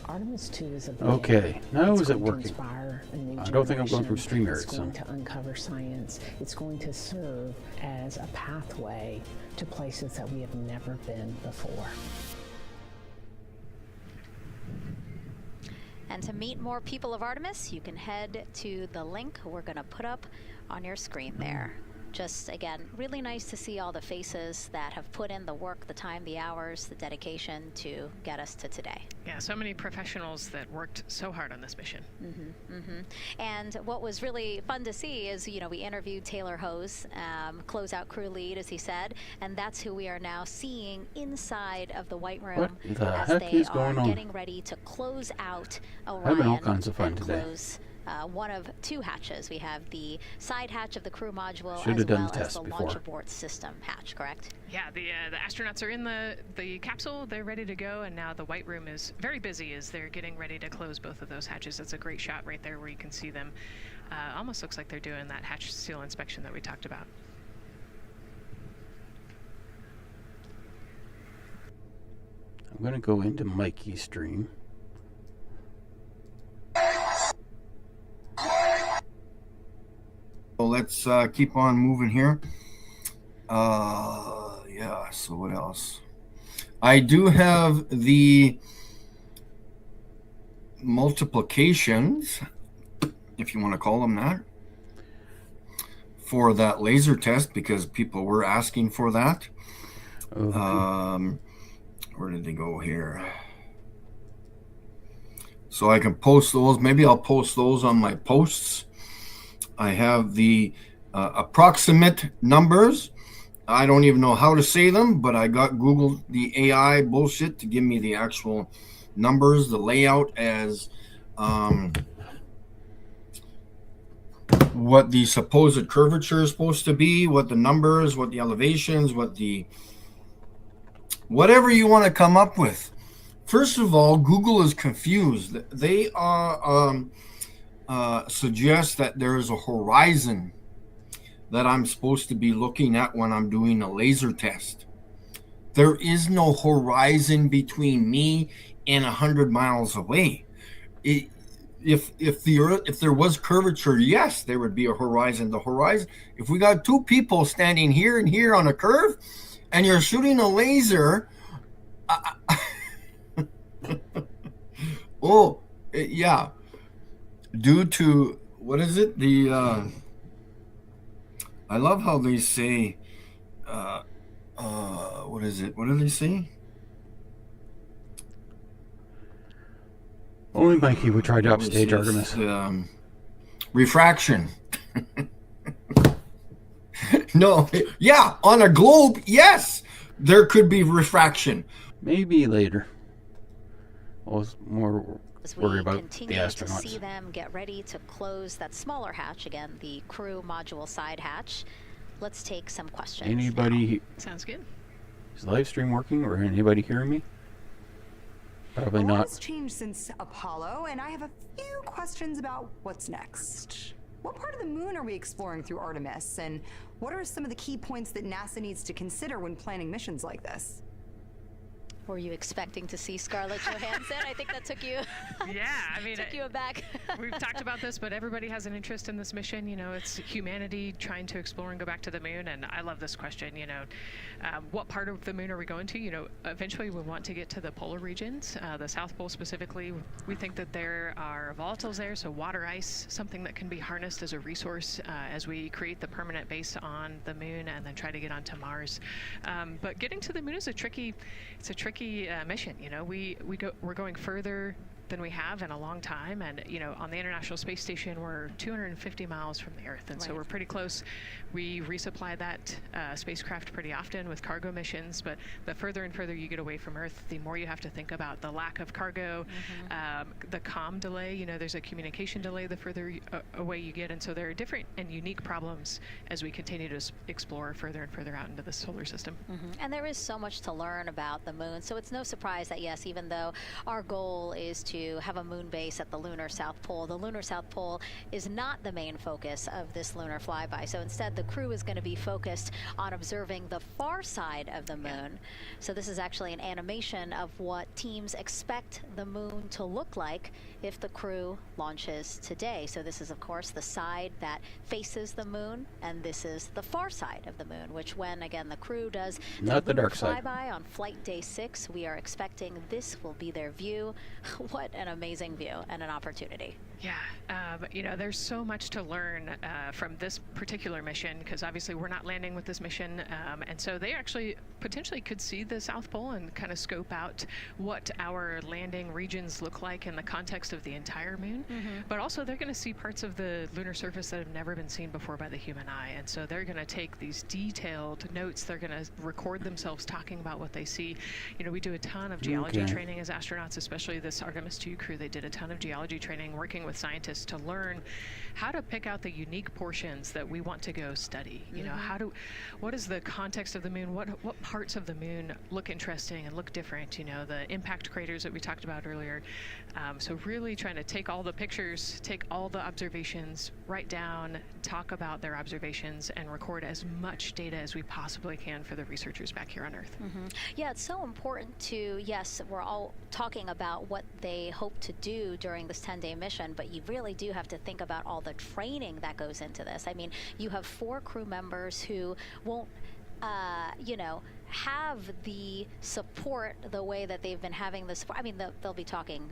Artemis Ii is a beginning. Okay, now It's is it going to working? inspire a new I don't think I'm going through generation. StreamYard, It's going so. to uncover science. It's going to serve as a pathway to places that we have never been before. And to meet more people of Artemis, you can head to the link we're going to put up on your screen there. Just, again, really nice to see all the faces that have put in the work, the time, the hours, the dedication to get us to today. Yeah, so many professionals that worked so hard on this mission. And what was really fun to see is, you know, we interviewed Taylor Hose, closeout crew lead, as he said, and that's who we are now seeing inside of the White Room What the as heck they is are going on? getting ready to close out Orion. Having all kinds of fun and today. Close one of two hatches. We have the side hatch of the crew module Should as have done well the as test the before. launch abort system hatch, correct? Yeah, the astronauts are in the capsule. They're ready to go, and now the White Room is very busy as they're getting ready to close both of those hatches. That's a great shot right there where you can see them. Almost looks like they're doing that hatch seal inspection that we talked about. I'm going to go into Mikey's stream. So let's keep on moving here. Yeah, so what else? I do have the multiplications, if you want to call them that, for that laser test because people were asking for that. Okay. Where did they go here? So I can post those. Maybe I'll post those on my posts. I have the approximate numbers. I don't even know how to say them, but I got Google, the AI bullshit, to give me the actual numbers, the layout as what the supposed curvature is supposed to be, what the numbers, what the elevations, what the whatever you want to come up with. First of all, Google is confused. They are suggest that there is a horizon that I'm supposed to be looking at when I'm doing a laser test. There is no horizon between me and 100 miles away. If there was curvature, yes, there would be a horizon. The horizon, if we got two people standing here and here on a curve, and you're shooting a laser, yeah. Due to, what is it? I love how they say, what is it? What do they say? Only Mikey would try to upstage Artemis. Refraction. No, yeah, on a globe, yes, there could be refraction. Maybe later. I was more As we worried about the continue to see astronauts. them get ready to close that smaller hatch, again, the crew module side hatch, let's take some questions. Anybody, Sounds good. is the live stream working or anybody hearing me? Probably A lot not. has changed since Apollo, and I have a few questions about what's next. What part of the moon are we exploring through Artemis, and what are some of the key points that NASA needs to consider when planning missions like this? Were you expecting to see Scarlett Johansson? I think that took you. Yeah, I mean, took you aback. we've talked about this, but everybody has an interest in this mission. You know, it's humanity trying to explore and go back to the moon. And I love this question. You know, what part of the moon are we going to? You know, eventually we want to get to the polar regions, the South Pole specifically. We think that there are volatiles there, so water ice, something that can be harnessed as a resource as we create the permanent base on the moon and then try to get onto Mars. But getting to the moon is a tricky mission. You know, we're going further than we have in a long time, and you know, on the International Space Station we're 250 miles from the Earth, and so we're pretty close. We resupply that spacecraft pretty often with cargo missions, but the further and further you get away from Earth, the more you have to think about the lack of cargo, the comm delay. You know, there's a communication delay the further away you get, and so there are different and unique problems as we continue to explore further and further out into the solar system. And there is so much to learn about the moon, so it's no surprise that yes, even though our goal is to to have a moon base at the lunar South Pole. The lunar South Pole is not the main focus of this lunar flyby. So instead, the crew is going to be focused on observing the far side of the moon. So this is actually an animation of what teams expect the moon to look like if the crew launches today. So this is, of course, the side that faces the moon, and this is the far side of the moon, which when, again, the crew does Not the lunar dark side. flyby on flight day 6, we are expecting this will be their view. What an amazing view and an opportunity. Yeah, you know, there's so much to learn from this particular mission, because obviously we're not landing with this mission, and so they actually potentially could see the South Pole and kind of scope out what our landing regions look like in the context of the entire moon. But also they're going to see parts of the lunar surface that have never been seen before by the human eye, and so they're going to take these detailed notes. They're going to record themselves talking about what they see. You know, we do a ton of geology training as astronauts, especially this Artemis II crew. They did a ton of geology training working with scientists to learn how to pick out the unique portions that we want to go study. You know, what is the context of the moon? What parts of the moon look interesting and look different? You know, the impact craters that we talked about earlier. So really trying to take all the pictures, take all the observations, write down, talk about their observations, and record as much data as we possibly can for the researchers back here on Earth. Yeah, it's so important to, yes, we're all talking about what they hope to do during this 10-day mission, but you really do have to think about all the training that goes into this. I mean, you have 4 crew members who won't, you know, have the support the way that they've been having the support. I mean, they'll be talking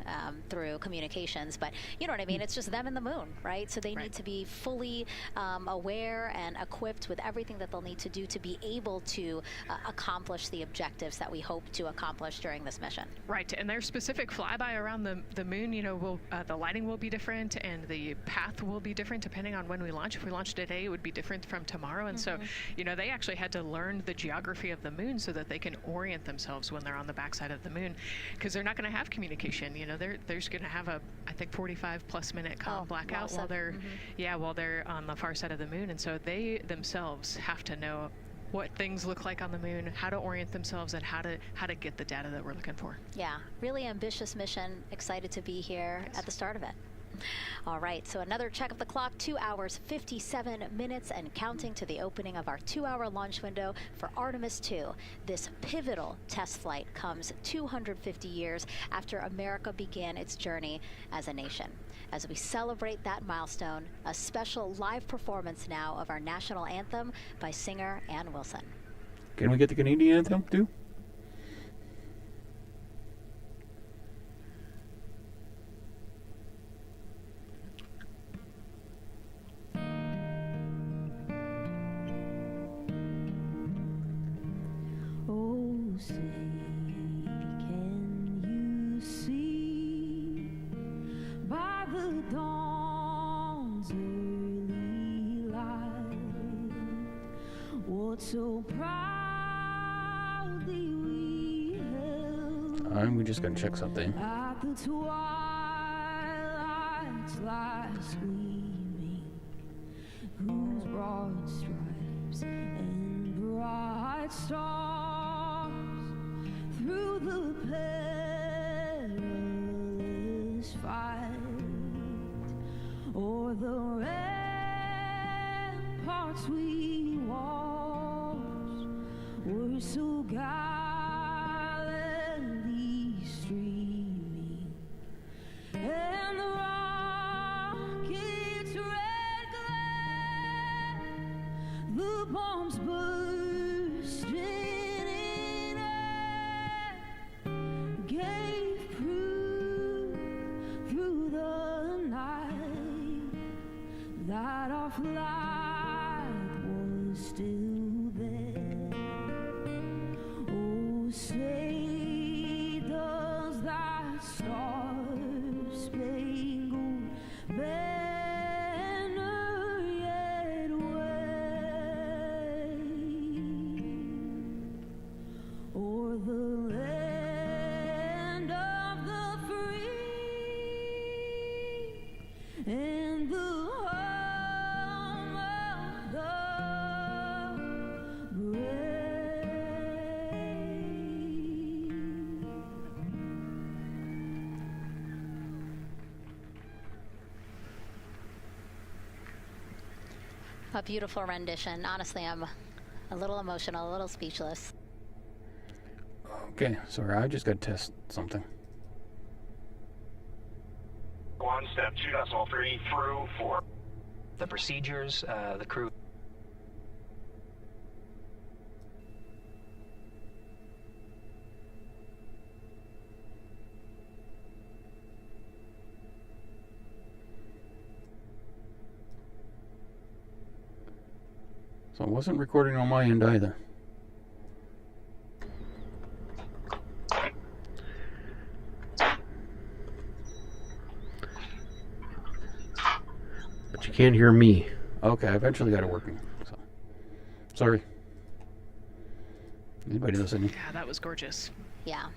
through communications, but you know what I mean? It's just them and the moon, right? So they need to be fully aware and equipped with everything that they'll need to do to be able to accomplish the objectives that we hope to accomplish during this mission. Right, and their specific flyby around the moon, you know, the lighting will be different and the path will be different depending on when we launch. If we launch today, it would be different from tomorrow. And so, you know, they actually had to learn the geography of the moon so that they can orient themselves when they're on the backside of the moon, because they're not going to have communication. You know, they're just going to have a, I think, 45+ minute comm blackout while they're while they're on the far side of the moon. And so they themselves have to know what things look like on the moon, how to orient themselves, and how to get the data that we're looking for. Yeah, really ambitious mission. Excited to be here at the start of it. All right, so another check of the clock, 2 hours, 57 minutes and counting to the opening of our 2-hour launch window for Artemis II. This pivotal test flight comes 250 years after America began its journey as a nation. As we celebrate that milestone, a special live performance now of our national anthem by singer Ann Wilson. Can we get the Canadian anthem too? Say, can you see by the dawn's early light what so proudly we held? I'm just gonna check something. At the twilight's last gleaming, whose broad stripes and bright stars through the perilous fight, o'er the ramparts we watched, were so gallantly streaming, and the rocket's red glare, the bombs bursting in air, gave proof through the night that our flag was still there. Oh, say does that star-spangled banner yet wave o'er the land of the free and the home of the brave? A beautiful rendition. Honestly, I'm a little emotional, a little speechless. Okay, sorry, I just got to test something. 1 step 2.3 through 4. The procedures, the crew. So it wasn't recording on my end either. But you can't hear me. Okay, I eventually got it working. So, sorry. Anybody listening? Yeah, that was gorgeous. Yeah.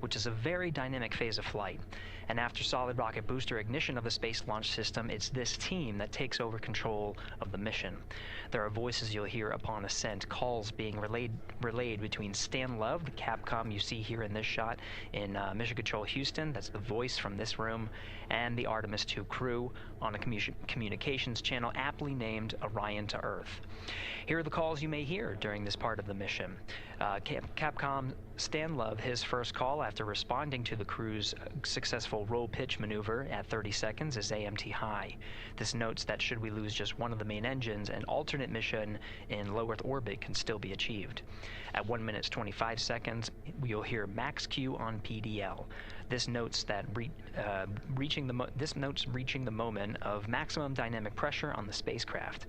Which is a very dynamic phase of flight. And after solid rocket booster ignition of the Space Launch System, it's this team that takes over control of the mission. There are voices you'll hear upon ascent, calls being relayed between Stan Love, the Capcom you see here in this shot, in Mission Control Houston, that's the voice from this room, and the Artemis II crew on a communications channel aptly named Orion to Earth. Here are the calls you may hear during this part of the mission. Capcom Stan Love, his first call after responding to the crew's successful roll pitch maneuver at 30 seconds is AMT high. This notes that should we lose just one of the main engines, an alternate mission in low Earth orbit can still be achieved. At 1 minute 25 seconds, you'll hear max Q on PDL. This notes that reaching the moment of maximum dynamic pressure on the spacecraft.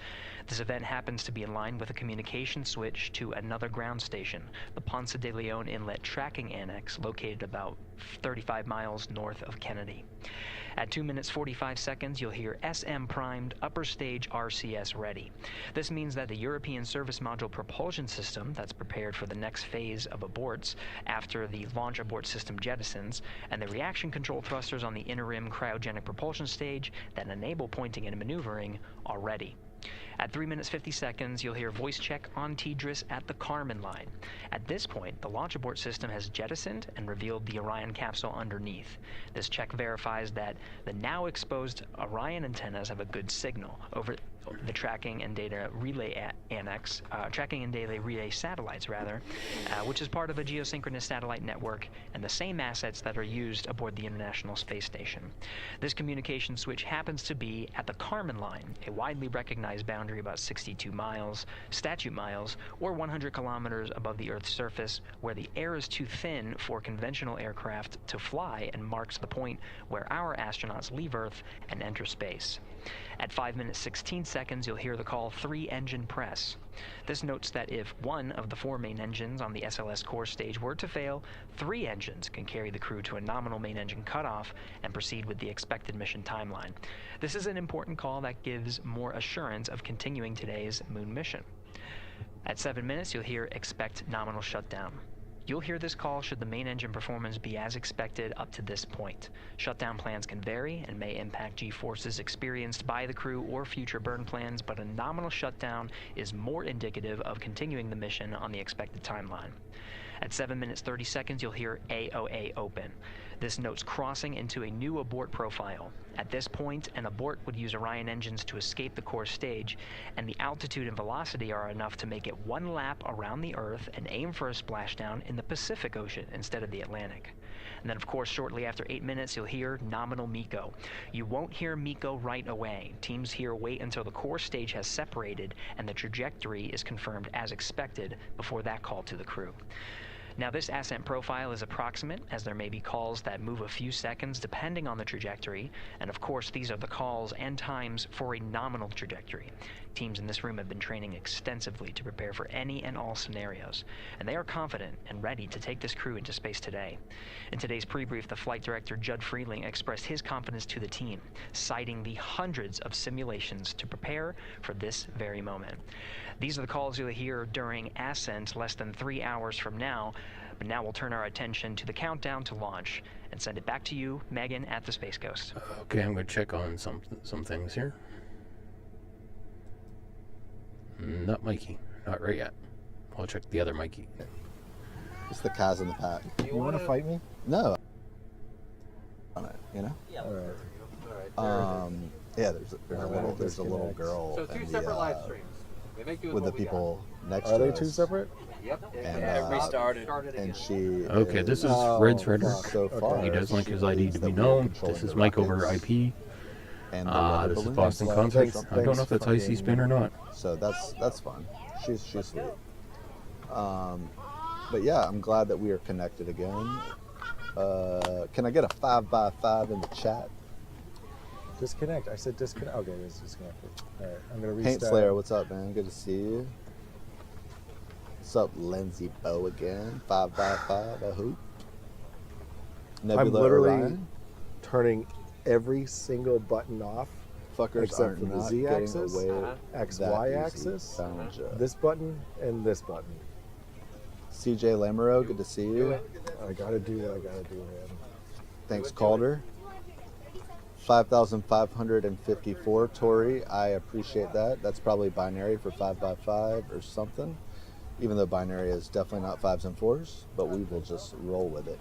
This event happens to be in line with a communication switch to another ground station, the Ponce de Leon Inlet Tracking Annex, located about 35 miles north of Kennedy. At 2 minutes 45 seconds, you'll hear SM primed, upper stage RCS ready. This means that the European Service Module propulsion system that's prepared for the next phase of aborts after the launch abort system jettisons, and the reaction control thrusters on the interim cryogenic propulsion stage that enable pointing and maneuvering are ready. At 3 minutes 50 seconds, you'll hear voice check on TDRS at the Kármán line. At this point, the launch abort system has jettisoned and revealed the Orion capsule underneath. This check verifies that the now exposed Orion antennas have a good signal over the tracking and data relay tracking and data relay satellites, which is part of a geosynchronous satellite network and the same assets that are used aboard the International Space Station. This communication switch happens to be at the Kármán line, a widely recognized boundary about 62 miles, statute miles, or 100 kilometers above the Earth's surface, where the air is too thin for conventional aircraft to fly and marks the point where our astronauts leave Earth and enter space. At 5 minutes 16 seconds, you'll hear the call 3-engine press. This notes that if one of the 4 main engines on the SLS core stage were to fail, 3 engines can carry the crew to a nominal main engine cutoff and proceed with the expected mission timeline. This is an important call that gives more assurance of continuing today's moon mission. At 7 minutes, you'll hear expect nominal shutdown. You'll hear this call should the main engine performance be as expected up to this point. Shutdown plans can vary and may impact G-forces experienced by the crew or future burn plans, but a nominal shutdown is more indicative of continuing the mission on the expected timeline. At 7 minutes 30 seconds, you'll hear AOA open. This notes crossing into a new abort profile. At this point, an abort would use Orion engines to escape the core stage, and the altitude and velocity are enough to make it one lap around the Earth and aim for a splashdown in the Pacific Ocean instead of the Atlantic. And then, of course, shortly after 8 minutes, you'll hear nominal MECO. You won't hear MECO right away. Teams here wait until the core stage has separated and the trajectory is confirmed as expected before that call to the crew. Now, this ascent profile is approximate, as there may be calls that move a few seconds depending on the trajectory, and of course these are the calls and times for a nominal trajectory. Teams in this room have been training extensively to prepare for any and all scenarios, and they are confident and ready to take this crew into space today. In today's pre-brief, the flight director Judd Freeling expressed his confidence to the team, citing the hundreds of simulations to prepare for this very moment. These are the calls you'll hear during ascent less than 3 hours from now, but now we'll turn our attention to the countdown to launch and send it back to you, Megan, at the Space Coast. Okay, I'm going to check on some things here. Not Mikey. Not right yet. I'll check the other Mikey. It's the cars in the park. You want to fight me? No. On it, you know? Yeah. All right. Yeah, there's a little girl. So 2 in separate the, live streams. We make do with the what we got. people next Are to they us. 2 separate? Yep. And restarted. And she. Okay, this is Oh, Red's Redder. fuck. So far, He does like his she ID believes to that be we are known. controlling This is the Mike over rockets IP. and the weather This is balloons. Boston Thanks, Context. thanks, I don't know if that's fucking- IC Spin or not. So that's fun. She's sweet. But yeah, I'm glad that we are connected again. Can I get a 5x5 in the chat? Disconnect. I said disconnect. Okay, it's disconnected. All right, I'm gonna Paint restart. Slayer, what's up, man? Good to see you. What's up, Lindsay Bow again? 5x5, I hope. Nebula I'm literally Orion. turning every single button off, Fuckers except are for the not Z-axis, getting away X, that Y easy. axis, Found ya. this button, and this button. CJ Lamero, good to see you. I gotta do what I gotta do, man. Thanks, Calder. 5,554, Tori. I appreciate that. That's probably binary for 5x5 or something. Even though binary is definitely not 5s and 4s, but we will just roll with it.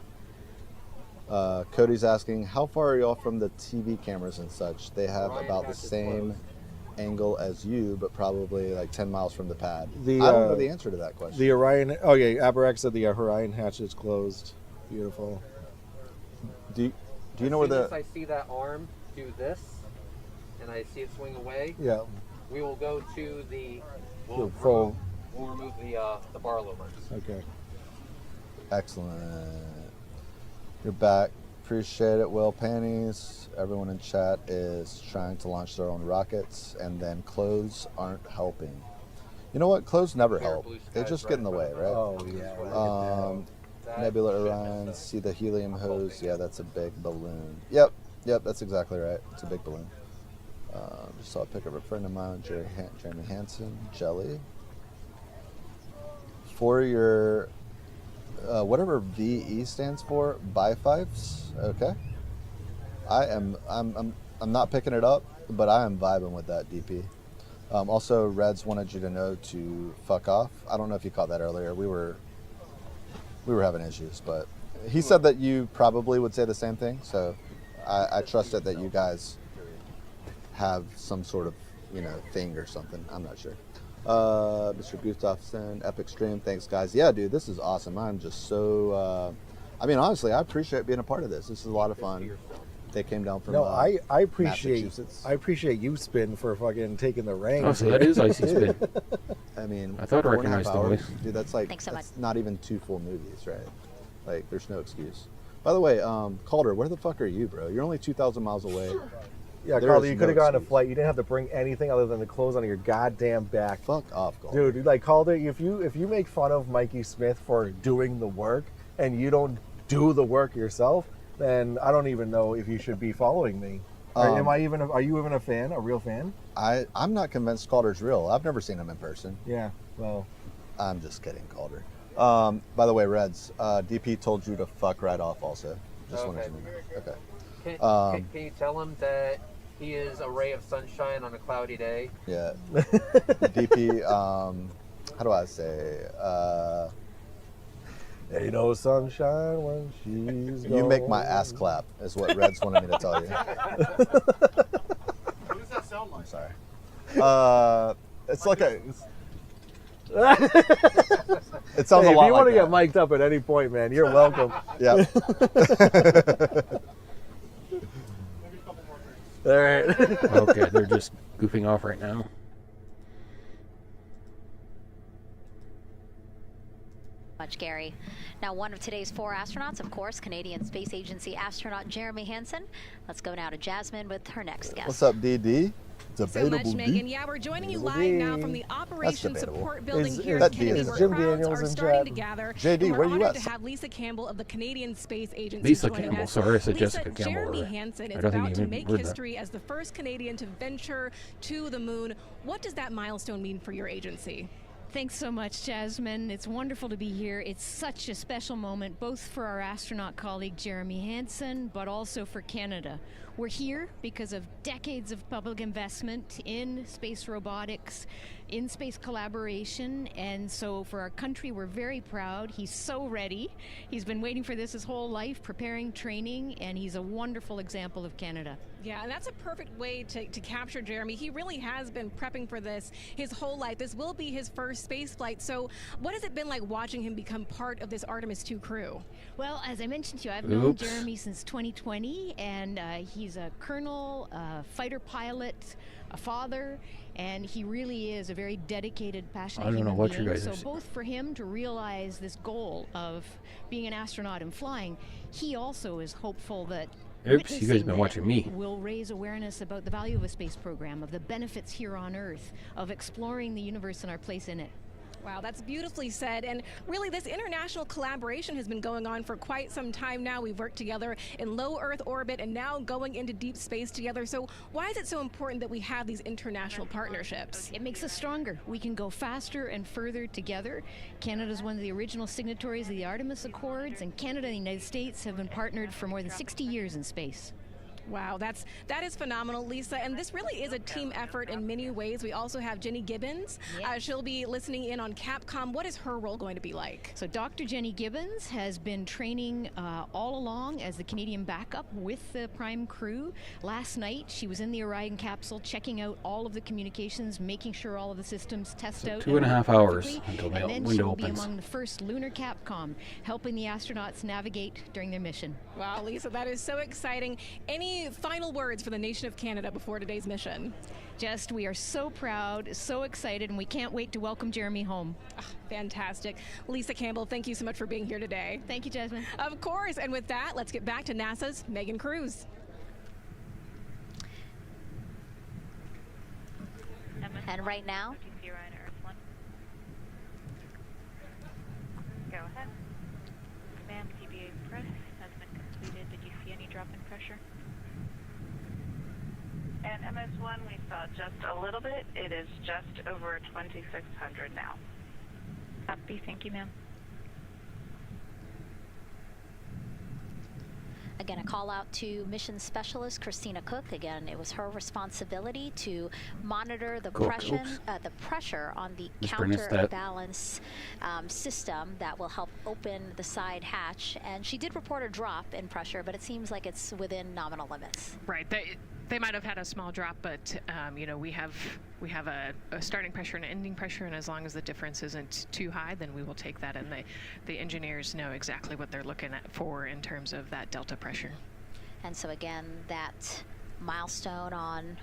Cody's asking, how far are y'all from the TV cameras and such? They have about the same angle as you, but probably like 10 miles from the pad. I don't know the answer to that question. The Orion, oh yeah, Abarak said the Orion hatch is closed. Beautiful. Do you know where As soon the... as I see that arm do this, and I see it swing away, Yeah. we will go to the. The full. We'll remove the bar loomers. Okay. Excellent. You're back. Appreciate it, Will Panties. Everyone in chat is trying to launch their own rockets, and then clothes aren't helping. You know what? Clothes never help. They just get in the way, right? Oh yeah. Nebula Orion, see the helium hose. Yeah, that's a big balloon. Yep, that's exactly right. It's a big balloon. Just saw a pic of a friend of mine, Jeremy Hansen, Jelly. For your whatever VE stands for, bififes. Okay. I'm not picking it up, but I am vibing with that DP. Also, Reds wanted you to know to fuck off. I don't know if you caught that earlier. We were having issues, but he said that you probably would say the same thing. So I trusted that you guys have some sort of thing or something. I'm not sure. Mr. Gustafson, Epic Stream, thanks guys. Yeah, dude, this is awesome. I'm just so I mean, honestly, I appreciate being a part of this. This is a lot of fun. They came down from I appreciate Massachusetts. you, Spin, for fucking taking the reins. Oh, so that is IC Spin. I mean, I thought I 4.5 recognized the hours, voice. dude, that's like Thanks so that's much. not even 2 full movies, right? Like, there's no excuse. By the way, Calder, where the fuck are you, bro? You're only 2,000 miles away. Yeah, There Calder, is you could have no gone on a excuse. flight. You didn't have to bring anything other than the clothes on your goddamn back. Fuck off, Calder. Dude, like Calder, if you make fun of Mikey Smith for doing the work and you don't do the work yourself, then I don't even know if you should be following me. Are you even a fan, a real fan? I'm not convinced Calder's real. I've never seen him in person. Yeah, well. I'm just kidding, Calder. By the way, Reds, DP told you to fuck right off also. Just wanted you to know. Okay. Can you tell him that he is a ray of sunshine on a cloudy day? Yeah. DP, how do I say? Ain't no sunshine when she's You make my gone. ass clap, is what Reds wanted me to tell you. What does that sound like? I'm sorry. It's like a... It sounds Hey, a lot if you want to like get mic'd up at any point, man, you're welcome. Yeah. All right. Okay, they're just goofing off right now. Much, Gary. Now, one of today's 4 astronauts, of course, Canadian Space Agency astronaut Jeremy Hansen. Let's go now to Jasmine with her next guest. What's up, DD? So much, Megan. Yeah, we're joining you live now from the Operations debatable. Support Building Is here that at Kennedy, is where Jim crowds Daniels are in starting chat? to gather. JD, And where we're you honored at? to have Lisa Campbell of the Canadian Space Agency Lisa joining Campbell. us. Sorry, I said Lisa, Jessica Campbell. Jeremy Right. Hansen I is don't think about you to even make heard that. history as the first Canadian to venture to the moon. What does that milestone mean for your agency? Thanks so much, Jasmine. It's wonderful to be here. It's such a special moment, both for our astronaut colleague Jeremy Hansen, but also for Canada. We're here because of decades of public investment in space robotics in-space collaboration, and so for our country, we're very proud. He's so ready. He's been waiting for this his whole life, preparing, training, and he's a wonderful example of Canada. Yeah, and that's a perfect way to capture Jeremy. He really has been prepping for this his whole life. This will be his first space flight. So what has it been like watching him become part of this Artemis II crew? Well, as I mentioned to you, I've known Jeremy since 2020, and he's a colonel, a fighter pilot, a father, and he really is a very dedicated, passionate human being. So both for him to realize this goal of being an astronaut and flying, he also is hopeful that Oops, you guys have been watching me. Will raise awareness about the value of a space program, of the benefits here on Earth, of exploring the universe and our place in it. Wow, that's beautifully said. And really, this international collaboration has been going on for quite some time now. We've worked together in low Earth orbit and now going into deep space together. So why is it so important that we have these international partnerships? It makes us stronger. We can go faster and further together. Canada is one of the original signatories of the Artemis Accords, and Canada and the United States have been partnered for more than 60 years in space. Wow, that is phenomenal, Lisa. And this really is a team effort in many ways. We also have Jenny Gibbons. She'll be listening in on Capcom. What is her role going to be like? So Dr. Jenny Gibbons has been training all along as the Canadian backup with the Prime crew. Last night, she was in the Orion capsule checking out all of the communications, making sure all of the systems test out. 2.5 hours until the window opens. And then she will be among the first lunar Capcom, helping the astronauts navigate during their mission. Wow, Lisa, that is so exciting. Any final words for the nation of Canada before today's mission? Just, we are so proud, so excited, and we can't wait to welcome Jeremy home. Fantastic. Lisa Campbell, thank you so much for being here today. Thank you, Jasmine. Of course, and with that, let's get back to NASA's Megan Cruz. And right now, go ahead. Ma'am, CBA press has been completed. Did you see any drop in pressure? And MS1, we saw just a little bit. It is just over 2,600 now. Copy. Thank you, ma'am. again, a call out to mission specialist Christina Cook. Again, it was her responsibility to monitor the pressure on the counterbalance system that will help open the side hatch. And she did report a drop in pressure, but it seems like it's within nominal limits. Right. They might have had a small drop, but you know, we have a starting pressure and an ending pressure, and as long as the difference isn't too high, then we will take that, and the engineers know exactly what they're looking at for in terms of that delta pressure. And so again, that milestone on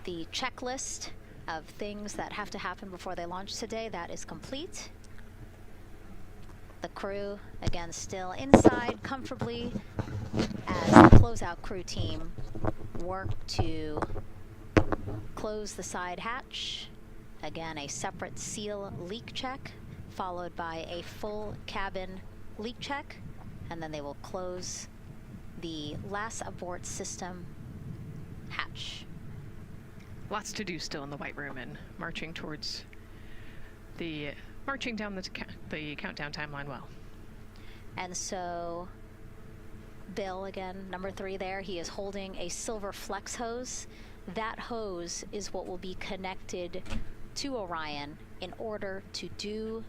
the checklist of things that have to happen before they launch today, that is complete. The crew, again, still inside comfortably as the closeout crew team work to close the side hatch. Again, a separate seal leak check, followed by a full cabin leak check, and then they will close the last abort system hatch. Lots to do still in the White Room, and marching down the countdown timeline well. And so Bill, again, number 3 there, he is holding a silver flex hose. That hose is what will be connected to Orion in order to do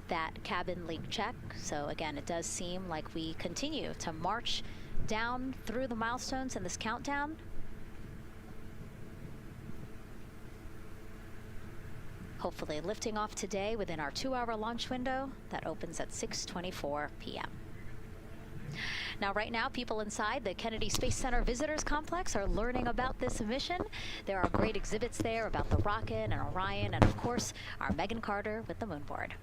that cabin leak check. So again, it does seem like we continue to march down through the milestones in this countdown. Hopefully lifting off today within our 2-hour launch window that opens at 6:24 p.m. Now, right now, people inside the Kennedy Space Center Visitors Complex are learning about this mission. There are great exhibits there about the rocket and Orion, and of course, our Megan Carter with the moon board.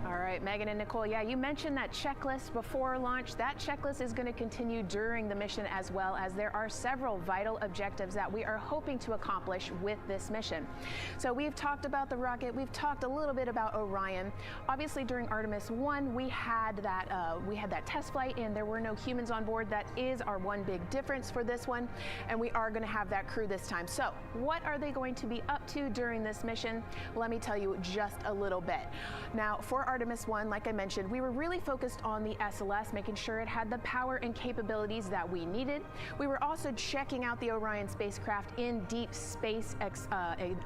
All right, Megan and Nicole, yeah, you mentioned that checklist before launch. That checklist is going to continue during the mission, as well as there are several vital objectives that we are hoping to accomplish with this mission. So we've talked about the rocket, we've talked a little bit about Orion. Obviously, during Artemis I, we had that test flight, and there were no humans on board. That is our one big difference for this one, and we are going to have that crew this time. So what are they going to be up to during this mission? Let me tell you just a little bit. Now, for our Artemis 1, like I mentioned, we were really focused on the SLS, making sure it had the power and capabilities that we needed. We were also checking out the Orion spacecraft in deep space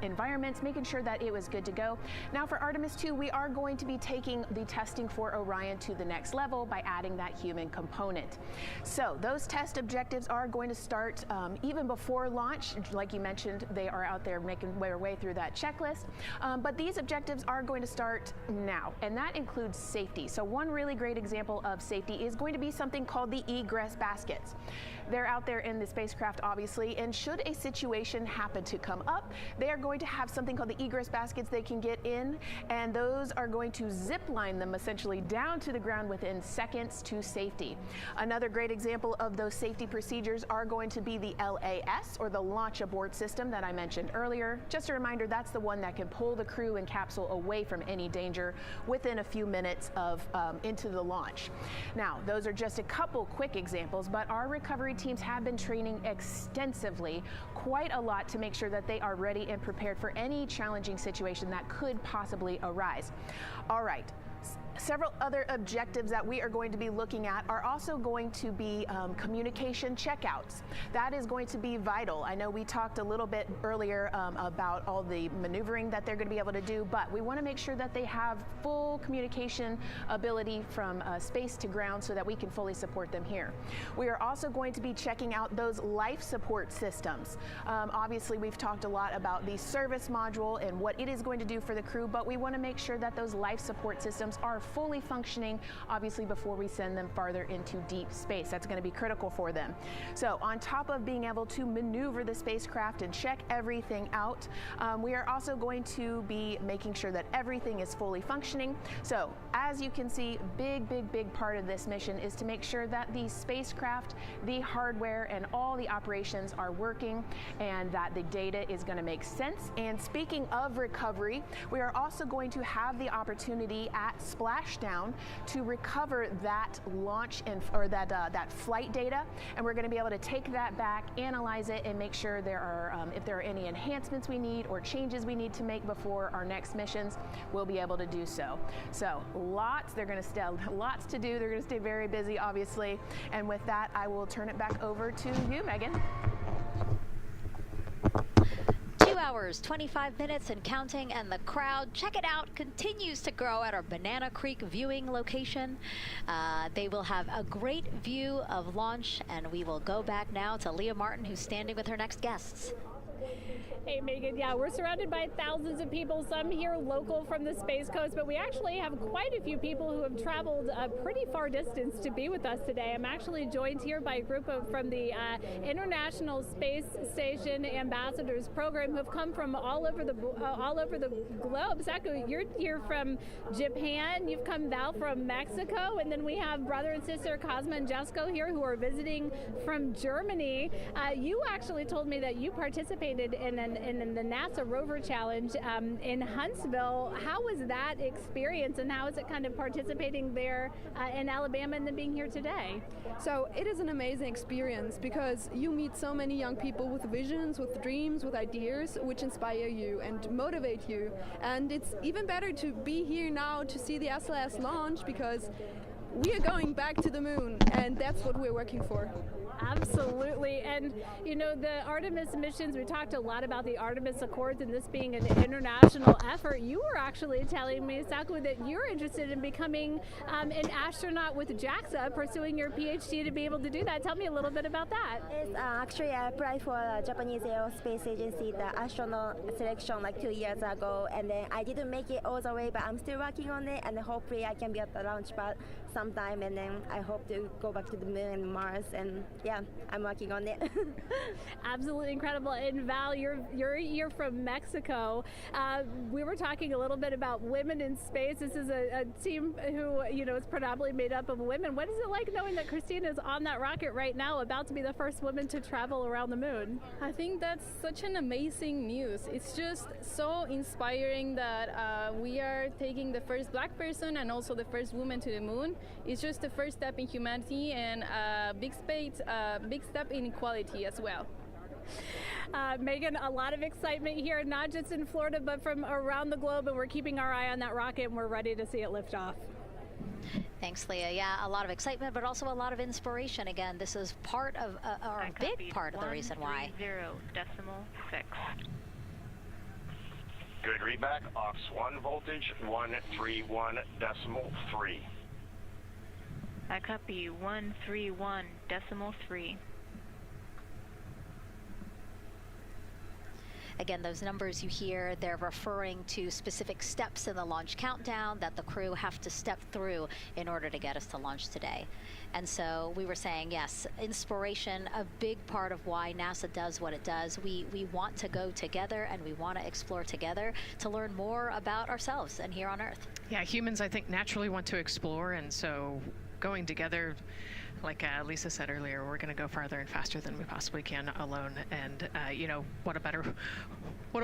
environments, making sure that it was good to go. Now for Artemis 2, we are going to be taking the testing for Orion to the next level by adding that human component. So those test objectives are going to start even before launch. Like you mentioned, they are out there making their way through that checklist. But these objectives are going to start now, and that includes safety. So one really great example of safety is going to be something called the egress baskets. They're out there in the spacecraft, obviously, and should a situation happen to come up, they are going to have something called the egress baskets they can get in, and those are going to zip line them essentially down to the ground within seconds to safety. Another great example of those safety procedures are going to be the LAS, or the launch abort system that I mentioned earlier. Just a reminder, that's the one that can pull the crew and capsule away from any danger within a few minutes of into the launch. Now, those are just a couple quick examples, but our recovery teams have been training extensively, quite a lot, to make sure that they are ready and prepared for any challenging situation that could possibly arise. All right. Several other objectives that we are going to be looking at are also going to be communication checkouts. That is going to be vital. I know we talked a little bit earlier about all the maneuvering that they're going to be able to do, but we want to make sure that they have full communication ability from space to ground so that we can fully support them here. We are also going to be checking out those life support systems. Obviously, we've talked a lot about the service module and what it is going to do for the crew, but we want to make sure that those life support systems are fully functioning, obviously, before we send them farther into deep space. That's going to be critical for them. So on top of being able to maneuver the spacecraft and check everything out, we are also going to be making sure that everything is fully functioning. So as you can see, big part of this mission is to make sure that the spacecraft, the hardware, and all the operations are working, and that the data is going to make sense. And speaking of recovery, we are also going to have the opportunity at Splashdown to recover that launch or that flight data, and we're going to be able to take that back, analyze it, and make sure there are if there are any enhancements we need or changes we need to make before our next missions, we'll be able to do so. So lots to do. They're going to stay very busy, obviously. And with that, I will turn it back over to you, Megan. 2 hours, 25 minutes and counting, and the crowd, check it out, continues to grow at our Banana Creek viewing location. They will have a great view of launch, and we will go back now to Leah Martin, who's standing with her next guests. Hey, Megan. Yeah, we're surrounded by thousands of people, some here local from the Space Coast, but we actually have quite a few people who have traveled a pretty far distance to be with us today. I'm actually joined here by a group from the International Space Station Ambassadors Program who have come from all over the globe. Saku, you're here from Japan. You've come, Val, from Mexico, and then we have brother and sister Cosma and Jesco here who are visiting from Germany. You actually told me that you participated in the NASA Rover Challenge in Huntsville. How was that experience, and how is it kind of participating there in Alabama and then being here today? So it is an amazing experience because you meet so many young people with visions, with dreams, with ideas which inspire you and motivate you. And it's even better to be here now to see the SLS launch because we are going back to the moon, and that's what we're working for. Absolutely. And, you know, the Artemis missions, we talked a lot about the Artemis Accords and this being an international effort. You were actually telling me, Saku, that you're interested in becoming an astronaut with JAXA, pursuing your PhD to be able to do that. Tell me a little bit about that. Yes, actually, I applied for the Japanese Aerospace Agency, the astronaut selection like 2 years ago, and then I didn't make it all the way, but I'm still working on it, and hopefully I can be at the launch pad sometime, and then I hope to go back to the moon and Mars, and yeah, I'm working on it. Absolutely incredible. And Val, you're here from Mexico. We were talking a little bit about women in space. This is a team who, you know, is predominantly made up of women. What is it like knowing that Christina is on that rocket right now, about to be the first woman to travel around the moon? I think that's such an amazing news. It's just so inspiring that we are taking the first black person and also the first woman to the moon. It's just the first step in humanity and a big step in equality as well. Megan, a lot of excitement here, not just in Florida, but from around the globe, and we're keeping our eye on that rocket, and we're ready to see it lift off. Thanks, Leah. Yeah, a lot of excitement, but also a lot of inspiration. Again, this is part of, or a big part of the reason why. 130.6. Good readback. Aux 1 voltage 131.3. I copy 131.3. Again, those numbers you hear, they're referring to specific steps in the launch countdown that the crew have to step through in order to get us to launch today. And so we were saying, yes, inspiration, a big part of why NASA does what it does. We want to go together and we want to explore together to learn more about ourselves and here on Earth. Yeah, humans, I think, naturally want to explore, and so going together, like Lisa said earlier, we're going to go farther and faster than we possibly can alone. And, you know, what a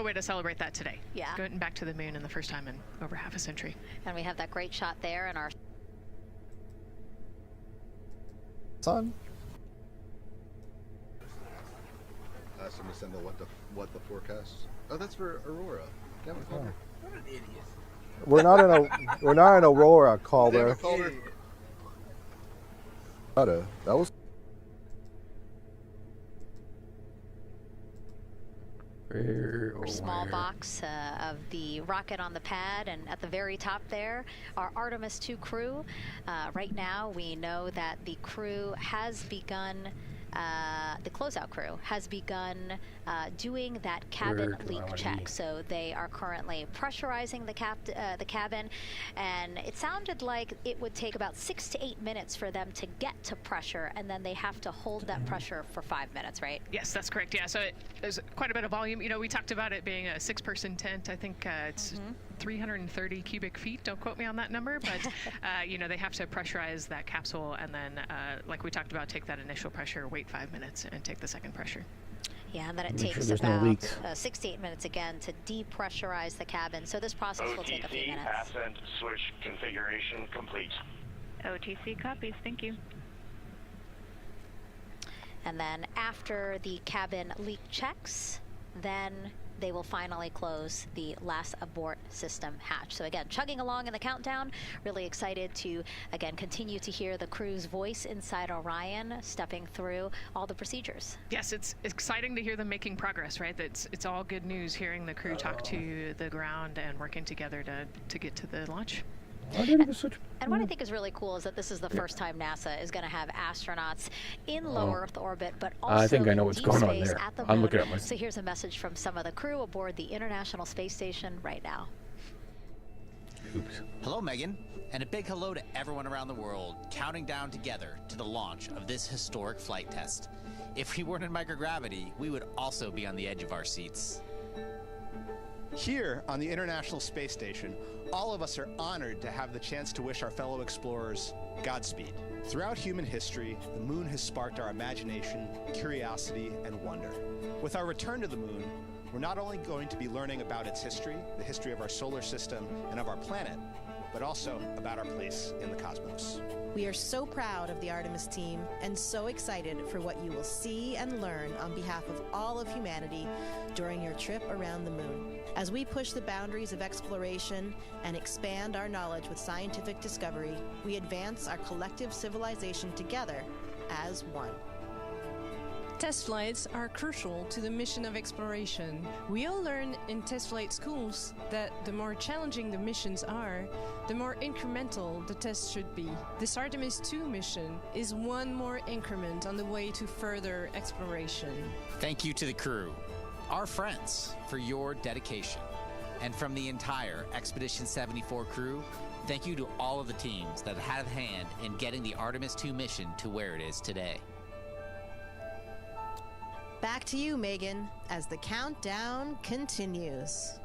way to celebrate that today. Yeah. Going back to the moon in the first time in over half a century. And we have that great shot there in our Sun. Asked him to send what the forecast. Oh, that's for Aurora. Damn it, Calder. What an idiot. We're not in Aurora, Calder. Damn it, Calder. That was. small box of the rocket on the pad, and at the very top there, our Artemis II crew. Right now, we know that the crew has begun, the closeout crew has begun doing that cabin leak check. So they are currently pressurizing the cabin, and it sounded like it would take about 6 to 8 minutes for them to get to pressure, and then they have to hold that pressure for 5 minutes, right? Yes, that's correct. Yeah, so there's quite a bit of volume. You know, we talked about it being a 6-person tent. I think it's 330 cubic feet. Don't quote me on that number, but you know, they have to pressurize that capsule, and then, like we talked about, take that initial pressure, wait 5 minutes, and take the second pressure. Yeah, and then it takes about 6 to 8 minutes again to depressurize the cabin. So this process will take a few minutes. Ascent switch configuration complete. OTC copies. Thank you. And then after the cabin leak checks, then they will finally close the last abort system hatch. So again, chugging along in the countdown, really excited to, again, continue to hear the crew's voice inside Orion, stepping through all the procedures. Yes, it's exciting to hear them making progress, right? It's all good news hearing the crew talk to the ground and working together to get to the launch. And what I think is really cool is that this is the first time NASA is going to have astronauts in low Earth orbit, but also I think I know what's deep going on space there. at the I'm moon. looking at my. So here's a message from some of the crew aboard the International Space Station right now. Oops. Hello, Megan, and a big hello to everyone around the world counting down together to the launch of this historic flight test. If we weren't in microgravity, we would also be on the edge of our seats. Here on the International Space Station, all of us are honored to have the chance to wish our fellow explorers Godspeed. Throughout human history, the moon has sparked our imagination, curiosity, and wonder. With our return to the moon, we're not only going to be learning about its history, the history of our solar system and of our planet, but also about our place in the cosmos. We are so proud of the Artemis team and so excited for what you will see and learn on behalf of all of humanity during your trip around the moon. As we push the boundaries of exploration and expand our knowledge with scientific discovery, we advance our collective civilization together as one. Test flights are crucial to the mission of exploration. We all learn in test flight schools that the more challenging the missions are, the more incremental the tests should be. This Artemis II mission is one more increment on the way to further exploration. Thank you to the crew, our friends, for your dedication. And from the entire Expedition 74 crew, thank you to all of the teams that had a hand in getting the Artemis II mission to where it is today. Back to you, Megan, as the countdown continues.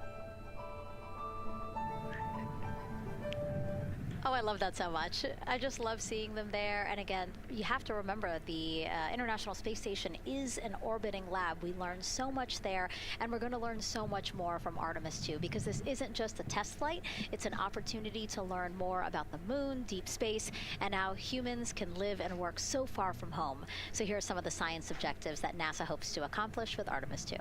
Oh, I I love that so much. I just love seeing them there. And again, you have to remember the International Space Station is an orbiting lab. We learn so much there, and we're going to learn so much more from Artemis II, because this isn't just a test flight. It's an opportunity to learn more about the moon, deep space, and how humans can live and work so far from home. So here are some of the science objectives that NASA hopes to accomplish with Artemis II.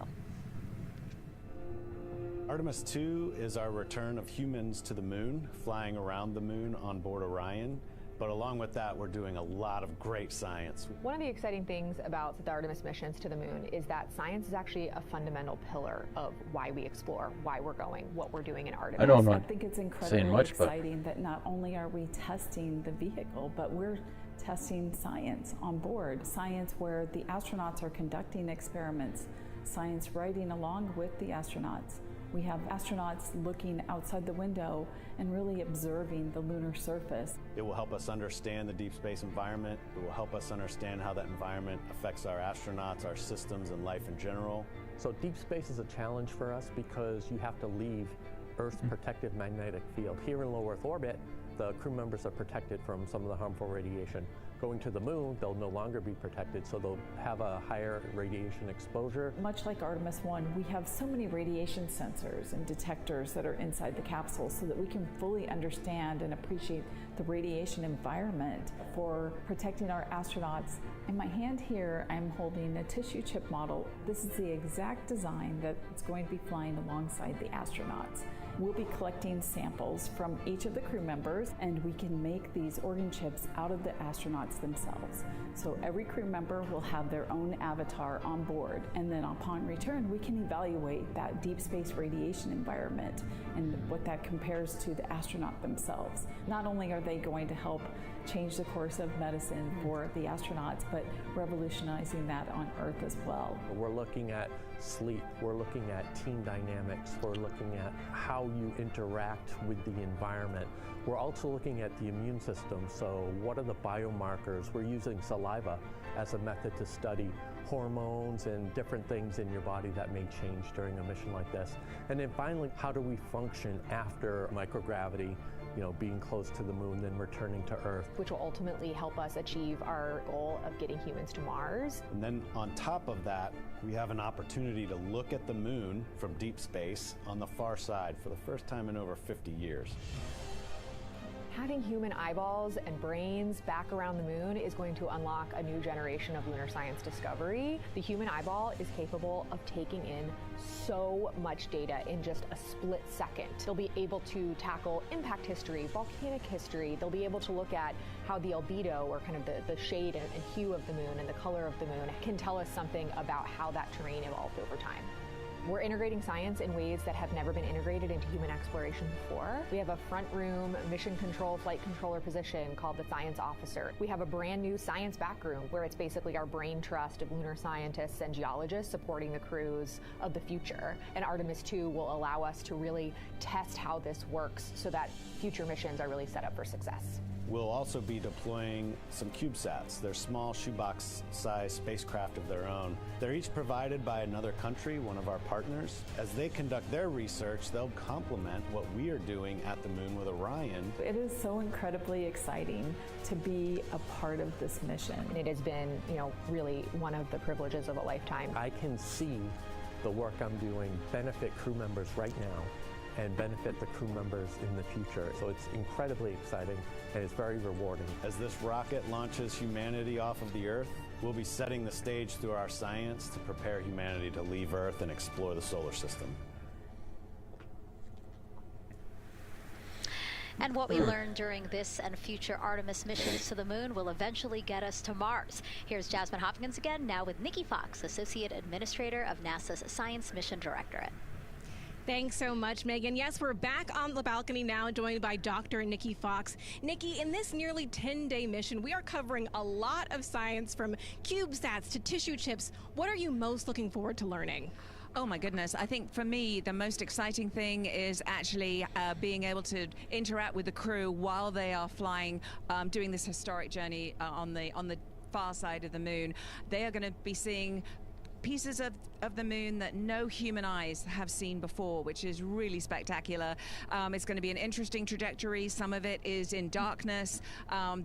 Artemis II is our return of humans to the moon, flying around the moon on board Orion. But along with that, we're doing a lot of great science. One of the exciting things about the Artemis missions to the moon is that science is actually a fundamental pillar of why we explore, why we're going, what we're doing in Artemis. I think it's incredibly exciting that not only are we testing the vehicle, but we're testing science on board. Science where the astronauts are conducting experiments, science riding along with the astronauts. We have astronauts looking outside the window and really observing the lunar surface. It will help us understand the deep space environment. It will help us understand how that environment affects our astronauts, our systems, and life in general. So deep space is a challenge for us because you have to leave Earth's protective magnetic field. Here in low Earth orbit, the crew members are protected from some of the harmful radiation. Going to the moon, they'll no longer be protected, so they'll have a higher radiation exposure. Much like Artemis I, we have so many radiation sensors and detectors that are inside the capsule so that we can fully understand and appreciate the radiation environment for protecting our astronauts. In my hand here, I'm holding a tissue chip model. This is the exact design that's going to be flying alongside the astronauts. We'll be collecting samples from each of the crew members, and we can make these organ chips out of the astronauts themselves. So every crew member will have their own avatar on board, and then upon return, we can evaluate that deep space radiation environment and what that compares to the astronaut themselves. Not only are they going to help change the course of medicine for the astronauts, but revolutionizing that on Earth as well. We're looking at sleep, we're looking at team dynamics, we're looking at how you interact with the environment. We're also looking at the immune system, so what are the biomarkers? We're using saliva as a method to study hormones and different things in your body that may change during a mission like this. And then finally, how do we function after microgravity, being close to the moon, then returning to Earth. Which will ultimately help us achieve our goal of getting humans to Mars. And then on top of that, we have an opportunity to look at the moon from deep space on the far side for the first time in over 50 years. Having human eyeballs and brains back around the moon is going to unlock a new generation of lunar science discovery. The human eyeball is capable of taking in so much data in just a split second. They'll be able to tackle impact history, volcanic history. They'll be able to look at how the albedo, or kind of the shade and hue of the moon and the color of the moon, can tell us something about how that terrain evolved over time. We're integrating science in ways that have never been integrated into human exploration before. We have a front room mission control flight controller position called the Science Officer. We have a brand new science back room where it's basically our brain trust of lunar scientists and geologists supporting the crews of the future. And Artemis II will allow us to really test how this works so that future missions are really set up for success. We'll also be deploying some CubeSats. They're small shoebox-sized spacecraft of their own. They're each provided by another country, one of our partners. As they conduct their research, they'll complement what we are doing at the moon with Orion. It is so incredibly exciting to be a part of this mission. It has been, really one of the privileges of a lifetime. I can see the work I'm doing benefit crew members right now and benefit the crew members in the future. So it's incredibly exciting and it's very rewarding. As this rocket launches humanity off of the Earth, we'll be setting the stage through our science to prepare humanity to leave Earth and explore the solar system. And what we learn during this and future Artemis missions to the moon will eventually get us to Mars. Here's Jasmine Hopkins again, now with Nikki Fox, Associate Administrator of NASA's Science Mission Directorate. Thanks so much, Megan. Yes, we're back on the balcony now, joined by Dr. Nikki Fox. Nikki, in this nearly 10-day mission, we are covering a lot of science from CubeSats to tissue chips. What are you most looking forward to learning? Oh my goodness, I think for me the most exciting thing is actually being able to interact with the crew while they are flying, doing this historic journey on the far side of the moon. They are going to be seeing pieces of the moon that no human eyes have seen before, which is really spectacular. It's going to be an interesting trajectory. Some of it is in darkness.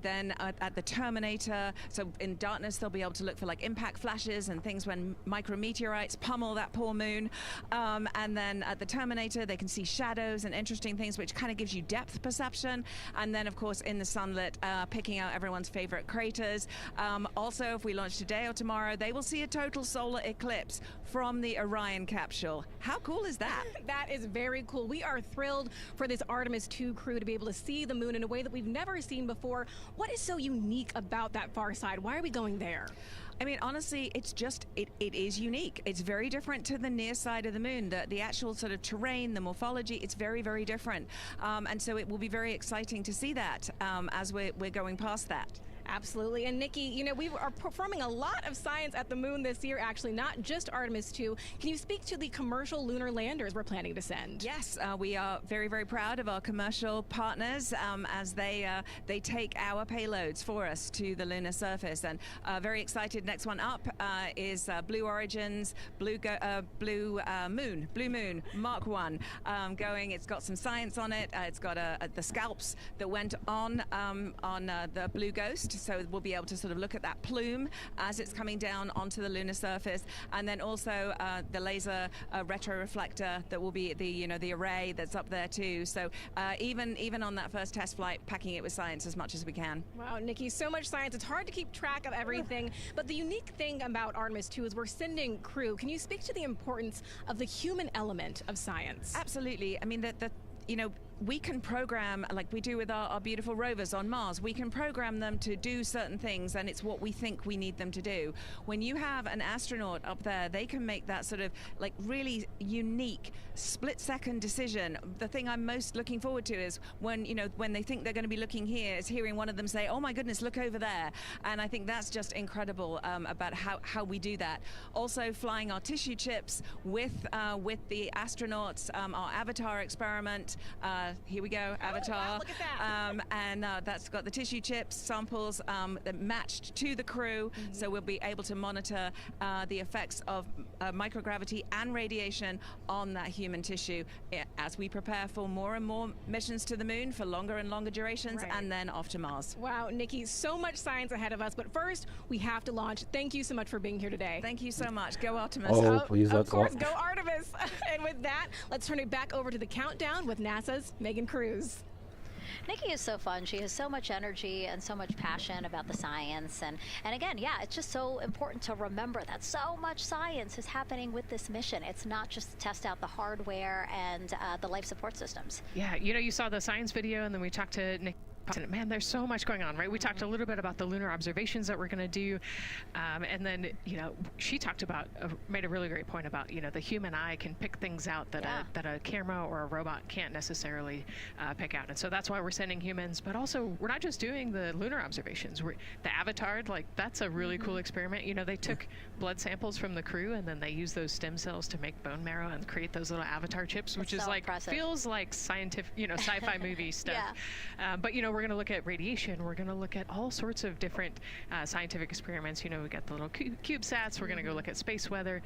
Then at the terminator, so in darkness they'll be able to look for like impact flashes and things when micrometeorites pummel that poor moon. And then at the terminator they can see shadows and interesting things, which kind of gives you depth perception. And then of course in the sunlit, picking out everyone's favorite craters. Also, if we launch today or tomorrow, they will see a total solar eclipse from the Orion capsule. How cool is that? That is very cool. We are thrilled for this Artemis II crew to be able to see the moon in a way that we've never seen before. What is so unique about that far side? Why are we going there? I mean, honestly, it's just, it is unique. It's very different to the near side of the moon. The actual sort of terrain, the morphology, it's very, very different. And so it will be very exciting to see that as we're going past that. Absolutely. And Nikki, you know, we are performing a lot of science at the moon this year, actually, not just Artemis II. Can you speak to the commercial lunar landers we're planning to send? Yes, we are very, very proud of our commercial partners as they take our payloads for us to the lunar surface. And very excited. Next one up is Blue Origin's Blue Moon Mark 1 going. It's got some science on it. It's got the scalps that went on the Blue Ghost. So we'll be able to sort of look at that plume as it's coming down onto the lunar surface, and then also the laser retroreflector that will be the array that's up there too. So even on that first test flight, packing it with science as much as we can. Wow, Nikki, so much science. It's hard to keep track of everything. But the unique thing about Artemis II is we're sending crew. Can you speak to the importance of the human element of science? Absolutely. I mean, we can program, like we do with our beautiful rovers on Mars, we can program them to do certain things, and it's what we think we need them to do. When you have an astronaut up there, they can make that sort of like really unique split-second decision. The thing I'm most looking forward to is when they think they're going to be looking here, is hearing one of them say, "Oh my goodness, look over there." And I think that's just incredible about how we do that. Also flying our tissue chips with the astronauts, our Avatar experiment. Here we go, Avatar. Wow, look at that. And that's got the tissue chips samples that matched to the crew, so we'll be able to monitor the effects of microgravity and radiation on that human tissue as we prepare for more and more missions to the moon for longer and longer durations, and then off to Mars. Wow, Nikki, so much science ahead of us, but first we have to launch. Thank you so much for being here today. Thank you so much. Go Artemis. Oh, please of course, go Artemis. And with that, let's turn it back over to the countdown with NASA's Megan Cruz. Nikki is so fun. She has so much energy and so much passion about the science. And again, yeah, it's just so important to remember that so much science is happening with this mission. It's not just to test out the hardware and the life support systems. Yeah, you saw the science video, and then we talked to Nikki. Man, there's so much going on, right? We talked a little bit about the lunar observations that we're going to do, and then she talked about made a really great point about the human eye can pick things out that a camera or a robot can't necessarily pick out, and so that's why we're sending humans. But also, we're not just doing the lunar observations. The Avatar, like that's a really cool experiment. They took blood samples from the crew, and then they used those stem cells to make bone marrow and create those little Avatar chips, which is so like impressive. Feels like scientific, sci-fi movie stuff. But we're going to look at radiation. We're going to look at all sorts of different scientific experiments. We got the little CubeSats. We're going to go look at space weather.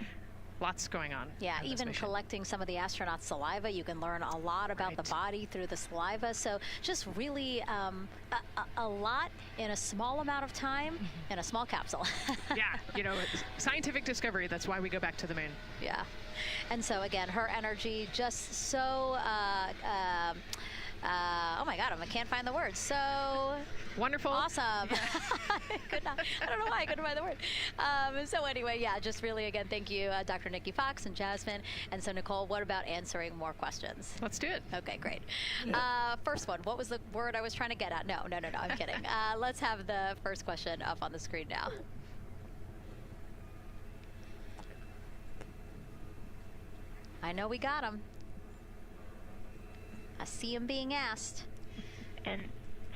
Lots going on. Yeah, even collecting some of the astronauts' saliva. You can learn a lot about the body through the saliva. So just really a lot in a small amount of time in a small capsule. Yeah, scientific discovery. That's why we go back to the moon. Yeah. And so again, her energy just so oh my God, I can't find the words. So wonderful. Awesome. Yeah. I don't know why I couldn't find the word. So anyway, yeah, just really, again, thank you, Dr. Nikki Fox and Jasmine. And so Nicole, what about answering more questions? Let's do it. Okay, great. First one, what was the word I was trying to get at? No, I'm kidding. Let's have the first question up on the screen now. I know we got them. I see him being asked. And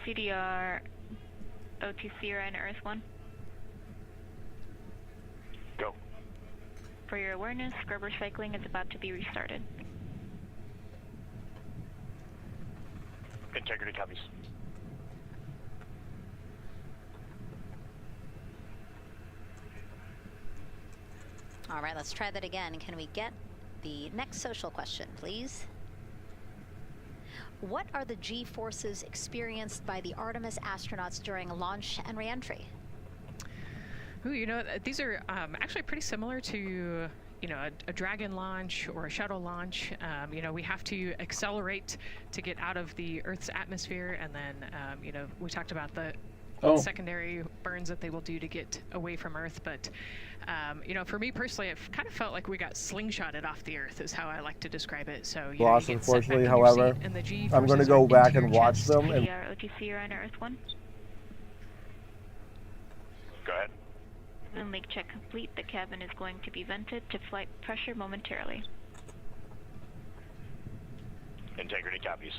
CDR O2 Sierra and Earth 1. Go. For your awareness, scrubber cycling is about to be restarted. Integrity copies. All right, let's try that again. Can we get the next social question, please? What are the G-forces experienced by the Artemis astronauts during launch and re-entry? Ooh, you know, these are actually pretty similar to, you know, a Dragon launch or a shuttle launch. You know, we have to accelerate to get out of the Earth's atmosphere, and then, you know, we talked about the secondary burns that they will do to get away from Earth. But, you know, for me personally, it kind of felt like we got slingshotted off the Earth, is how I like to describe it. So, you Lost, know, you get set back unfortunately, in your however, seat, and the G I'm going to forces go are back into and your watch chest. them. And IDR OTC, you're on Earth 1. Go ahead. Moon lake check complete. The cabin is going to be vented to flight pressure momentarily. Integrity copies.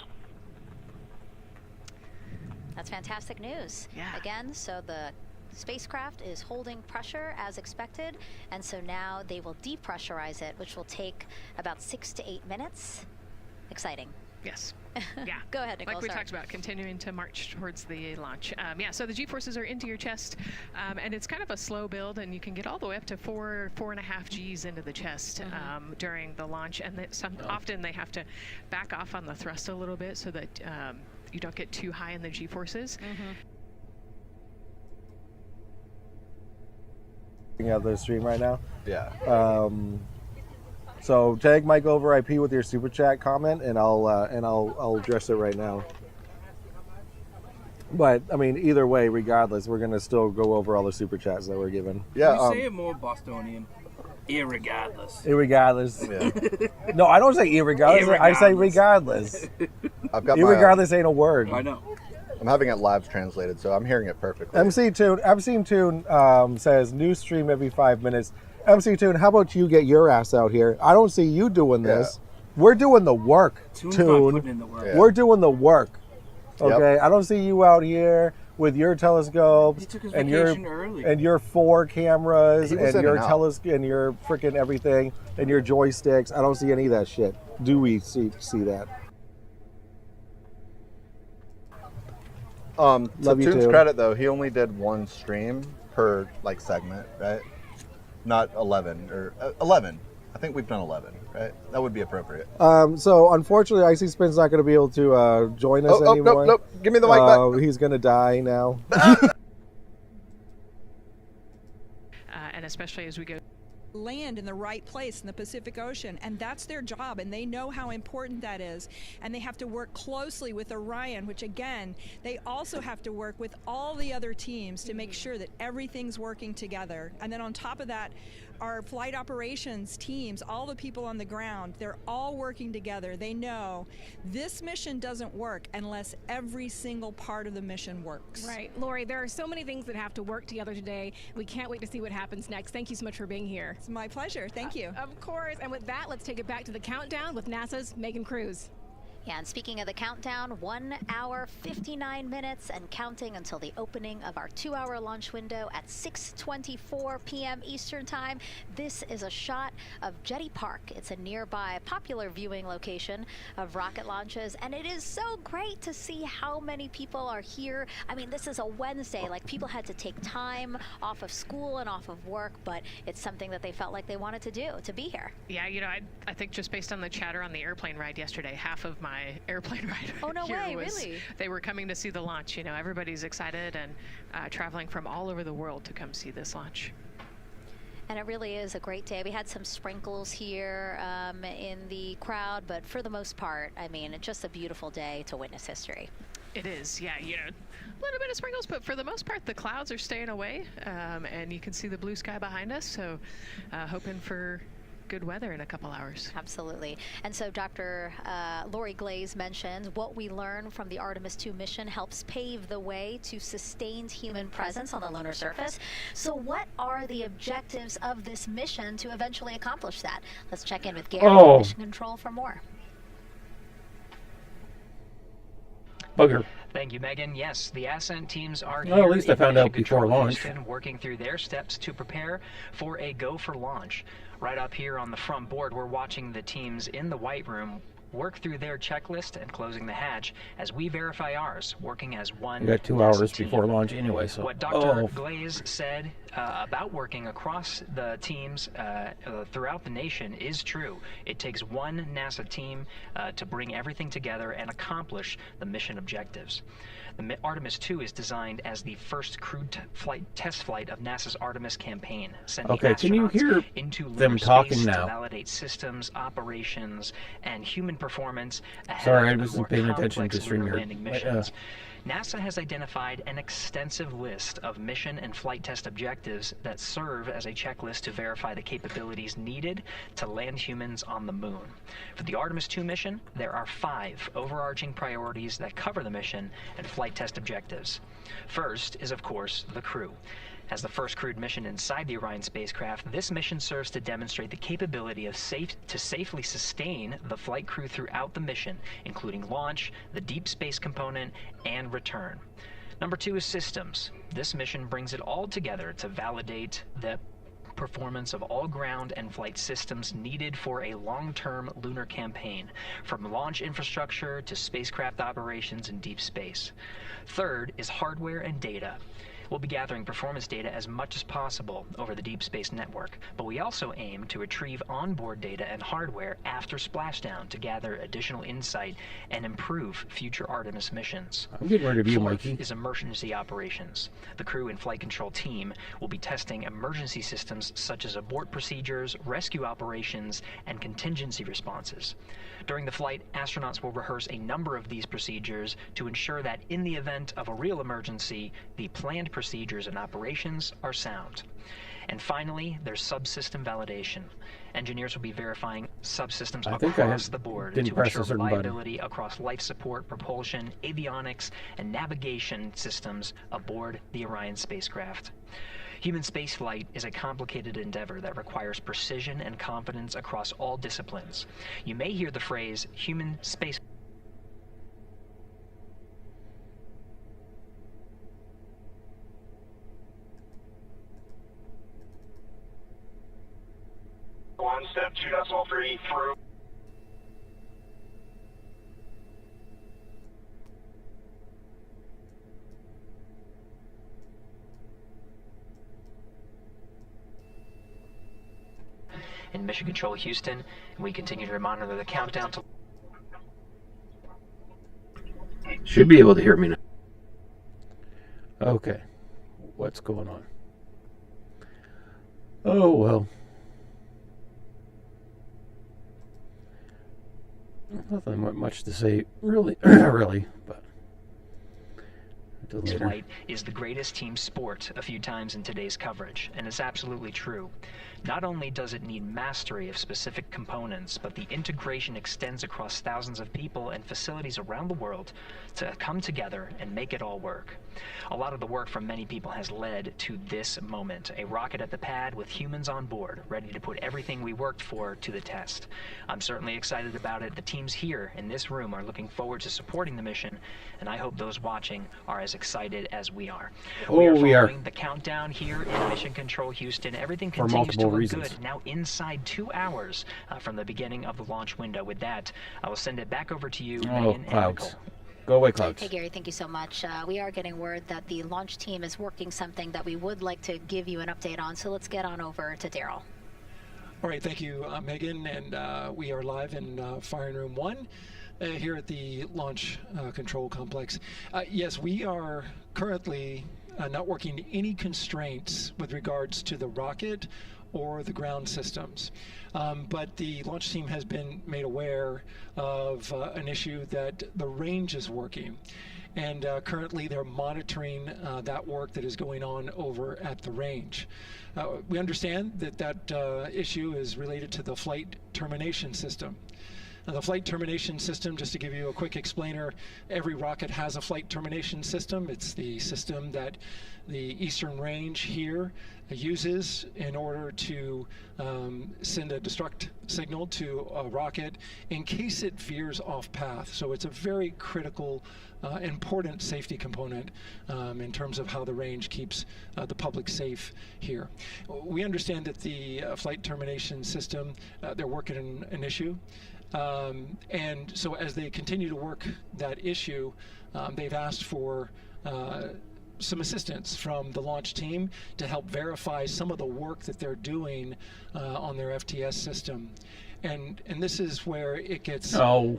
That's fantastic news. Yeah. Again, so the spacecraft is holding pressure as expected, and so now they will depressurize it, which will take about 6 to 8 minutes. Exciting. Yes. Yeah. Go ahead, Nicole. Like we sorry. talked about, continuing to march towards the launch. Yeah, so the G-forces are into your chest, and it's kind of a slow build, and you can get all the way up to 4.5 Gs into the chest during the launch, and often they have to back off on the thrust a little bit so that you don't get too high in the G-forces. Out the stream right now. Yeah. So tag Mike over IP with your super chat comment, and I'll address it right now. But I mean, either way, regardless, we're gonna still go over all the super chats that we're given. Yeah. You say it more Bostonian. Irregardless. Irregardless. Yeah. No, I don't say irregardless. I say regardless. I've got irregardless ain't a word. I know. I'm having it live translated, so I'm hearing it perfectly. MC Tune says new stream every 5 minutes. MC Tune, how about you get your ass out here? I don't see you doing this. We're doing the work, Tune's Tune. not putting in the work. Yeah. We're doing the work. Okay, I don't see you out here with your telescopes He took his and your vacation early. and your 4 cameras He was and in your and out. and your freaking everything and your joysticks. I don't see any of that shit. Do we see that? To Love you Tune's too. credit, though, he only did 1 stream per like segment, right? Not 11 or 11. I think we've done 11, right? That would be appropriate. So unfortunately, Icy Spin's not going to be able to join us anymore. Nope. Give me the mic back. He's going to die now. And especially as we go land in the right place in the Pacific Ocean, and that's their job, and they know how important that is, and they have to work closely with Orion, which again, they also have to work with all the other teams to make sure that everything's working together. And then on top of that, our flight operations teams, all the people on the ground, they're all working together. They know this mission doesn't work unless every single part of the mission works. Right. Lori, there are so many things that have to work together today. We can't wait to see what happens next. Thank you so much for being here. It's my pleasure. Thank you. Of course. And with that, let's take it back to the countdown with NASA's Megan Cruz. Yeah, and speaking of the countdown, 1 hour, 59 minutes and counting until the opening of our 2-hour launch window at 6:24 p.m. Eastern Time. This is a shot of Jetty Park. It's a nearby popular viewing location of rocket launches, and it is so great to see how many people are here. I mean, this is a Wednesday. Like, people had to take time off of school and off of work, but it's something that they felt like they wanted to do, to be here. Yeah, you know, I think just based on the chatter on the airplane ride yesterday, half of my airplane ride Oh, no here way, was really? they were coming to see the launch. You know, everybody's excited and traveling from all over the world to come see this launch. And it really is a great day. We had some sprinkles here in the crowd, but for the most part, I mean, it's just a beautiful day to witness history. It is, yeah, you know, a little bit of sprinkles, but for the most part, the clouds are staying away, and you can see the blue sky behind us, so hoping for good weather in a couple hours. Absolutely. And so Dr. Lori Glaze mentioned what we learned from the Artemis II mission helps pave the way to sustained human presence on the lunar surface. So what are the objectives of this mission to eventually accomplish that? Let's check in with Gary from Mission Control for more. Bugger. Thank you, Megan. Yes, the ascent teams are Well, here. at least I in found out Mission before Control launch. Houston, working through their steps to prepare for a go for launch. Right up here on the front board, we're watching the teams in the White Room work through their checklist and closing the hatch as we verify ours, working as one. We got 2 NASA hours team. before launch anyway, so. What Dr. Glaze said about working across the teams throughout the nation is true. It takes one NASA team to bring everything together and accomplish the mission objectives. The Artemis II is designed as the first crewed test flight of NASA's Artemis campaign, sending can you hear into them lunar talking space now? to validate systems, operations, and human performance ahead Sorry, I of wasn't more paying attention complex to lunar StreamYard. landing missions. NASA has identified an extensive list of mission and flight test objectives that serve as a checklist to verify the capabilities needed to land humans on the moon. For the Artemis II mission, there are 5 overarching priorities that cover the mission and flight test objectives. First is, of course, the crew. As the first crewed mission inside the Orion spacecraft, this mission serves to demonstrate the capability of safely sustain the flight crew throughout the mission, including launch, the deep space component, and return. Number 2 is systems. This mission brings it all together to validate the performance of all ground and flight systems needed for a long-term lunar campaign, from launch infrastructure to spacecraft operations in deep space. Third is hardware and data. We'll be gathering performance data as much as possible over the Deep Space Network, but we also aim to retrieve onboard data and hardware after splashdown to gather additional insight and improve future Artemis missions. I'm getting rid of you, Fourth Mikey. is emergency operations. The crew and flight control team will be testing emergency systems such as abort procedures, rescue operations, and contingency responses. During the flight, astronauts will rehearse a number of these procedures to ensure that in the event of a real emergency, the planned procedures and operations are sound. And finally, there's subsystem validation. Engineers will be verifying subsystems across the board to ensure reliability across life support, propulsion, avionics, and navigation systems aboard the Orion spacecraft. Human spaceflight is a complicated endeavor that requires precision and confidence across all disciplines. You may hear the phrase human space. One step 2.3 through. In Mission Control Houston, and we continue to monitor the countdown to... Should be able to hear me now. Okay. What's going on? Oh, well. Nothing much to say, really, really, but... This flight is the greatest team sport a few times in today's coverage, and it's absolutely true. Not only does it need mastery of specific components, but the integration extends across thousands of people and facilities around the world to come together and make it all work. A lot of the work from many people has led to this moment, a rocket at the pad with humans on board, ready to put everything we worked for to the test. I'm certainly excited about it. The teams here in this room are looking forward to supporting the mission, and I hope those watching are as excited as we are. We are following the countdown here in Mission Control Houston. Everything continues to look good. Now inside 2 hours from the beginning of the launch window. With that, I will send it back over to you, Megan and Nicole. Go away, Clouds. Hey, Gary, thank you so much. We are getting word that the launch team is working something that we would like to give you an update on, so let's get on over to Daryl. All right, thank you, Megan, and we are live in Firing Room 1 here at the Launch Control Complex. Yes, we are currently not working any constraints with regards to the rocket or the ground systems. But the launch team has been made aware of an issue that the range is working. And currently they're monitoring that work that is going on over at the range. We understand that that issue is related to the flight termination system. Now, the flight termination system, just to give you a quick explainer, every rocket has a flight termination system. It's the system that the Eastern Range here uses in order to send a destruct signal to a rocket in case it veers off path. So it's a very critical, important safety component in terms of how the range keeps the public safe here. We understand that the flight termination system, they're working on an issue. And so as they continue to work that issue, they've asked for some assistance from the launch team to help verify some of the work that they're doing on their FTS system. And this is where it gets a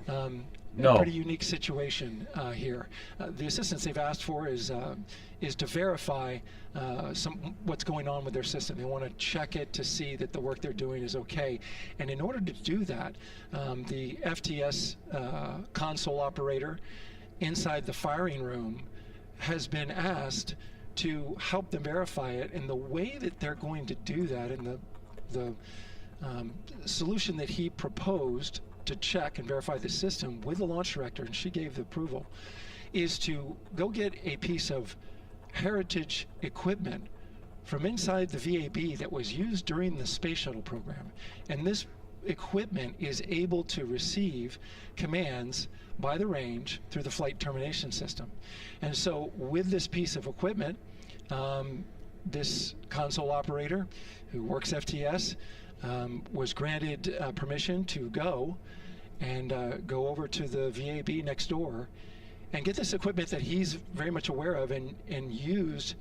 pretty unique situation here. The assistance they've asked for is to verify what's going on with their system. They want to check it to see that the work they're doing is okay. And in order to do that, the FTS console operator inside the firing room has been asked to help them verify it. And the way that they're going to do that, and the solution that he proposed to check and verify the system with the launch director, and she gave the approval, is to go get a piece of heritage equipment from inside the VAB that was used during the space shuttle program. And this equipment is able to receive commands by the range through the flight termination system. And so with this piece of equipment, this console operator who works FTS was granted permission to go go over to the VAB next door and get this equipment that he's very much aware of and used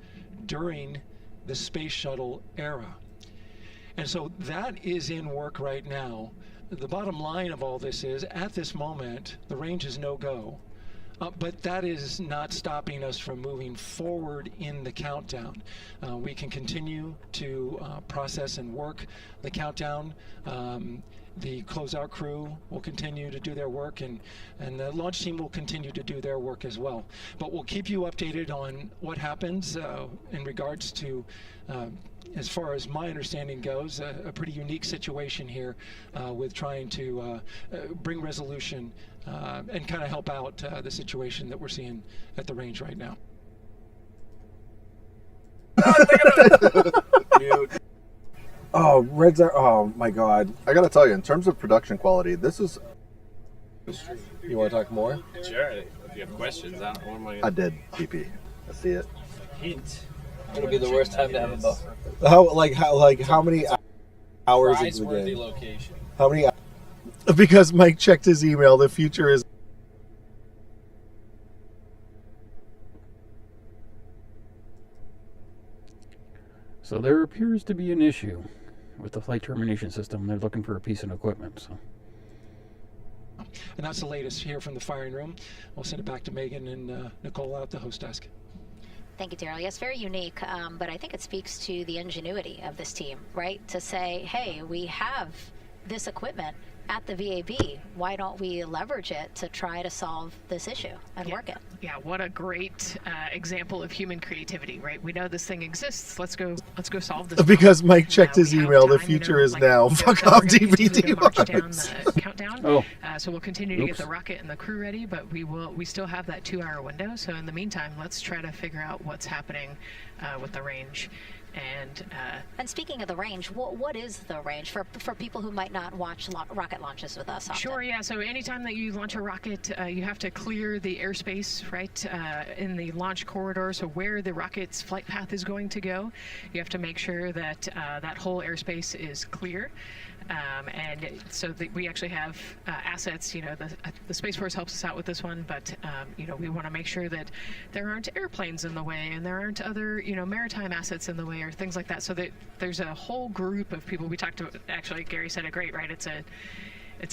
during the space shuttle era. And so that is in work right now. The bottom line of all this is, at this moment, the range is no-go. But that is not stopping us from moving forward in the countdown. We can continue to process and work the countdown. The closeout crew will continue to do their work, and the launch team will continue to do their work as well. But we'll keep you updated on what happens in regards to, as far as my understanding goes, a pretty unique situation here with trying to bring resolution and kind of help out the situation that we're seeing at the range right now. Oh, Reds are. Oh my God! I gotta tell you, in terms of production quality, this is. You want to talk more? Sure. If you have questions, I did, DP. I see it. Hint. It'll be the worst time to have a buffer. How many hours into the Prize-worthy game? location. How many? Because Mike checked his email. The future is. So there appears to be an issue with the flight termination system. They're looking for a piece of equipment. So. And that's the latest here from the firing room. We'll send it back to Megan and Nicole out at the host desk. Thank you, Daryl. Yes, very unique, but I think it speaks to the ingenuity of this team, right? To say, hey, we have this equipment at the VAB. Why don't we leverage it to try to solve this issue and work it? Yeah, what a great example of human creativity, right? We know this thing exists. Let's go solve this. Because Mike checked his email. The future is now. Fuck off, DVD. March down the countdown. So we'll continue to get the rocket and the crew ready, but we still have that 2-hour window. So in the meantime, let's try to figure out what's happening with the range. And speaking of the range, what is the range for people who might not watch rocket launches with us often? Sure, yeah. So anytime that you launch a rocket, you have to clear the airspace, right, in the launch corridor. So where the rocket's flight path is going to go, you have to make sure that that whole airspace is clear. And so we actually have assets. The Space Force helps us out with this one, but we want to make sure that there aren't airplanes in the way and there aren't other maritime assets in the way or things like that. So that there's a whole group of people. We talked to, actually Gary said it great, right? It's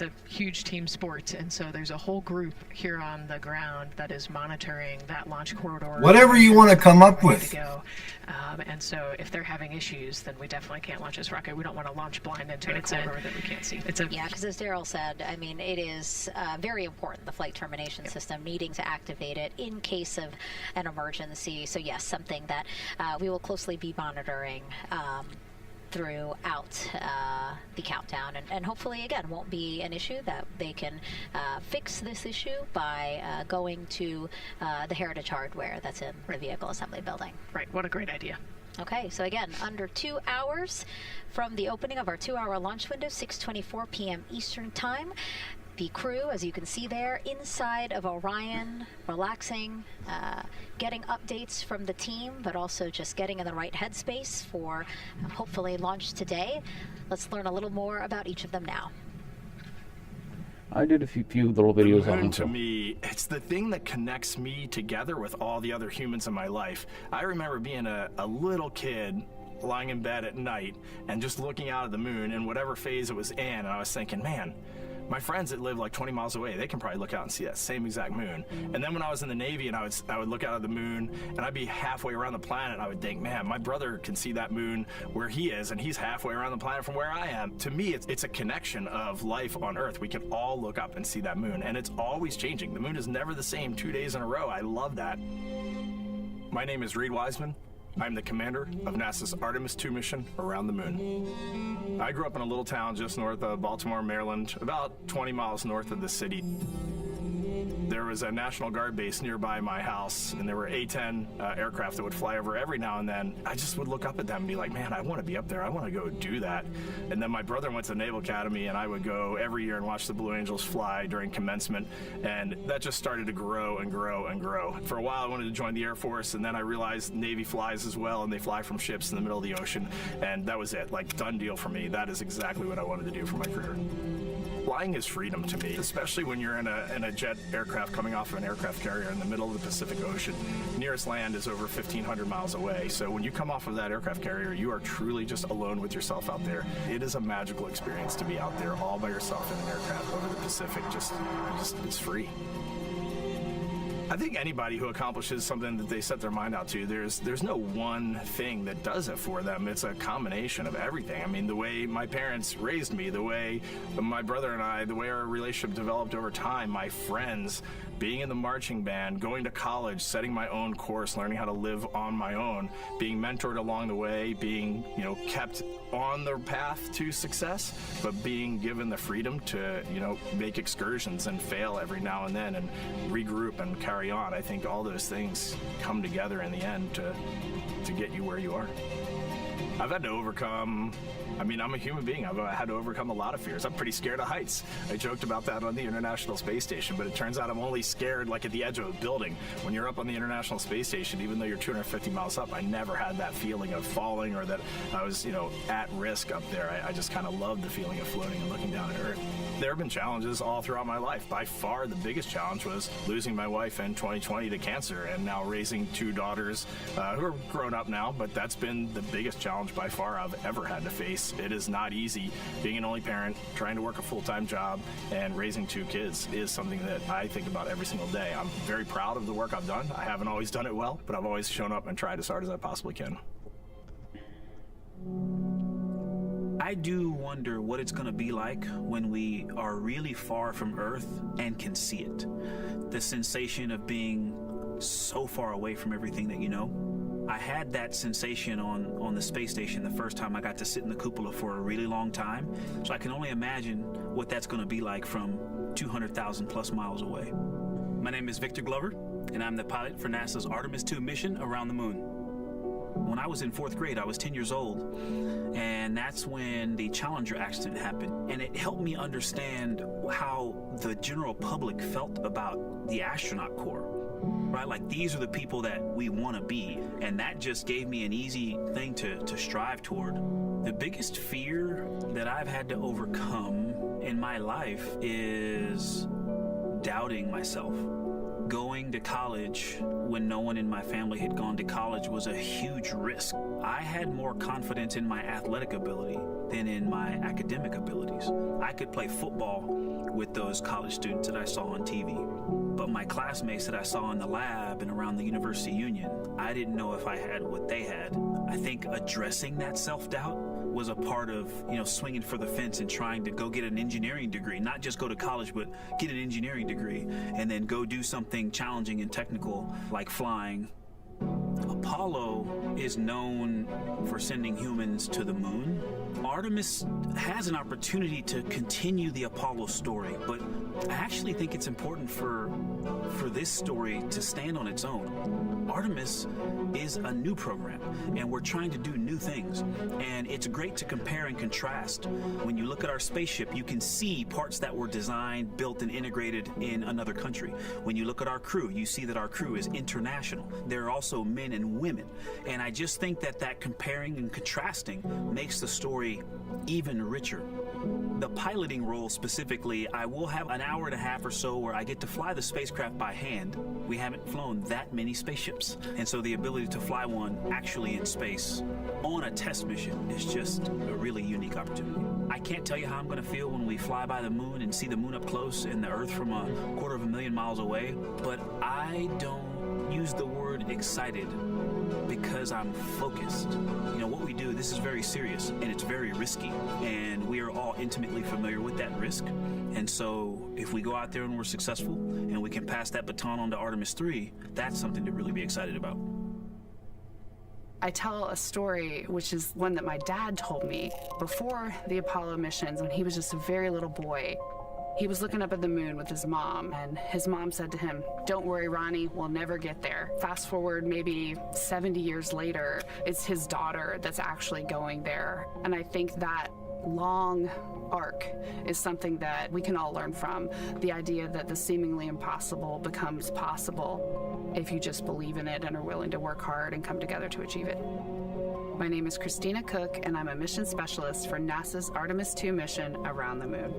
a huge team sport, and so there's a whole group here on the ground that is monitoring that launch corridor. Whatever you want to come up with. And so if they're having issues, then we definitely can't launch this rocket. We don't want to launch blind into a corridor that we can't see. Yeah, because as Daryl said, I mean, it is very important, the flight termination system, needing to activate it in case of an emergency. So yes, something that we will closely be monitoring throughout the countdown, and hopefully again won't be an issue, that they can fix this issue by going to the heritage hardware that's in the vehicle assembly building. Right, what a great idea. Okay, so again, under 2 hours from the opening of our 2-hour launch window, 6:24 p.m. Eastern Time. The crew, as you can see there, inside of Orion, relaxing, getting updates from the team, but also just getting in the right headspace for hopefully launch today. Let's learn a little more about each of them now. I did a few little videos The on moon, them. to me, it's the thing that connects me together with all the other humans in my life. I remember being a little kid lying in bed at night and just looking out at the moon in whatever phase it was in, and I was thinking, man, my friends that live like 20 miles away, they can probably look out and see that same exact moon. And then when I was in the Navy and I would look out at the moon and I'd be halfway around the planet, and I would think, man, my brother can see that moon where he is, and he's halfway around the planet from where I am. To me, it's a connection of life on Earth. We can all look up and see that moon, and it's always changing. The moon is never the same 2 days in a row. I love that. My name is Reed Wiseman. I'm the commander of NASA's Artemis II mission around the moon. I grew up in a little town just north of Baltimore, Maryland, about 20 miles north of the city. There was a National Guard base nearby my house, and there were A-10 aircraft that would fly over every now and then. I just would look up at them and be like, man, I want to be up there. I want to go do that. And then my brother went to the Naval Academy, and I would go every year and watch the Blue Angels fly during commencement, and that just started to grow and grow and grow. For a while, I wanted to join the Air Force, and then I realized Navy flies as well, and they fly from ships in the middle of the ocean, and that was it. Like, done deal for me. That is exactly what I wanted to do for my career. Flying is freedom to me, especially when you're in a jet aircraft coming off of an aircraft carrier in the middle of the Pacific Ocean. Nearest land is over 1,500 miles away, so when you come off of that aircraft carrier, you are truly just alone with yourself out there. It is a magical experience to be out there all by yourself in an aircraft over the Pacific. Just it's free. I think anybody who accomplishes something that they set their mind out to, there's no one thing that does it for them. It's a combination of everything. I mean, the way my parents raised me, the way my brother and I, the way our relationship developed over time, my friends, being in the marching band, going to college, setting my own course, learning how to live on my own, being mentored along the way, being, kept on the path to success, but being given the freedom to, make excursions and fail every now and then and regroup and carry on. I think all those things come together in the end to get you where you are. I've had to overcome, I'm a human being. I've had to overcome a lot of fears. I'm pretty scared of heights. I joked about that on the International Space Station, but it turns out I'm only scared like at the edge of a building. When you're up on the International Space Station, even though you're 250 miles up, I never had that feeling of falling or that I was, at risk up there. I just kind of loved the feeling of floating and looking down at Earth. There have been challenges all throughout my life. By far, the biggest challenge was losing my wife in 2020 to cancer, and now raising two daughters who are grown up now, but that's been the biggest challenge by far I've ever had to face. It is not easy being an only parent, trying to work a full-time job, and raising two kids is something that I think about every single day. I'm very proud of the work I've done. I haven't always done it well, but I've always shown up and tried as hard as I possibly can. I do wonder what it's going to be like when we are really far from Earth and can see it. The sensation of being so far away from everything that you know. I had that sensation on the space station the first time I got to sit in the cupola for a really long time. So I can only imagine what that's going to be like from 200,000 plus miles away. My name is Victor Glover, and I'm the pilot for NASA's Artemis II mission around the moon. When I was in 4th grade, I was 10 years old, and that's when the Challenger accident happened. And it helped me understand how the general public felt about the astronaut corps, right? Like, these are the people that we want to be, and that just gave me an easy thing to strive toward. The biggest fear that I've had to overcome in my life is doubting myself. Going to college when no one in my family had gone to college was a huge risk. I had more confidence in my athletic ability than in my academic abilities. I could play football with those college students that I saw on TV, but my classmates that I saw in the lab and around the University Union, I didn't know if I had what they had. I think addressing that self-doubt was a part of, swinging for the fence and trying to go get an engineering degree, not just go to college, but get an engineering degree and then go do something challenging and technical like flying. Apollo is known for sending humans to the moon. Artemis has an opportunity to continue the Apollo story, but I actually think it's important for this story to stand on its own. Artemis is a new program, and we're trying to do new things, and it's great to compare and contrast. When you look at our spaceship, you can see parts that were designed, built, and integrated in another country. When you look at our crew, you see that our crew is international. There are also men and women, and I just think that comparing and contrasting makes the story story even richer. The piloting role specifically, I will have an hour and a half or so where I get to fly the spacecraft by hand. We haven't flown that many spaceships, and so the ability to fly one actually in space on a test mission is just a really unique opportunity. I can't tell you how I'm going to feel when we fly by the moon and see the moon up close and the Earth from 250,000 miles away, but I don't use the word excited because I'm focused. You know, what we do, this is very serious and it's very risky, and we are all intimately familiar with that risk. And so if we go out there and we're successful and we can pass that baton on to Artemis Ii, that's something to really be excited about. I tell a story, which is one that my dad told me before the Apollo missions when he was just a very little boy. He was looking up at the moon with his mom, and his mom said to him, "Don't worry, Ronnie, we'll never get there." Fast forward maybe 70 years later, it's his daughter that's actually going there. And I think that long arc is something that we can all learn from. The idea that the seemingly impossible becomes possible if you just believe in it and are willing to work hard and come together to achieve it. My name is Christina Cook, and I'm a mission specialist for NASA's Artemis II mission around the moon.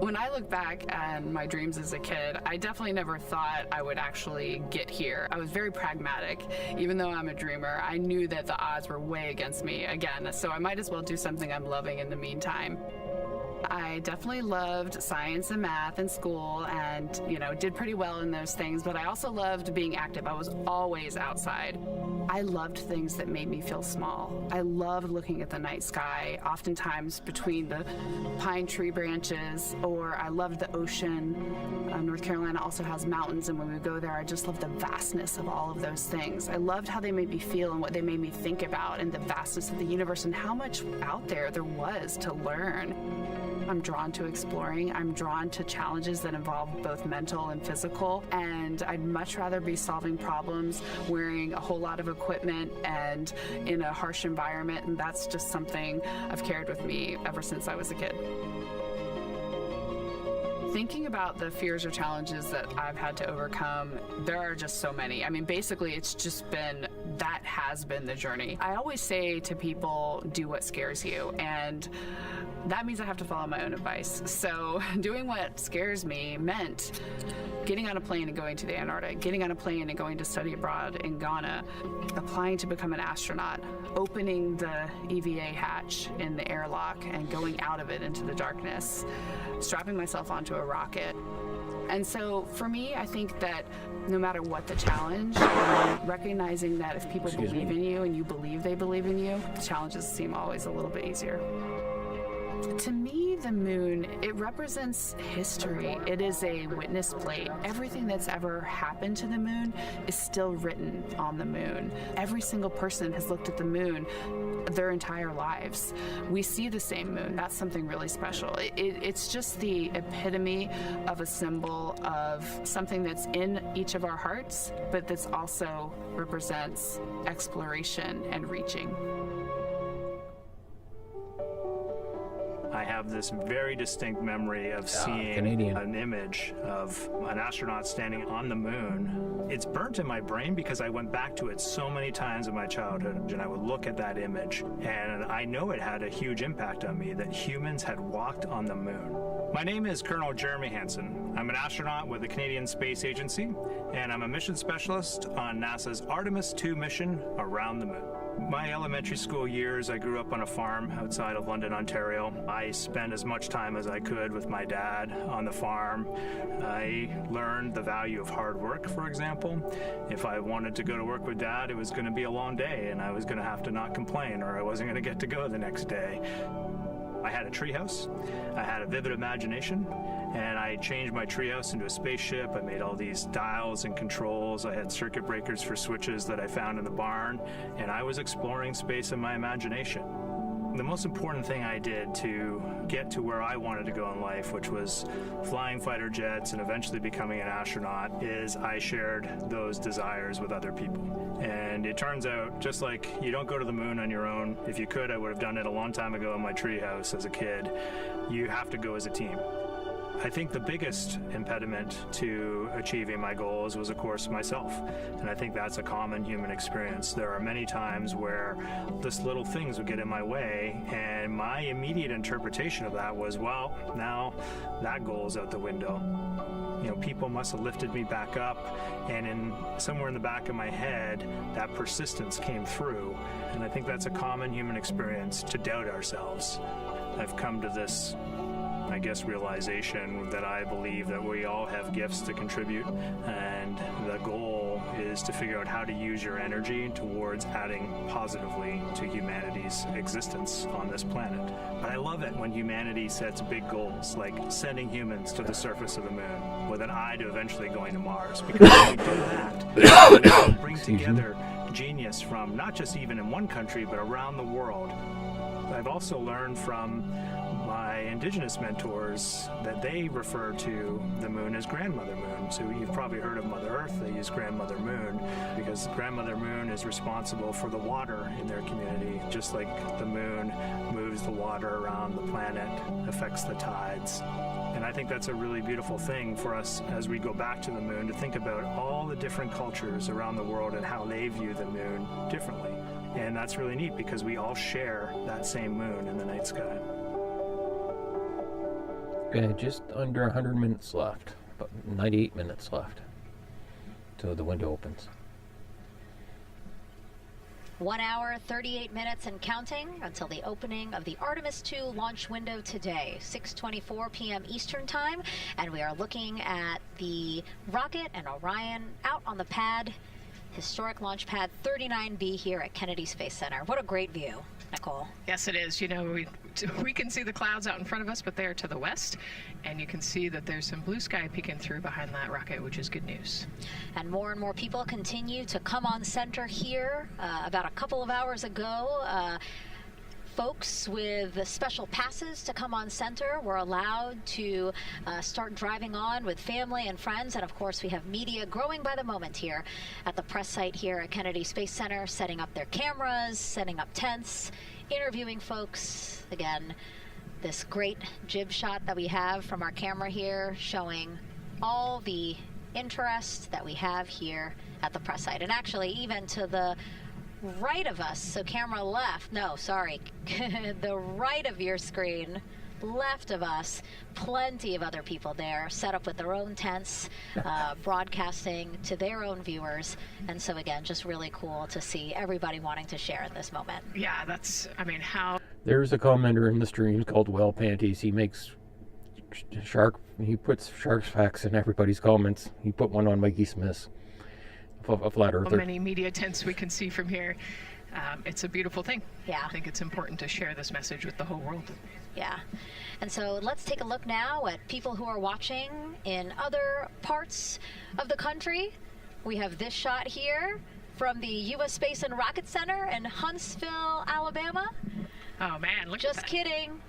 When I look back at my dreams as a kid, I definitely never thought I would actually get here. I was very pragmatic. Even though I'm a dreamer, I knew that the odds were way against me again, so I might as well do something I'm loving in the meantime. I definitely loved science and math in school and, did pretty well in those things, but I also loved being active. I was always outside. I loved things that made me feel small. I loved looking at the night sky, oftentimes between the pine tree branches, or I loved the ocean. North Carolina also has mountains, and when we go there, I just loved the vastness of all of those things. I loved how they made me feel and what they made me think about, and the vastness of the universe and how much out there was to learn. I'm drawn to exploring. I'm drawn to challenges that involve both mental and physical, and I'd much rather be solving problems wearing a whole lot of equipment and in a harsh environment, and that's just something I've carried with me ever since I was a kid. Thinking about the fears or challenges that I've had to overcome, there are just so many. I mean, basically, it's just been, that has been the journey. I always say to people, do what scares you, and that means I have to follow my own advice. So doing what scares me meant getting on a plane and going to the Antarctic, getting on a plane and going to study abroad in Ghana, applying to become an astronaut, opening the EVA hatch in the airlock and going out of it into the darkness, strapping myself onto a rocket. And so for me, I think that no matter what the challenge, recognizing that if people believe in you and you believe they believe in you, the challenges seem always a little bit easier. To me, the moon, it represents history. It is a witness plate. Everything that's ever happened to the moon is still written on the moon. Every single person has looked at the moon their entire lives. We see the same moon. That's something really special. It's just the epitome of a symbol of something that's in each of our hearts, but that's also represents exploration and reaching. I have this very distinct memory of seeing an image of an astronaut standing on the moon. It's burnt in my brain because I went back to it so many times in my childhood, and I would look at that image, and I know it had a huge impact on me that humans had walked on the moon. My name is Colonel Jeremy Hansen. I'm an astronaut with the Canadian Space Agency, and I'm a mission specialist on NASA's Artemis II mission around the moon. My elementary school years, I grew up on a farm outside of London, Ontario. I spent as much time as I could with my dad on the farm. I learned the value of hard work, for example. If I wanted to go to work with Dad, it was going to be a long day, and I was going to have to not complain, or I wasn't going to get to go the next day. I had a treehouse. I had a vivid imagination, and I changed my treehouse into a spaceship. I made all these dials and controls. I had circuit breakers for switches that I found in the barn, and I was exploring space in my imagination. The most important thing I did to get to where I wanted to go in life, which was flying fighter jets and eventually becoming an astronaut, is I shared those desires with other people. And it turns out, just like you don't go to the moon on your own, if you could, I would have done it a long time ago in my treehouse as a kid, you have to go as a team. I think the biggest impediment to achieving my goals was, of course, myself. And I think that's a common human experience. There are many times where just little things would get in my way, and my immediate interpretation of that was, well, now that goal is out the window. You know, people must have lifted me back up, and somewhere in the back of my head, that persistence came through. And I think that's a common human experience, to doubt ourselves. I've come to this, I guess, realization that I believe that we all have gifts to contribute, and the goal is to figure out how to use your energy towards adding positively to humanity's existence on this planet. But I love it when humanity sets big goals, like sending humans to the surface of the moon, with an eye to eventually going to Mars. Because when we do that, we bring together genius from not just even in one country, but around the world. I've also learned from my indigenous mentors that they refer to the moon as Grandmother Moon. So you've probably heard of Mother Earth. They use Grandmother Moon because Grandmother Moon is responsible for the water in their community, just like the moon moves the water around the planet, affects the tides. And I think that's a really beautiful thing for us as we go back to the moon, to think about all the different cultures around the world and how they view the moon differently. And that's really neat because we all share that same moon in the night sky. Okay, just under 100 minutes left, about 98 minutes left till the window opens. 1 hour, 38 minutes and counting until the opening of the Artemis II launch window today, 6:24 p.m. Eastern Time. And we are looking at the rocket and Orion out on the pad, historic launch pad 39B here at Kennedy Space Center. What a great view, Nicole. Yes, it is. You know, we can see the clouds out in front of us, but they are to the west, and you can see that there's some blue sky peeking through behind that rocket, which is good news. And more people continue to come on center here. About a couple of hours ago, folks with special passes to come on center were allowed to start driving on with family and friends. And of course, we have media growing by the moment here at the press site here at Kennedy Space Center, setting up their cameras, setting up tents, interviewing folks. Again, this great jib shot that we have from our camera here showing all the interest that we have here at the press site. And actually, even to the right of us, so camera left, no, sorry, the right of your screen, left of us, plenty of other people there set up with their own tents, broadcasting to their own viewers. And so again, just really cool to see everybody wanting to share in this moment. Yeah, that's, I mean, how... There's a commenter in the stream called Well Panties. He makes he puts shark facts in everybody's comments. He put one on Mikey Smith's, a flat earther. How many media tents we can see from here. It's a beautiful thing. Yeah. I think it's important to share this message with the whole world. Yeah. And so let's take a look now at people who are watching in other parts of the country. We have this shot here from the U.S. Space and Rocket Center in Huntsville, Alabama. Oh man, look Just at that. Kidding.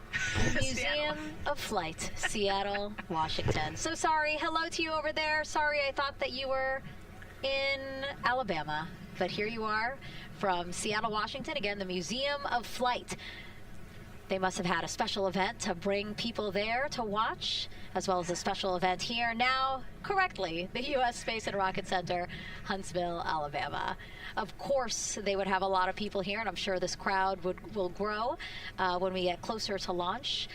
Museum of Flight, Seattle, Washington. So sorry. Hello to you over there. Sorry, I thought that you were in Alabama, but here you are from Seattle, Washington. Again, the Museum of Flight. They must have had a special event to bring people there to watch, as well as a special event here. Now, correctly, the U.S. Space and Rocket Center, Huntsville, Alabama. Of course, they would have a lot of people here, and I'm sure this crowd will grow when we get closer to launch.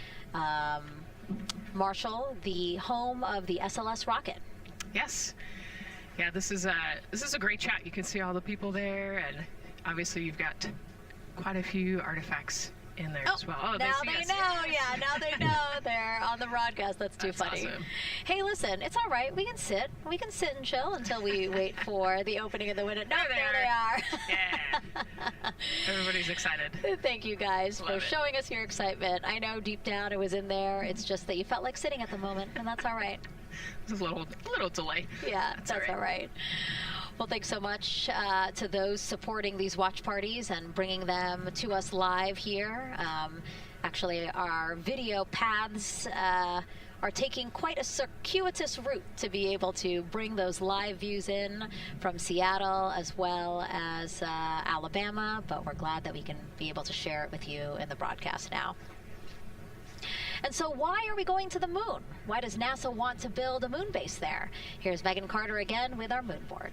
Marshall, the home of the SLS rocket. Yes. Yeah, this is a great shot. You can see all the people there, and obviously you've got quite a few artifacts in there as well. Oh, now they know. Yeah, now they know. They're on the broadcast. That's too funny. Awesome. Hey, listen, it's all right. We can sit and chill until we wait for the opening of the window. No, there they are. Yeah. Everybody's excited. Thank you guys for showing us your excitement. I know deep down it was in there. It's just that you felt like sitting at the moment, and that's all right. There's a little delay. Yeah, that's all right. Well, thanks so much to those supporting these watch parties and bringing them to us live here. Actually, our video paths are taking quite a circuitous route to be able to bring those live views in from Seattle as well as Alabama, but we're glad that we can be able to share it with you in the broadcast now. And so why are we going to the moon? Why does NASA want to build a moon base there? Here's Megan Carter again with our moon board.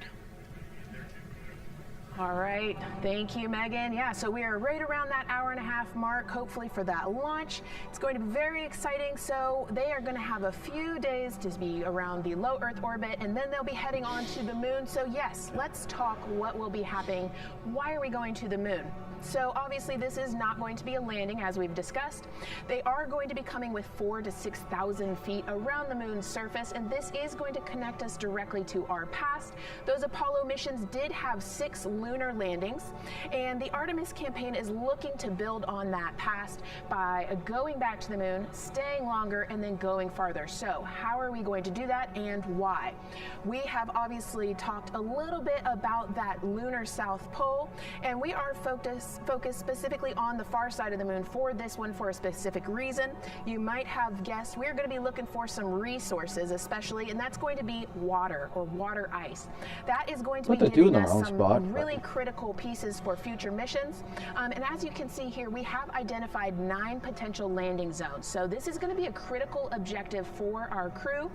All right, thank you, Megan. Yeah, so we are right around that hour-and-a-half mark, hopefully for that launch. It's going to be very exciting. So they are going to have a few days to be around the low Earth orbit, and then they'll be heading on to the moon. So yes, let's talk what will be happening. Why are we going to the moon? So obviously this is not going to be a landing, as we've discussed. They are going to be coming with 4,000 to 6,000 feet around the moon's surface, and this is going to connect us directly to our past. Those Apollo missions did have 6 lunar landings, and the Artemis campaign is looking to build on that past by going back to the moon, staying longer, and then going farther. So how are we going to do that, and why? We have obviously talked a little bit about that lunar South Pole, and we are focused specifically on the far side of the moon for this one for a specific reason. You might have guessed we're going to be looking for some resources, especially, and that's going to be water or water ice. That is going to be giving us some really critical pieces for future missions. And as you can see here, we have identified 9 potential landing zones. So this is going to be a critical objective for our crew.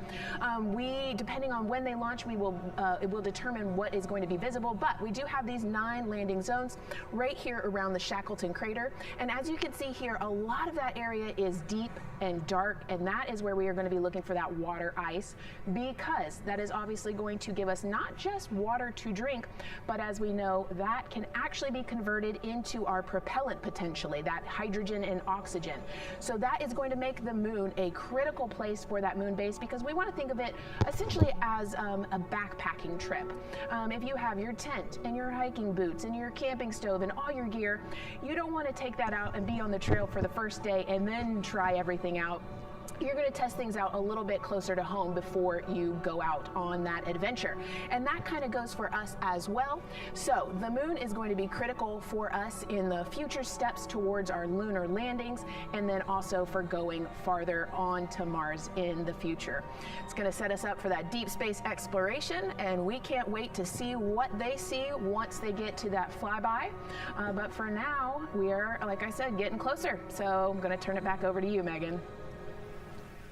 Depending on when they launch, it will determine what is going to be visible, but we do have these 9 landing zones right here around the Shackleton crater. And as you can see here, a lot of that area is deep and dark, and that is where we are going to be looking for that water ice, because that is obviously going to give us not just water to drink, but as we know, that can actually be converted into our propellant potentially, that hydrogen and oxygen. So that is going to make the moon a critical place for that moon base, because we want to think of it essentially as a backpacking trip. If you have your tent and your hiking boots and your camping stove and all your gear, you don't want to take that out and be on the trail for the first day and then try everything out. You're going to test things out a little bit closer to home before you go out on that adventure. And that kind of goes for us as well. So the moon is going to be critical for us in the future steps towards our lunar landings, and then also for going farther on to Mars in the future. It's going to set us up for that deep space exploration, and we can't wait to see what they see once they get to that flyby. But for now, we are, like I said, getting closer. So I'm going to turn it back over to you, Megan.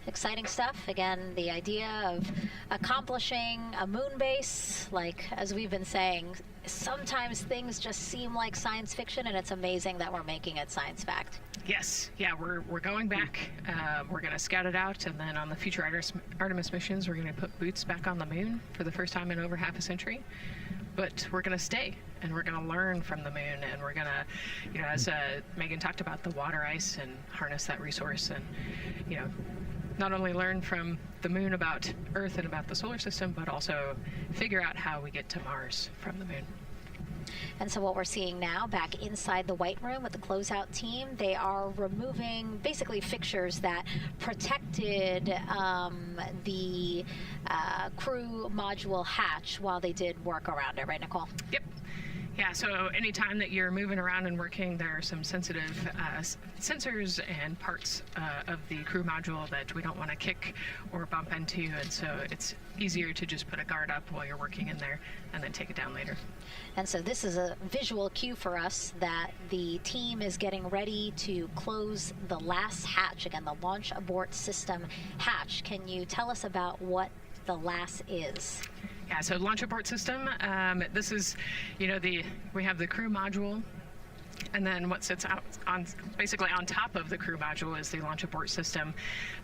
Exciting stuff. Again, the idea of accomplishing a moon base, like as we've been saying, sometimes things just seem like science fiction, and it's amazing that we're making it science fact. Yes, yeah, we're going back. We're going to scout it out, and then on the future Artemis missions, we're going to put boots back on the moon for the first time in over half a century. But we're going to stay, and we're going to learn from the moon, and we're going to, as Megan talked about, the water ice, and harness that resource, and, not only learn from the moon about Earth and about the solar system, but also figure out how we get to Mars from the moon. And so what we're seeing now back inside the White Room with the closeout team, they are removing basically fixtures that protected the crew module hatch while they did work around it, right, Nicole? Yep. Yeah, so anytime that you're moving around and working, there are some sensitive sensors and parts of the crew module that we don't want to kick or bump into, and so it's easier to just put a guard up while you're working in there and then take it down later. And so this is a visual cue for us that the team is getting ready to close the last hatch, again, the launch abort system hatch. Can you tell us about what the LAS is? Yeah, so launch abort system, this is, we have the crew module, and then what sits out basically on top of the crew module is the launch abort system,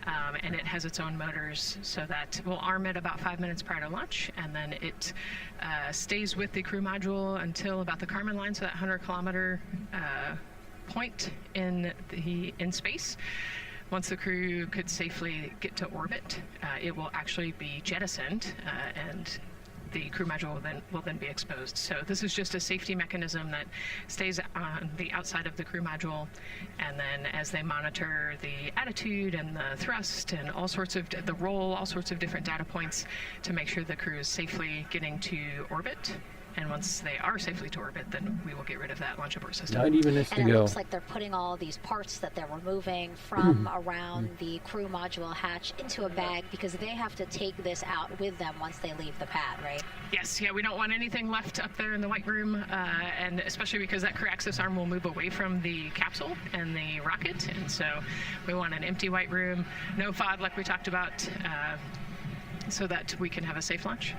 and it has its own motors, so that we'll arm it about 5 minutes prior to launch, and then it stays with the crew module until about the Kármán line, so that 100-kilometer point in space. Once the crew could safely get to orbit, it will actually be jettisoned, and the crew module will then be exposed. So this is just a safety mechanism that stays on the outside of the crew module, and then as they monitor the attitude and the thrust and all sorts of all sorts of different data points to make sure the crew is safely getting to orbit, And once they are safely to orbit, then we will get rid of that launch abort system. Not even this to And it go. looks like they're putting all these parts that they're removing from around the crew module hatch into a bag because they have to take this out with them once they leave the pad, right? Yes, yeah, we don't want anything left up there in the white room, and especially because that crew access arm will move away from the capsule and the rocket, and so we want an empty white room, no FOD like we talked about, so that we can have a safe launch.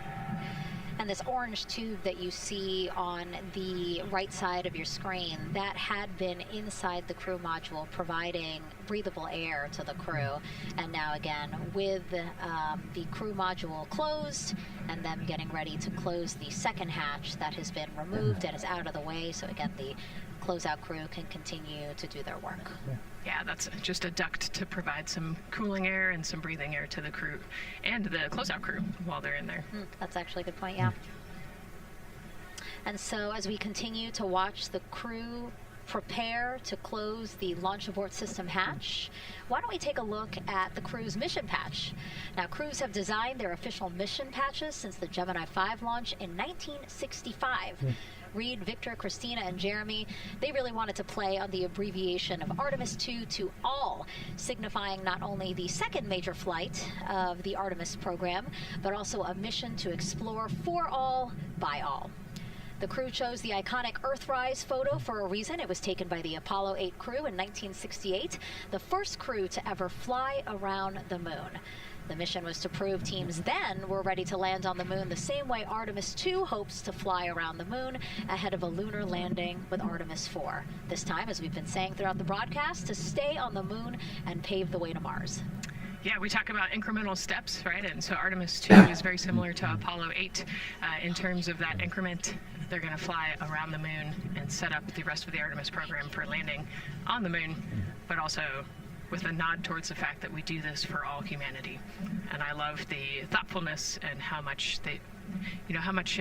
And this orange tube that you see on the right side of your screen, that had been inside the crew module providing breathable air to the crew. And now again, with the crew module closed and them getting ready to close the second hatch that has been removed and is out of the way. So again, the closeout crew can continue to do their work. Yeah, that's just a duct to provide some cooling air and some breathing air to the crew and the closeout crew while they're in there. That's actually a good point, yeah. And so as we continue to watch the crew prepare to close the launch abort system hatch, why don't we take a look at the crew's mission patch? Now, crews have designed their official mission patches since the Gemini 5 launch in 1965. Reed, Victor, Christina, and Jeremy, they really wanted to play on the abbreviation of Artemis II to all, signifying not only the second major flight of the Artemis program, but also a mission to explore for all, by all. The crew chose the iconic Earthrise photo for a reason. It was taken by the Apollo 8 crew in 1968, the first crew to ever fly around the moon. The mission was to prove teams then were ready to land on the moon the same way Artemis II hopes to fly around the moon ahead of a lunar landing with Artemis IV. This time, as we've been saying throughout the broadcast, to stay on the moon and pave the way to Mars. Yeah, we talk about incremental steps, right? And so Artemis 2 is very similar to Apollo 8 in terms of that increment. They're going to fly around the moon and set up the rest of the Artemis program for landing on the moon, but also with a nod towards the fact that we do this for all humanity. And I love the thoughtfulness and how much they, how much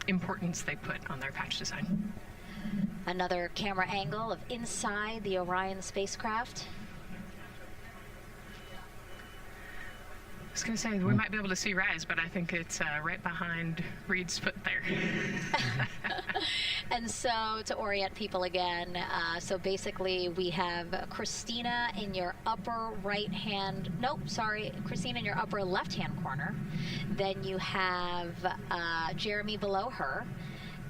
importance they put on their patch design. Another camera angle of inside the Orion spacecraft. I was going to say, we might be able to see Rise, but I think it's right behind Reed's foot there. And so to orient people again, so basically we have Christina in your upper right-hand, Christina in your upper left-hand corner. Then you have Jeremy below her.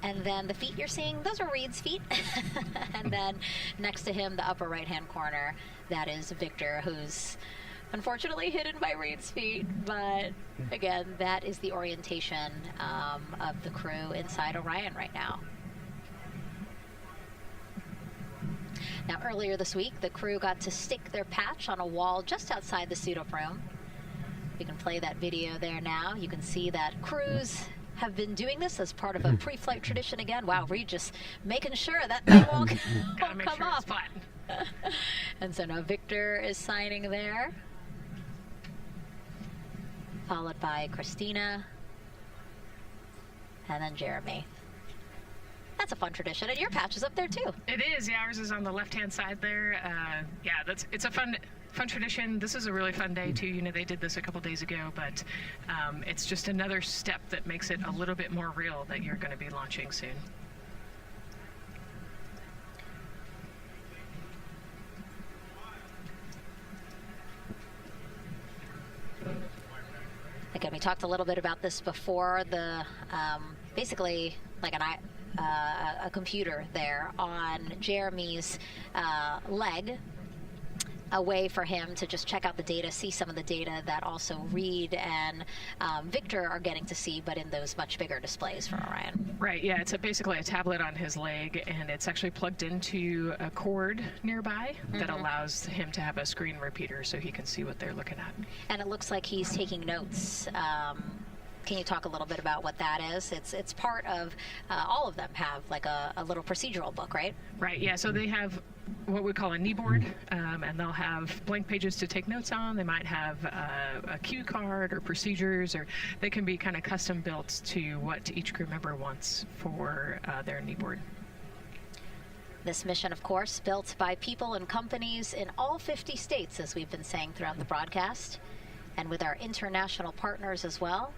And then the feet you're seeing, those are Reed's feet. And then next to him, the upper right-hand corner, that is Victor, who's unfortunately hidden by Reed's feet, but again, that is the orientation of the crew inside Orion right now. Now, earlier this week, the crew got to stick their patch on a wall just outside the suit-up room. You can play that video there now. You can see that crews have been doing this as part of a pre-flight tradition again. Wow, Reed just making sure that thing won't come off. And so now Victor is signing there, followed by Christina, and then Jeremy. That's a fun tradition, and your patch is up there too. It is, yeah, ours is on the left-hand side there. Yeah, it's a fun tradition. This is a really fun day too. They did this a couple days ago, but it's just another step that makes it a little bit more real that you're going to be launching soon. Again, we talked a little bit about this before. The basically like a computer there on Jeremy's leg, a way for him to just check out the data, see some of the data that also Reed and Victor are getting to see, but in those much bigger displays for Orion. Right, yeah, it's basically a tablet on his leg, and it's actually plugged into a cord nearby that allows him to have a screen repeater so he can see what they're looking at. And it looks like he's taking notes. Can you talk a little bit about what that is? It's part of, all of them have like a little procedural book, right? Right, yeah, so they have what we call a knee board, and they'll have blank pages to take notes on. They might have a cue card or procedures, or they can be kind of custom built to what each crew member wants for their knee board. This mission, of course, built by people and companies in all 50 states, as we've been saying throughout the broadcast, and with our international partners as well.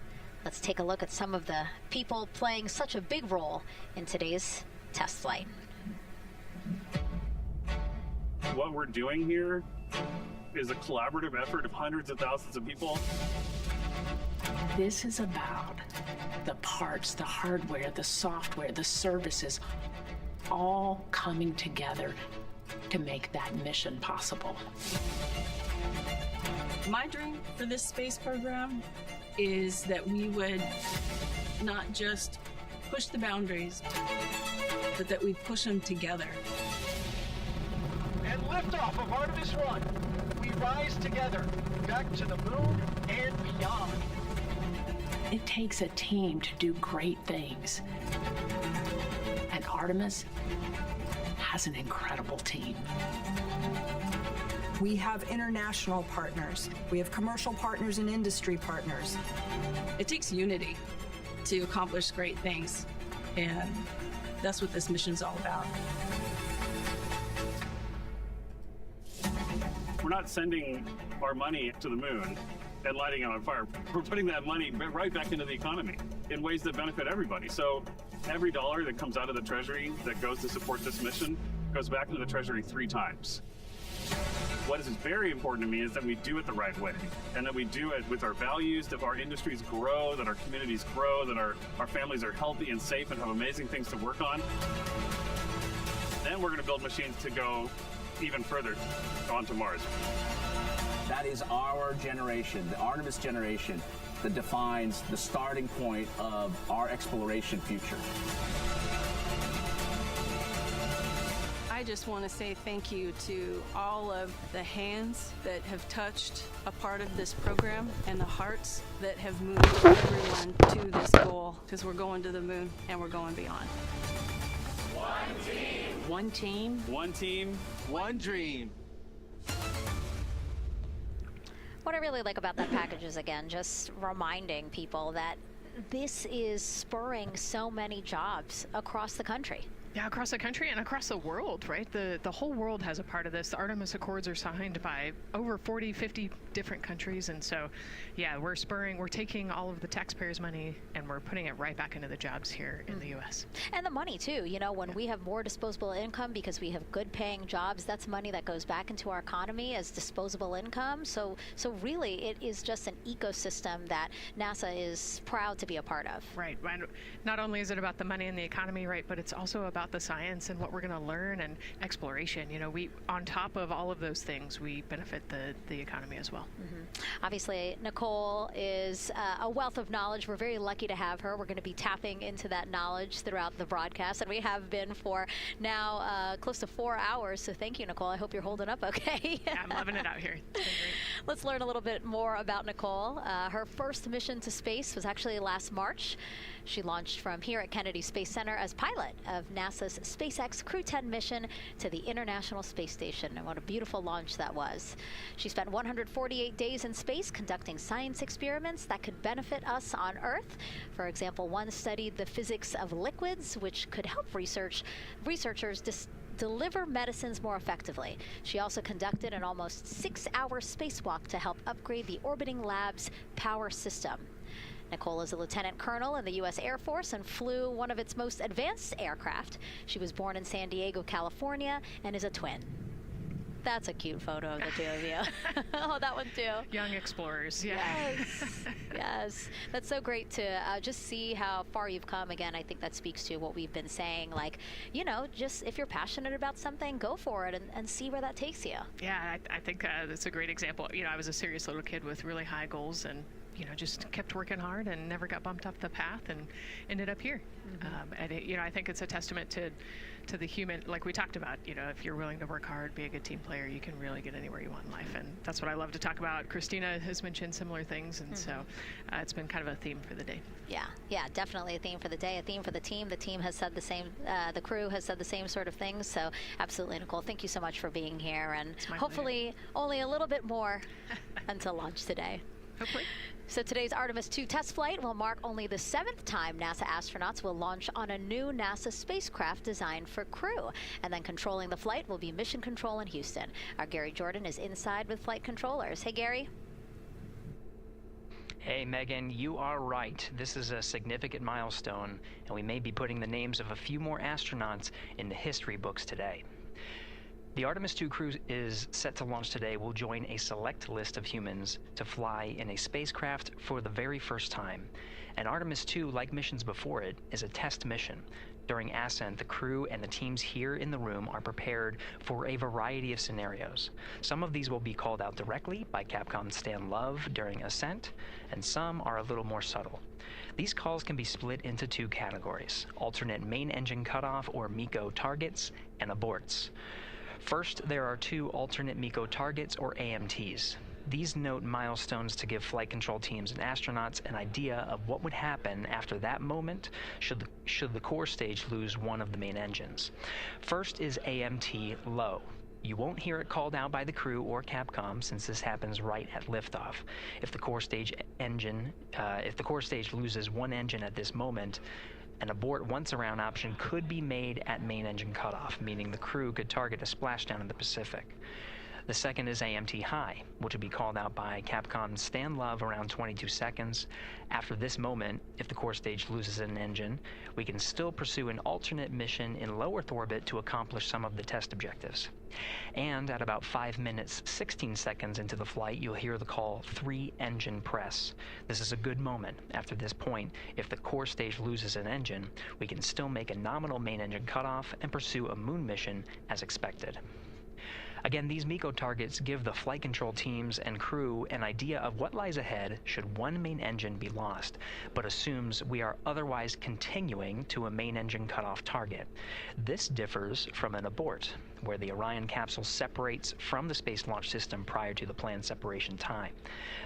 Let's take a look at some of the people playing such a big role in today's test flight. What we're doing here is a collaborative effort of hundreds of thousands of people. This is about the parts, the hardware, the software, the services, all coming together to make that mission possible. My dream for this space program is that we would not just push the boundaries, but that we push them together. And liftoff of Artemis I. We rise together, back to the moon and beyond. It takes a team to do great things. And Artemis has an incredible team. We have international partners. We have commercial partners and industry partners. It takes unity to accomplish great things, and that's what this mission's all about. We're not sending our money to the moon and lighting it on fire. We're putting that money right back into the economy in ways that benefit everybody. So every dollar that comes out of the Treasury that goes to support this mission goes back into the Treasury 3 times. What is very important to me is that we do it the right way, and that we do it with our values, that our industries grow, that our communities grow, that our families are healthy and safe and have amazing things to work on. Then we're going to build machines to go even further onto Mars. That is our generation, the Artemis generation, that defines the starting point of our exploration future. I just want to say thank you to all of the hands that have touched a part of this program and the hearts that have moved everyone to this goal, because we're going to the moon and we're going beyond. One team. One team. One team. One dream. What I really like about that package is, again, just reminding people that this is spurring so many jobs across the country. Yeah, across the country and across the world, right? The whole world has a part of this. The Artemis Accords are signed by over 40, 50 different countries. And so, yeah, we're taking all of the taxpayers' money and we're putting it right back into the jobs here in the U.S. And the money, too. You know, when we have more disposable income because we have good paying jobs, that's money that goes back into our economy as disposable income. So really, it is just an ecosystem that NASA is proud to be a part of. Right. And not only is it about the money and the economy, right, but it's also about the science and what we're going to learn and exploration. You know, on top of all of those things, we benefit the economy as well. Obviously, Nicole is a wealth of knowledge. We're very lucky to have her. We're going to be tapping into that knowledge throughout the broadcast, and we have been for now close to 4 hours. So thank you, Nicole. I hope you're holding up okay. Yeah, I'm loving it out here. It's been great. Let's learn a little bit more about Nicole. Her first mission to space was actually last March. She launched from here at Kennedy Space Center as pilot of NASA's SpaceX Crew 10 mission to the International Space Station, and what a beautiful launch that was. She spent 148 days in space conducting science experiments that could benefit us on Earth. For example, one studied the physics of liquids, which could help researchers deliver medicines more effectively. She also conducted an almost 6-hour spacewalk to help upgrade the orbiting lab's power system. Nicole is a lieutenant colonel in the U.S. Air Force and flew one of its most advanced aircraft. She was born in San Diego, California, and is a twin. That's a cute photo of the two of you. Oh, that one too. Young explorers, yeah. Yes, yes. That's so great to just see how far you've come. Again, I think that speaks to what we've been saying. Like, you know, just if you're passionate about something, go for it and see where that takes you. Yeah, I think that's a great example. You know, I was a serious little kid with really high goals and, you know, just kept working hard and never got bumped off the path and ended up here. And it, you know, I think it's a testament to the human, like we talked about, you know, if you're willing to work hard, be a good team player, you can really get anywhere you want in life. And that's what I love to talk about. Christina has mentioned similar things, and so it's been kind of a theme for the day. Yeah, definitely a theme for the day, a theme for the team. The team has said the same, the crew has said the same sort of things. So absolutely, Nicole, thank you so much for being here, and hopefully only a little bit more until launch today. Hopefully. So today's Artemis II test flight will mark only the 7th time NASA astronauts will launch on a new NASA spacecraft designed for crew. And then controlling the flight will be Mission Control in Houston. Our Gary Jordan is inside with flight controllers. Hey, Gary. Hey, Megan, you are right. This is a significant milestone, and we may be putting the names of a few more astronauts in the history books today. The Artemis II crew is set to launch today will join a select list of humans to fly in a spacecraft for the very first time. And Artemis II, like missions before it, is a test mission. During ascent, the crew and the teams here in the room are prepared for a variety of scenarios. Some of these will be called out directly by Capcom Stan Love during ascent, and some are a little more subtle. These calls can be split into two categories: alternate main engine cutoff or MECO targets, and aborts. First, there are two alternate MECO targets, or AMTs. These note milestones to give flight control teams and astronauts an idea of what would happen after that moment should the core stage lose one of the main engines. First is AMT low. You won't hear it called out by the crew or Capcom since this happens right at liftoff. If the core stage loses one engine at this moment, an abort once around option could be made at main engine cutoff, meaning the crew could target a splashdown in the Pacific. The second is AMT high, which will be called out by Capcom's Stan Love around 22 seconds. After this moment, if the core stage loses an engine, we can still pursue an alternate mission in low Earth orbit to accomplish some of the test objectives. And at about 5 minutes, 16 seconds into the flight, you'll hear the call 3-engine press. This is a good moment. After this point, if the core stage loses an engine, we can still make a nominal main engine cutoff and pursue a moon mission as expected. Again, these MECO targets give the flight control teams and crew an idea of what lies ahead should one main engine be lost, but assumes we are otherwise continuing to a main engine cutoff target. This differs from an abort, where the Orion capsule separates from the Space Launch System prior to the planned separation time.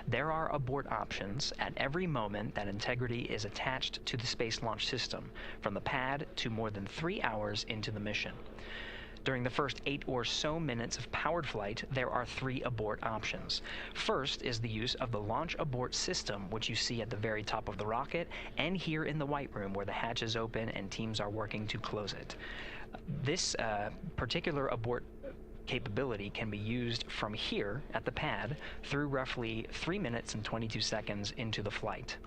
There are abort options at every moment that integrity is attached to the Space Launch System, from the pad to more than 3 hours into the mission. During the first 8 or so minutes of powered flight, there are 3 abort options. First is the use of the launch abort system, which you see at the very top of the rocket, and here in the White Room where the hatch is open and teams are working to close it. This particular abort capability can be used from here at the pad through roughly 3 minutes and 22 seconds into the flight.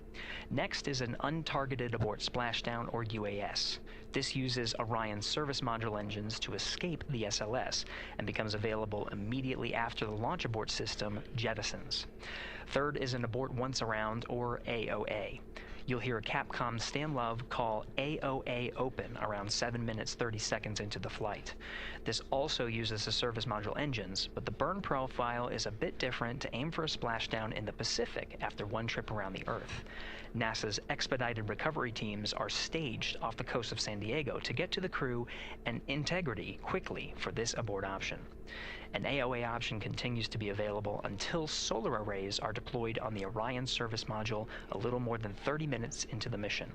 Next is an untargeted abort splashdown, or UAS. This uses Orion service module engines to escape the SLS and becomes available immediately after the launch abort system jettisons. Third is an abort once around, or AOA. You'll hear Capcom Stan Love call AOA open around 7 minutes 30 seconds into the flight. This also uses the service module engines, but the burn profile is a bit different to aim for a splashdown in the Pacific after one trip around the Earth. NASA's expedited recovery teams are staged off the coast of San Diego to get to the crew and integrity quickly for this abort option. An AOA option continues to be available until solar arrays are deployed on the Orion service module a little more than 30 minutes into the mission.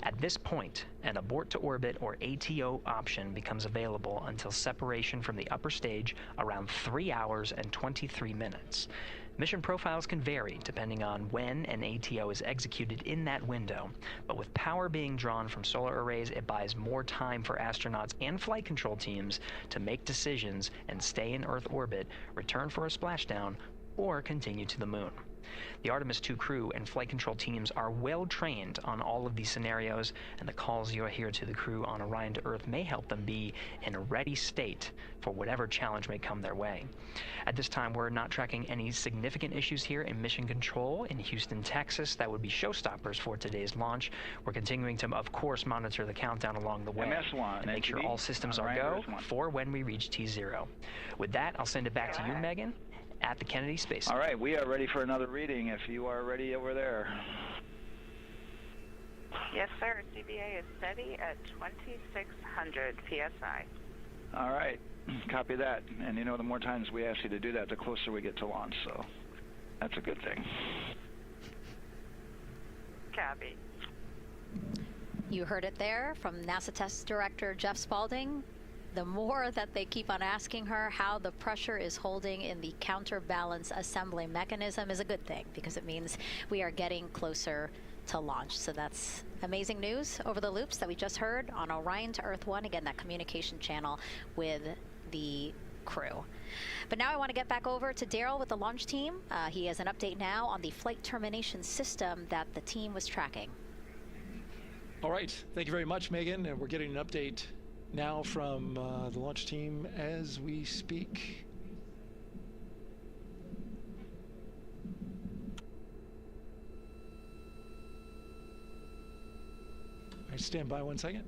At this point, an abort to orbit, or ATO option, becomes available until separation from the upper stage around 3 hours and 23 minutes. Mission profiles can vary depending on when an ATO is executed in that window, but with power being drawn from solar arrays, it buys more time for astronauts and flight control teams to make decisions and stay in Earth orbit, return for a splashdown, or continue to the moon. The Artemis II crew and flight control teams are well trained on all of these scenarios, and the calls you'll hear to the crew on Orion to Earth may help them be in a ready state for whatever challenge may come their way. At this time, we're not tracking any significant issues here in mission control in Houston, Texas that would be showstoppers for today's launch. We're continuing to, of course, monitor the countdown along the way MS1, and make sure all systems are go for when we reach T0. With that, I'll send it back to you, Megan, at the Kennedy Space Center. All right, we are ready for another reading if you are ready over there. Yes, sir. CBA is steady at 2,600 PSI. All right, copy that. And you know, the more times we ask you to do that, the closer we get to launch, so that's a good thing. Copy. You heard it there from NASA Test Director Jeff Spaulding. The more that they keep on asking her how the pressure is holding in the counterbalance assembly mechanism is a good thing, because it means we are getting closer to launch. So that's amazing news over the loops that we just heard on Orion to Earth 1. Again, that communication channel with the crew. But now I want to get back over to Daryl with the launch team. He has an update now on the flight termination system that the team was tracking. All right, thank you very much, Megan. And we're getting an update now from the launch team as we speak. All right, stand by 1 second.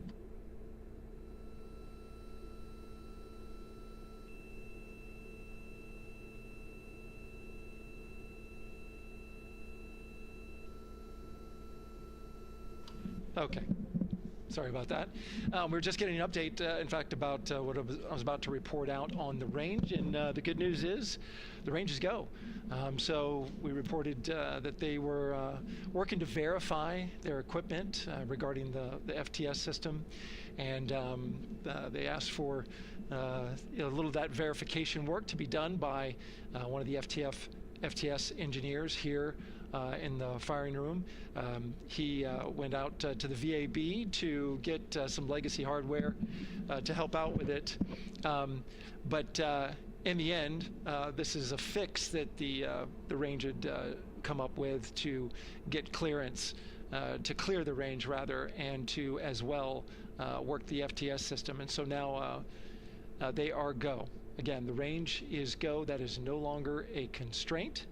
Okay. Sorry about that. We're just getting an update, in fact, about what I was about to report out on the range. And the good news is the range is go. So we reported that they were working to verify their equipment regarding the FTS system. And they asked for a little of that verification work to be done by one of the FTS engineers here in the firing room. He went out to the VAB to get some legacy hardware to help out with it. But in the end, this is a fix that the range had come up with to get clearance, to clear the range rather, and to as well work the FTS system. And so now they are go. Again, the range is go. That is no longer a constraint.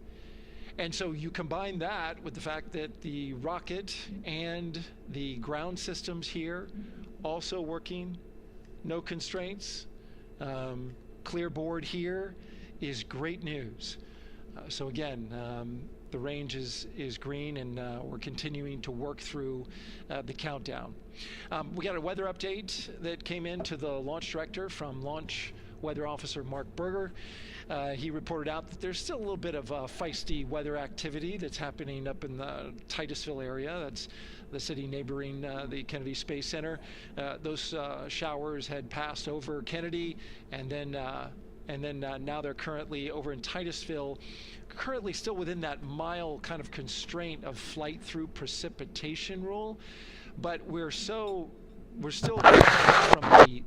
And so you combine that with the fact that the rocket and the ground systems here also working, no constraints, clear board here is great news. So again, the range is green, and we're continuing to work through the countdown. We got a weather update that came in to the launch director from Launch Weather Officer Mark Berger. He reported out that there's still a little bit of feisty weather activity that's happening up in the Titusville area. That's the city neighboring the Kennedy Space Center. Those showers had passed over Kennedy, and then now they're currently over in Titusville, currently still within that mile kind of constraint of flight through precipitation rule. But we're still from the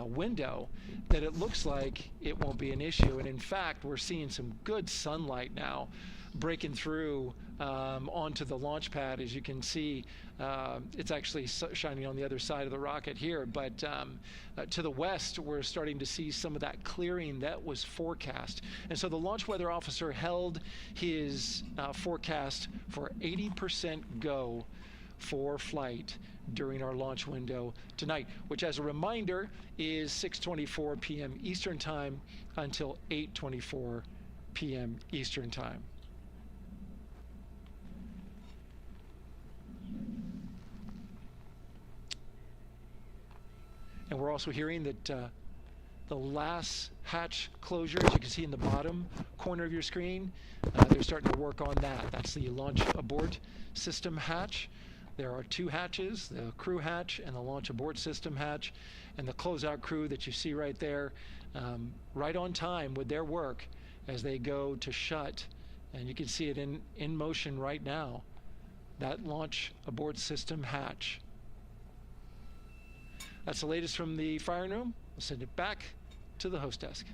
window that it looks like it won't be an issue. And in fact, we're seeing some good sunlight now breaking through onto the launch pad. As you can see, it's actually shining on the other side of the rocket here, but to the west we're starting to see some of that clearing that was forecast. And so the launch weather officer held his forecast for 80% go for flight during our launch window tonight, which, as a reminder, is 6:24 p.m. Eastern Time until 8:24 p.m. Eastern Time. And we're also hearing that the last hatch closure, as you can see in the bottom corner of your screen, they're starting to work on that. That's the launch abort system hatch. There are two hatches, the crew hatch and the launch abort system hatch, and the closeout crew that you see right there, right on time with their work as they go to shut. And you can see it in motion right now, that launch abort system hatch. That's the latest from the firing room. We'll send it back to the host desk.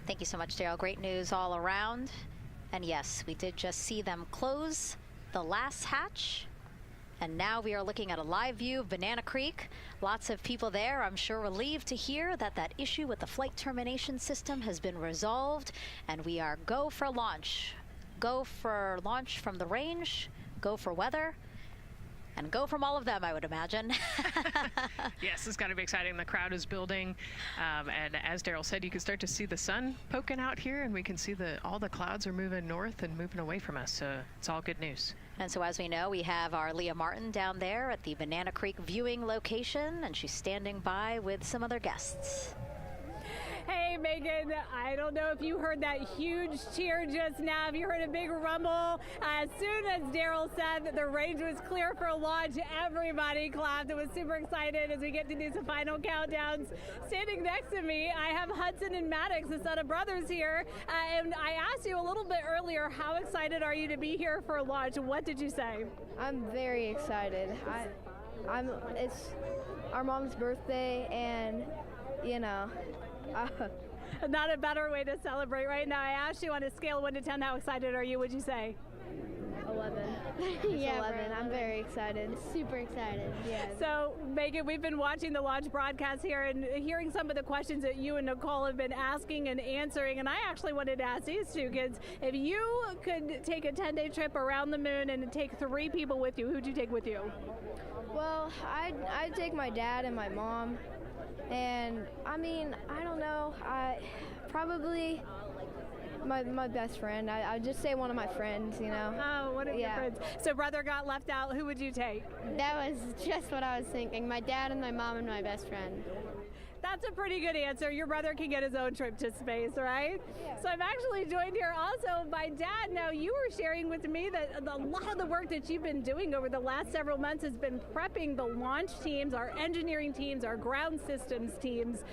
Thank you so much, Daryl. Great news all around. And yes, we did just see them close the last hatch. And now we are looking at a live view of Banana Creek. Lots of people there, I'm sure, relieved to hear that that issue with the flight termination system has been resolved, and we are go for launch. Go for launch from the range, go for weather, and go from all of them, I would imagine. Yes, it's got to be exciting. The crowd is building, and as Daryl said, you can start to see the sun poking out here, and we can see all the clouds are moving north and moving away from us, so it's all good news. And so, as we know, we have our Leah Martin down there at the Banana Creek viewing location, and she's standing by with some other guests. Hey, Megan, I don't know if you heard that huge cheer just now. If you heard a big rumble, as soon as Daryl said that the range was clear for launch, everybody clapped. It was super excited as we get to do some final countdowns. Standing next to me, I have Hudson and Maddox, the son of brothers here. And I asked you a little bit earlier, how excited are you to be here for launch? What did you say? I'm very excited. It's our mom's birthday, and you know, Not a better way to celebrate right now. I asked you on a scale of 1 to 10, how excited are you, would you say? 11. Yeah, 11. I'm very excited. Super excited. Yeah. So, Megan, we've been watching the launch broadcast here and hearing some of the questions that you and Nicole have been asking and answering. And I actually wanted to ask these two kids, if you could take a 10-day trip around the moon and take 3 people with you, who'd you take with you? Well, I'd take my dad and my mom. And, I mean, I don't know. Probably my best friend. I'd just say one of my friends, you know. Oh, one of your friends. So brother got left out. Who would you take? That was just what I was thinking. My dad and my mom and my best friend. That's a pretty good answer. Your brother can get his own trip to space, right? Yeah. So I'm actually joined here also by Dad. Now, you were sharing with me that a lot of the work that you've been doing over the last several months has been prepping the launch teams, our engineering teams, our ground systems teams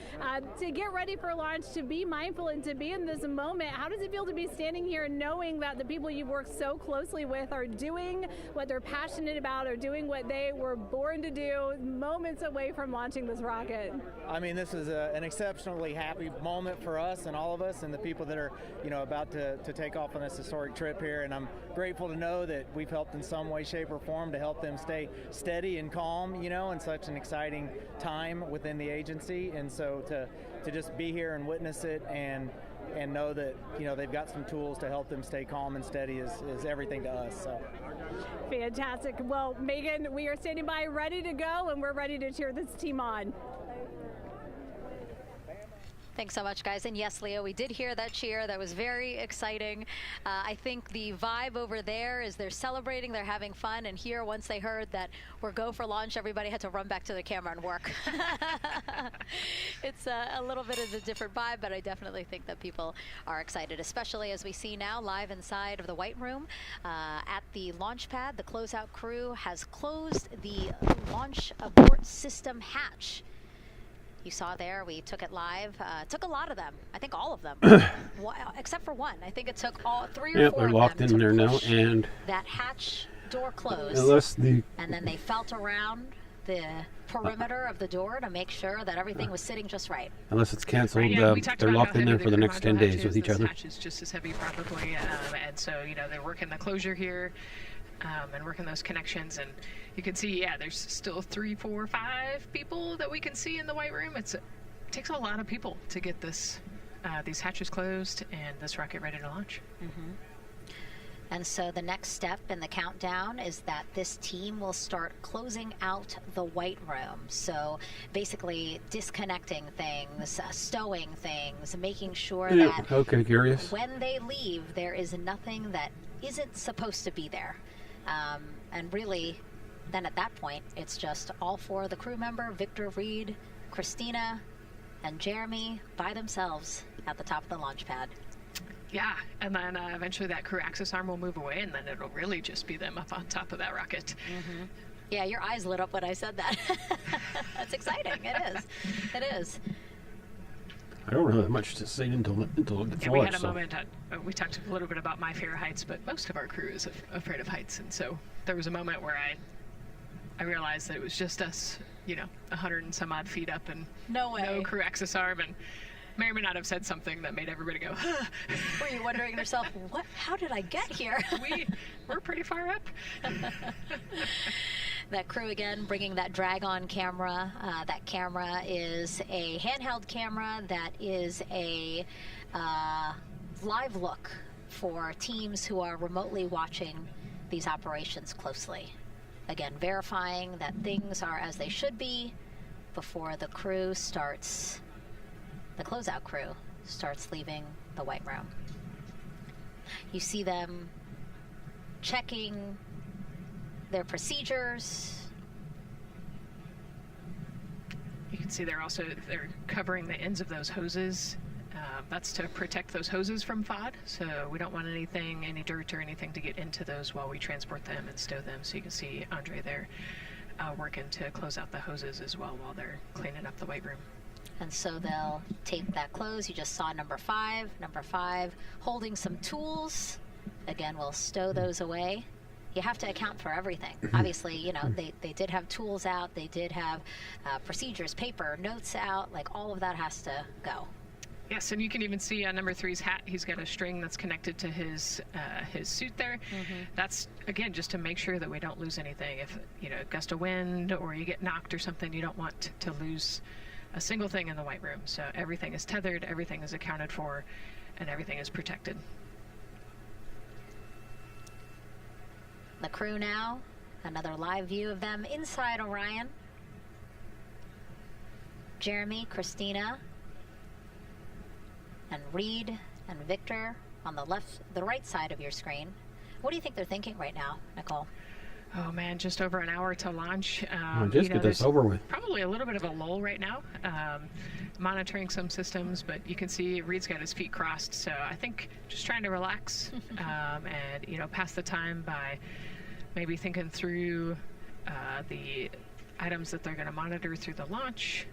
to get ready for launch, to be mindful and to be in this moment. How does it feel to be standing here knowing that the people you've worked so closely with are doing what they're passionate about, or doing what they were born to do, moments away from launching this rocket? I mean, this is an exceptionally happy moment for us and all of us and the people that are, about to take off on this historic trip here. And I'm grateful to know that we've helped in some way, shape, or form to help them stay steady and calm, in such an exciting time within the agency. And so to just be here and witness it and know that, they've got some tools to help them stay calm and steady is everything to us. So. Fantastic. Well, Megan, we are standing by ready to go, and we're ready to cheer this team on. Thanks so much, guys. And yes, Leo, we did hear that cheer. That was very exciting. I think the vibe over there is they're celebrating, they're having fun. And here, once they heard that we're go for launch, everybody had to run back to the camera and work. It's a little bit of a different vibe, but I definitely think that people are excited, especially as we see now live inside of the White Room at the launch pad. The closeout crew has closed the launch abort system hatch. You saw there, we took it live. Took a lot of them. I think all of them, except for one. I think it took all 3 or 4 they're of locked them in there to now, push and that hatch door closed. And then they felt around the perimeter of the door to make sure that everything was sitting just right. Unless it's canceled, Yeah, we talked they're about locked how in there heavy for the crew next module 10 days hatch with is. each This other. hatch is just as heavy, probably, and so they're working the closure here. And working those connections, and you can see, there's still 3, 4, 5 people that we can see in the White Room. It takes a lot of people to get this these hatches closed and this rocket ready to launch. And so the next step in the countdown is that this team will start closing out the White Room. So basically disconnecting things, stowing things, making sure that when they leave, there is nothing that isn't supposed to be there. And really, then at that point, it's just all 4 of the crew member, Victor, Reed, Christina, and Jeremy by themselves at the top of the launch pad. Yeah, and then eventually that crew access arm will move away, and then it'll really just be them up on top of that rocket. Yeah, your eyes lit up when I said that. That's exciting. It is. It is. I don't really have much to say until it gets launched. We had a moment. We talked a little bit about my fear of heights, but most of our crew is afraid of heights, and so there was a moment where I realized that it was just us, 100 and some odd feet up, and no crew access arm, and may or may not have said something that made everybody go, huh. Were you wondering to yourself, how did I get here? We're pretty far up. That crew again bringing that drag-on camera. That camera is a handheld camera that is a live look for teams who are remotely watching these operations closely. Again, verifying that things are as they should be before the crew starts, the closeout crew starts leaving the White Room. You see them checking their procedures. You can see they're covering the ends of those hoses. That's to protect those hoses from FOD, so we don't want any dirt or anything to get into those while we transport them and stow them. So you can see Andre there working to close out the hoses as well while they're cleaning up the White Room. And so they'll tape that close. You just saw number 5 holding some tools. Again, we'll stow those away. You have to account for everything. Obviously, they did have tools out. They did have procedures, paper, notes out. Like, all of that has to go. Yes, and you can even see on number 3's hat, he's got a string that's connected to his suit there. That's, again, just to make sure that we don't lose anything. If, you know, gust of wind or you get knocked or something, you don't want to lose a single thing in the white room. So everything is tethered, everything is accounted for, and everything is protected. The crew now, another live view of them inside Orion. Jeremy, Christina, and Reed and Victor on the right side of your screen. What do you think they're thinking right now, Nicole? Oh man, just over an hour to launch. Just get this over with. Probably a little bit of a lull right now, monitoring some systems, but you can see Reed's got his feet crossed, so I think just trying to relax and, you know, pass the time by maybe thinking through the items that they're going to monitor through the launch,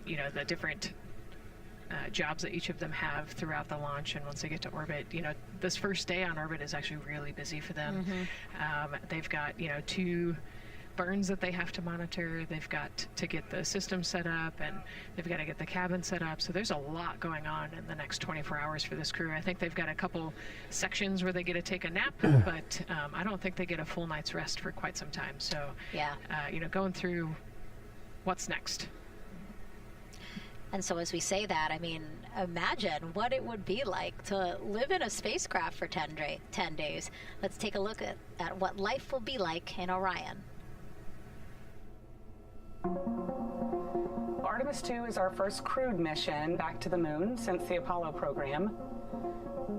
you know, the different jobs that each of them have throughout the launch, and once they get to orbit, you know, this first day on orbit is actually really busy for them. They've got, you know, 2 burns that they have to monitor. They've got to get the system set up, and they've got to get the cabin set up. So there's a lot going on in the next 24 hours for this crew. I think they've got a couple sections where they get to take a nap, but I don't think they get a full night's rest for quite some time. So, yeah, you know, going through what's next. And so as we say that, I mean, imagine what it would be like to live in a spacecraft for 10 days. Let's take a look at what life will be like in Orion. Artemis II is our first crewed mission back to the moon since the Apollo program.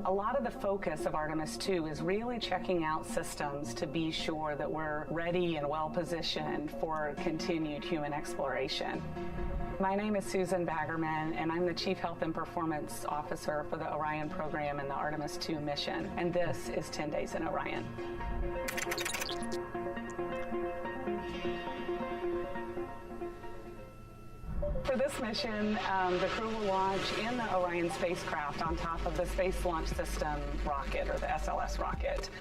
A lot of the focus of Artemis II is really checking out systems to be sure that we're ready and well positioned for continued human exploration. My name is Susan Baggerman, and I'm the Chief Health and Performance Officer for the Orion program and the Artemis II mission. And this is 10 Days in Orion. For this mission, the crew will launch in the Orion spacecraft on top of the Space Launch System rocket, or the SLS rocket.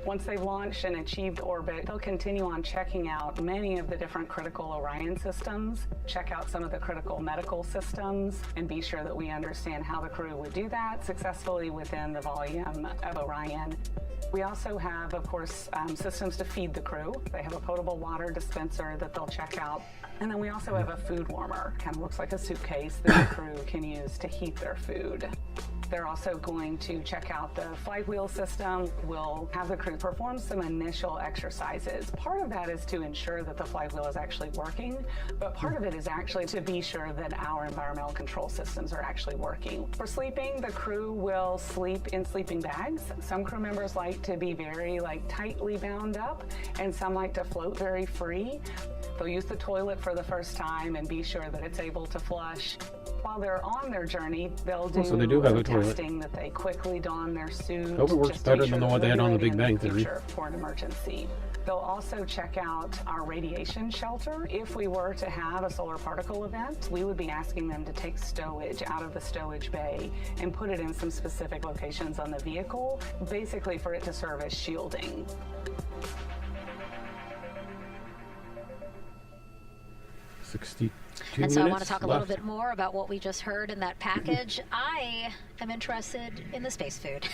Once they've launched and achieved orbit, they'll continue on checking out many of the different critical Orion systems, check out some of the critical medical systems, and be sure that we understand how the crew would do that successfully within the volume of Orion. We also have, of course, systems to feed the crew. They have a potable water dispenser that they'll check out. And then we also have a food warmer. Kind of looks like a suitcase that the crew can use to heat their food. They're also going to check out the flight wheel system. We'll have the crew perform some initial exercises. Part of that is to ensure that the flight wheel is actually working, but part of it is actually to be sure that our environmental control systems are actually working. For sleeping, the crew will sleep in sleeping bags. Some crew members like to be very tightly bound up, and some like to float very free. They'll use the toilet for the first time and be sure that it's able to flush. While they're on their journey, they'll do, so they do have a toilet. testing that they quickly don their suit. Hope it works better than the one they had on the Big Bang Theory. For an emergency. They'll also check out our radiation shelter. If we were to have a solar particle event, we would be asking them to take stowage out of the stowage bay and put it in some specific locations on the vehicle, basically for it to serve as shielding. And so I want to talk a little bit more about what we just heard in that package. I am interested in the space food.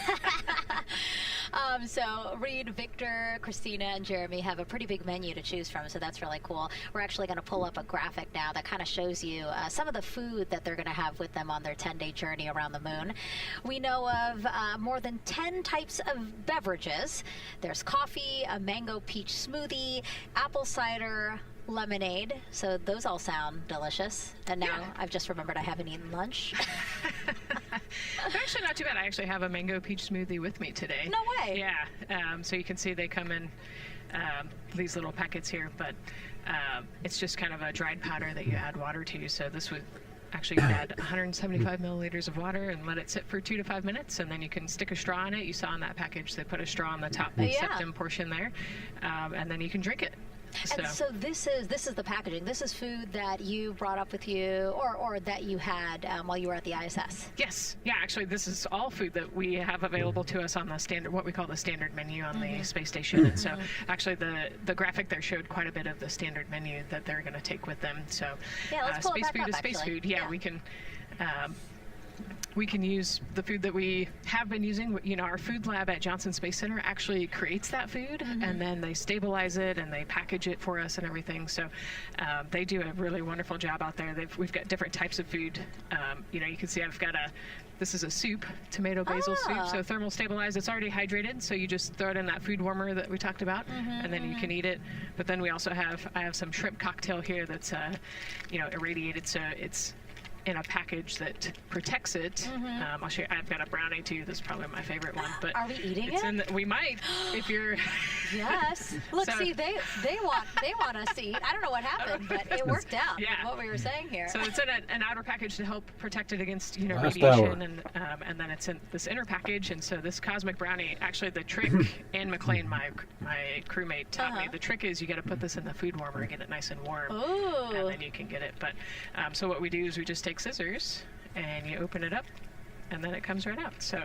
So Reed, Victor, Christina, and Jeremy have a pretty big menu to choose from, so that's really cool. We're actually going to pull up a graphic now that kind of shows you some of the food that they're going to have with them on their 10-day journey around the moon. We know of more than 10 types of beverages. There's coffee, a mango peach smoothie, apple cider, lemonade, so those all sound delicious. And now I've just remembered I haven't eaten lunch. It's actually not too bad. I actually have a mango peach smoothie with me today. No way. Yeah. So you can see they come in these little packets here, but it's just kind of a dried powder that you add water to. So this would actually add 175 milliliters of water and let it sit for 2 to 5 minutes, and then you can stick a straw in it. You saw in that package they put a straw on the top septum portion there, and then you can drink it. And so this is the packaging. This is food that you brought up with you, or that you had while you were at the ISS. Yes. Yeah. Actually, this is all food that we have available to us on the standard, what we call the standard menu on the space station. And so, actually, the graphic there showed quite a bit of the standard menu that they're going to take with them. So, yeah, let's pull space it back food up, is space actually. food. Yeah, we can. we can use the food that we have been using. You know, our food lab at Johnson Space Center actually creates that food, and then they stabilize it and they package it for us and everything. So they do a really wonderful job out there. We've got different types of food. You know, you can see I've got this is a soup, tomato basil soup, so thermal stabilized. It's already hydrated, so you just throw it in that food warmer that we talked about, and then you can eat it. But then we also I have some shrimp cocktail here that's, you know, irradiated, so it's in a package that protects it. I'll show you. I've got a brownie too. This is probably my favorite one. But are we eating it? We might, if you're. Yes. Look, see, they want us to eat. I don't know what happened, but it worked out. Yeah. What we were saying here. So it's in an outer package to help protect it against, you know, Last radiation, and then it's in this inner package. And so this cosmic brownie, actually, the trick, Ann McLean, my crewmate, taught me. The trick is you got to put this in the food warmer and get it nice and warm, and then you can get it. But so what we do is we just take scissors and you open it up, and then it comes right out. So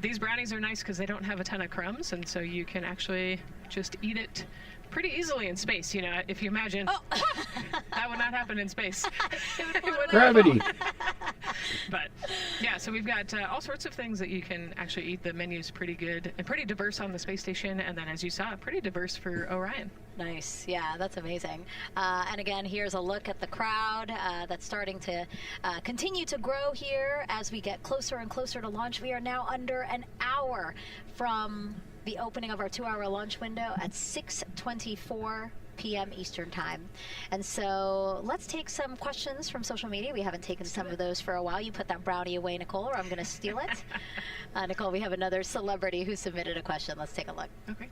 these brownies are nice because they don't have a ton of crumbs, and so you can actually just eat it pretty easily in space. You know, if you imagine, that would not happen in space. Gravity. But yeah, so we've got all sorts of things that you can actually eat. The menu's pretty good and pretty diverse on the space station, and then as you saw, pretty diverse for Orion. Nice. Yeah, that's amazing. And again, here's a look at the crowd that's starting to continue to grow here as we get closer and closer to launch. We are now under an hour from the opening of our 2-hour launch window at 6:24 p.m. Eastern Time. And so let's take some questions from social media. We haven't taken some of those for a while. You put that brownie away, Nicole, or I'm going to steal it. Nicole, we have another celebrity who submitted a question. Let's take a look. Okay.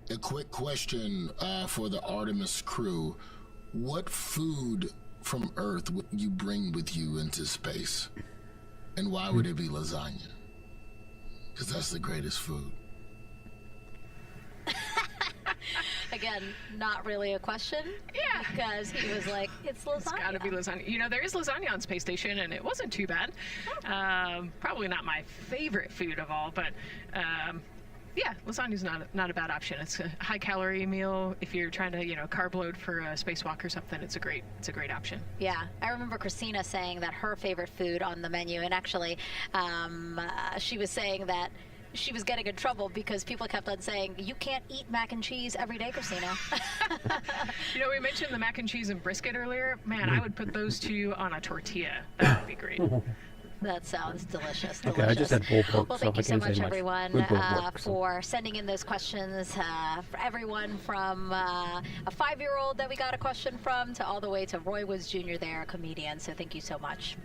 A quick question for the Artemis crew. What food from Earth would you bring with you into space? And why would it be lasagna? Because that's the greatest food. Again, not really a question. Yeah. Because he was like, it's lasagna. It's got to be lasagna. You know, there is lasagna on Space Station, and it wasn't too bad. Probably not my favorite food of all, but yeah, lasagna's not a bad option. It's a high-calorie meal. If you're trying to, you know, carb load for a spacewalk or something, it's a great option. Yeah, I remember Christina saying that her favorite food on the menu, and actually, she was saying that she was getting in trouble because people kept on saying, you can't eat mac and cheese every day, Christina. You know, we mentioned the mac and cheese and brisket earlier. Man, I would put those two on a tortilla. That would be great. That sounds delicious. Okay, I just had pulled pork, well, so thank I you so can't much, say everyone, much. for sending in those questions. For everyone from a 5-year-old that we got a question from to all the way to Roy Woods Jr. there, a comedian. So thank you so much.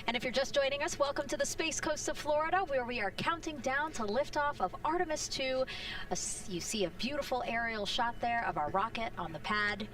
And if you're just joining us, welcome to the Space Coast of Florida, where we are counting down to liftoff of Artemis II. You see a beautiful aerial shot there of our rocket on the pad.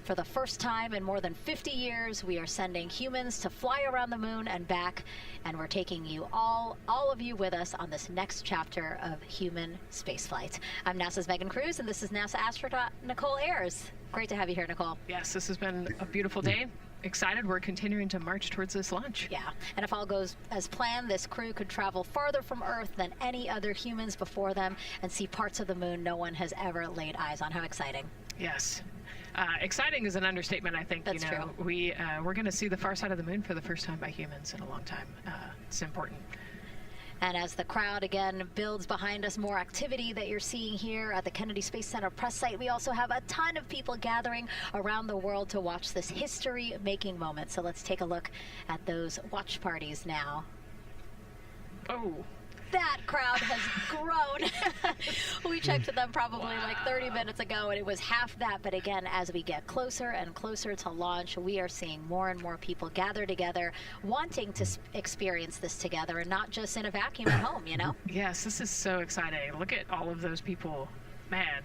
For the first time in more than 50 years, we are sending humans to fly around the moon and back, and we're taking you all of you with us on this next chapter of human spaceflight. I'm NASA's Megan Cruz, and this is NASA astronaut Nicole Ayers. Great to have you here, Nicole. Yes, this has been a beautiful day. Excited. We're continuing to march towards this launch. Yeah, and if all goes as planned, this crew could travel farther from Earth than any other humans before them and see parts of the moon no one has ever laid eyes on. How exciting. Yes. Exciting is an understatement, I think. That's true. We're going to see the far side of the moon for the first time by humans in a long time. It's important. And as the crowd again builds behind us, more activity that you're seeing here at the Kennedy Space Center press site. We also have a ton of people gathering around the world to watch this history-making moment. So let's take a look at those watch parties now. Oh. That crowd has grown. We checked them probably like 30 minutes ago, and it was half that. But again, as we get closer and closer to launch, we are seeing more and more people gather together, wanting to experience this together and not just in a vacuum at home, you know? Yes, this is so exciting. Look at all of those people. Man.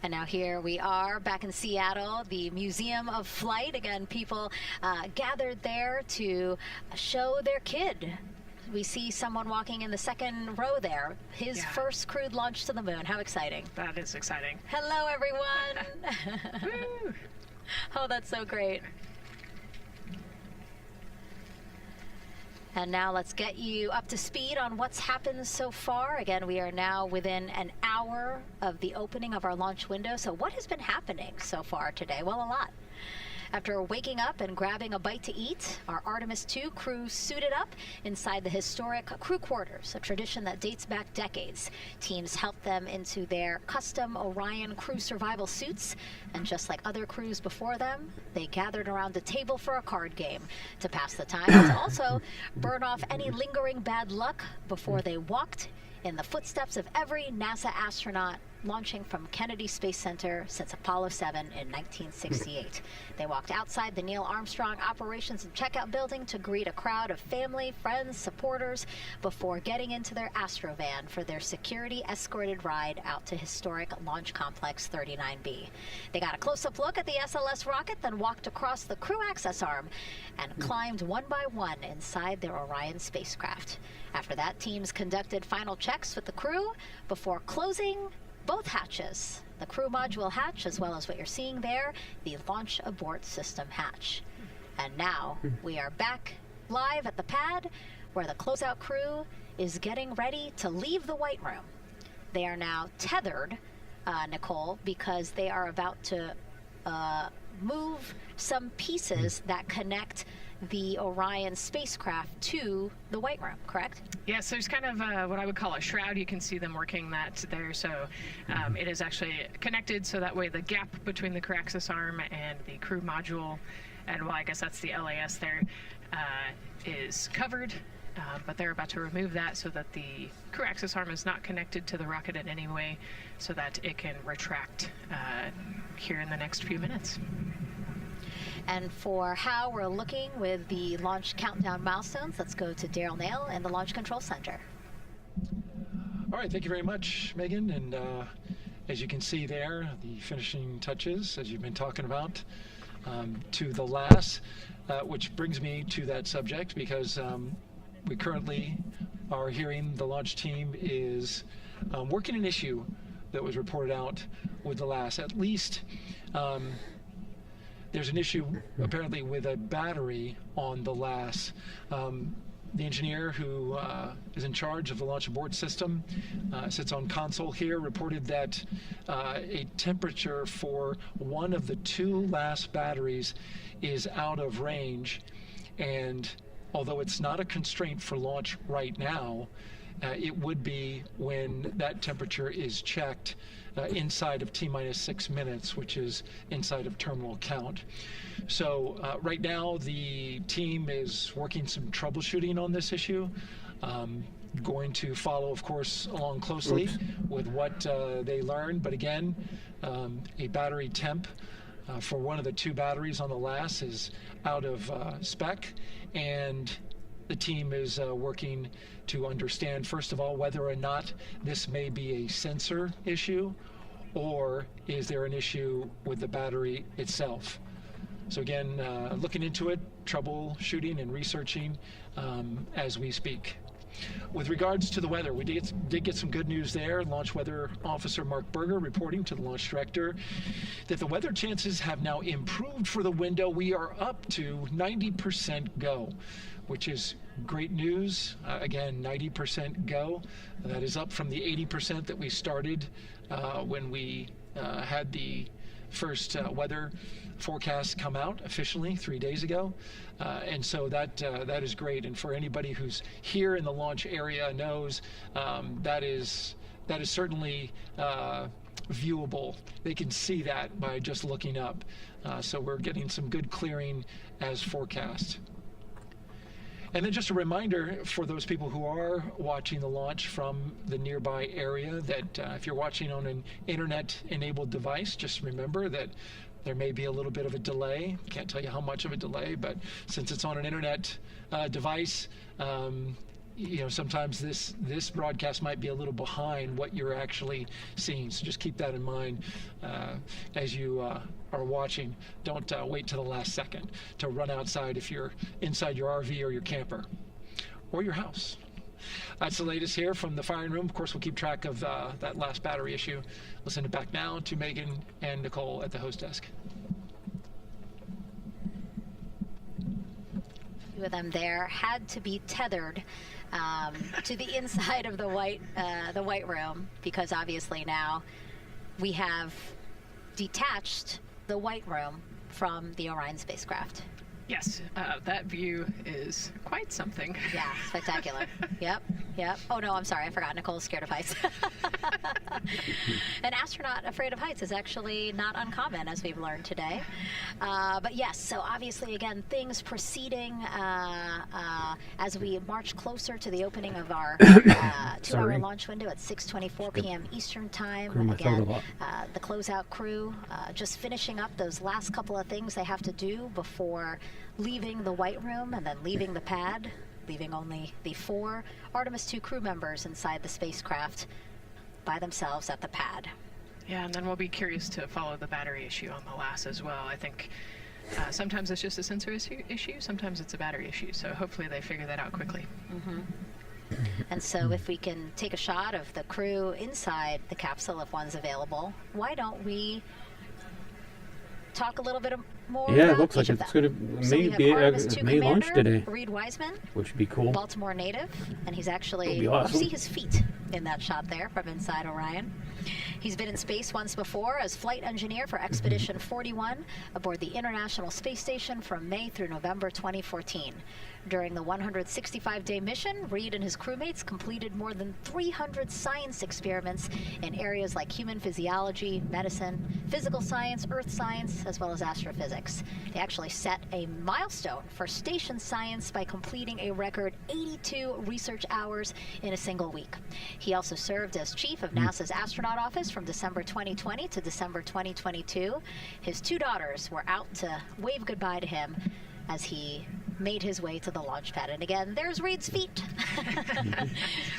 And now here we are back in Seattle, the Museum of Flight. Again, people gathered there to show their kid. We see someone walking in the second row there. His first crewed launch to the moon. How exciting. That is exciting. Hello, everyone. Oh, that's so great. And now let's get you up to speed on what's happened so far. Again, we are now within an hour of the opening of our launch window. So what has been happening so far today? Well, a lot. After waking up and grabbing a bite to eat, our Artemis II crew suited up inside the historic crew quarters, a tradition that dates back decades. Teams helped them into their custom Orion crew survival suits, and just like other crews before them, they gathered around a table for a card game to pass the time, and to also burn off any lingering bad luck before they walked in the footsteps of every NASA astronaut launching from Kennedy Space Center since Apollo 7 in 1968. They walked outside the Neil Armstrong Operations and Checkout Building to greet a crowd of family, friends, supporters before getting into their Astrovan for their security-escorted ride out to historic Launch Complex 39B. They got a close-up look at the SLS rocket, then walked across the crew access arm and climbed one by one inside their Orion spacecraft. After that, teams conducted final checks with the crew before closing both hatches, the crew module hatch, as well as what you're seeing there, the launch abort system hatch. And now we are back live at the pad where the closeout crew is getting ready to leave the White Room. They are now tethered, Nicole, because they are about to move some pieces that connect the Orion spacecraft to the White Room, correct? Yes, there's kind of what I would call a shroud. You can see them working that there. So it is actually connected, so that way the gap between the crew access arm and the crew module, and well, I guess that's the LAS there, is covered. But they're about to remove that so that the crew access arm is not connected to the rocket in any way, so that it can retract here in the next few minutes. And for how we're looking with the launch countdown milestones, let's go to Daryl Nail in the Launch Control Center. All right, thank you very much, Megan. And as you can see there, the finishing touches, as you've been talking about, to the LAS, which brings me to that subject, because we currently are hearing the launch team is working an issue that was reported out with the LAS. At least there's an issue apparently with a battery on the LAS. The engineer who is in charge of the launch abort system, sits on console here, reported that a temperature for one of the two LAS batteries is out of range, and although it's not a constraint for launch right now, it would be when that temperature is checked inside of T-minus 6 minutes, which is inside of terminal count. So right now the team is working some troubleshooting on this issue. Going to follow, of course, along closely with what they learned. But again, a battery temp for one of the two batteries on the LAS is out of spec, and the team is working to understand, first of all, whether or not this may be a sensor issue, or is there an issue with the battery itself. So again, looking into it, troubleshooting and researching as we speak. With regards to the weather, we did get some good news there. Launch Weather Officer Mark Berger reporting to the launch director that the weather chances have now improved for the window. We are up to 90% go, which is great news. Again, 90% go. That is up from the 80% that we started when we had the first weather forecast come out officially 3 days ago. And so that is great. And for anybody who's here in the launch area knows that is certainly viewable. They can see that by just looking up. So we're getting some good clearing as forecast. And then just a reminder for those people who are watching the launch from the nearby area that if you're watching on an internet-enabled device, just remember that there may be a little bit of a delay. Can't tell you how much of a delay, but since it's on an internet device, sometimes this broadcast might be a little behind what you're actually seeing. So just keep that in mind as you are watching. Don't wait till the last second to run outside if you're inside your RV or your camper or your house. That's the latest here from the firing room. Of course, we'll keep track of that last battery issue. We'll send it back now to Megan and Nicole at the host desk. Two of them there had to be tethered to the inside of the White Room, because obviously now we have detached the White Room from the Orion spacecraft. Yes, that view is quite something. Yeah, spectacular. Yep. Oh no, I'm sorry, I forgot. Nicole's scared of heights. An astronaut afraid of heights is actually not uncommon, as we've learned today. But yes, so obviously, again, things proceeding as we march closer to the opening of our 2-hour launch window at 6:24 p.m. Eastern Time. Again, the closeout crew just finishing up those last couple of things they have to do before leaving the White Room and then leaving the pad, leaving only the 4 Artemis II crew members inside the spacecraft by themselves at the pad. Yeah, and then we'll be curious to follow the battery issue on the LAS as well. I think sometimes it's just a sensor issue, sometimes it's a battery issue, so hopefully they figure that out quickly. And so if we can take a shot of the crew inside the capsule, if one's available, why don't we talk a little bit more Yeah, about it looks like each of it's them. going to So we have Artemis II may launch Commander today, Reed Wiseman, which would be cool. Baltimore native, and he's actually, That'd be awesome. you see his feet in that shot there from inside Orion. He's been in space once before as flight engineer for Expedition 41 aboard the International Space Station from May through November 2014. During the 165-day mission, Reed and his crewmates completed more than 300 science experiments in areas like human physiology, medicine, physical science, earth science, as well as astrophysics. They actually set a milestone for station science by completing a record 82 research hours in a single week. He also served as chief of NASA's astronaut office from December 2020 to December 2022. His 2 daughters were out to wave goodbye to him as he made his way to the launch pad. And again, there's Reed's feet.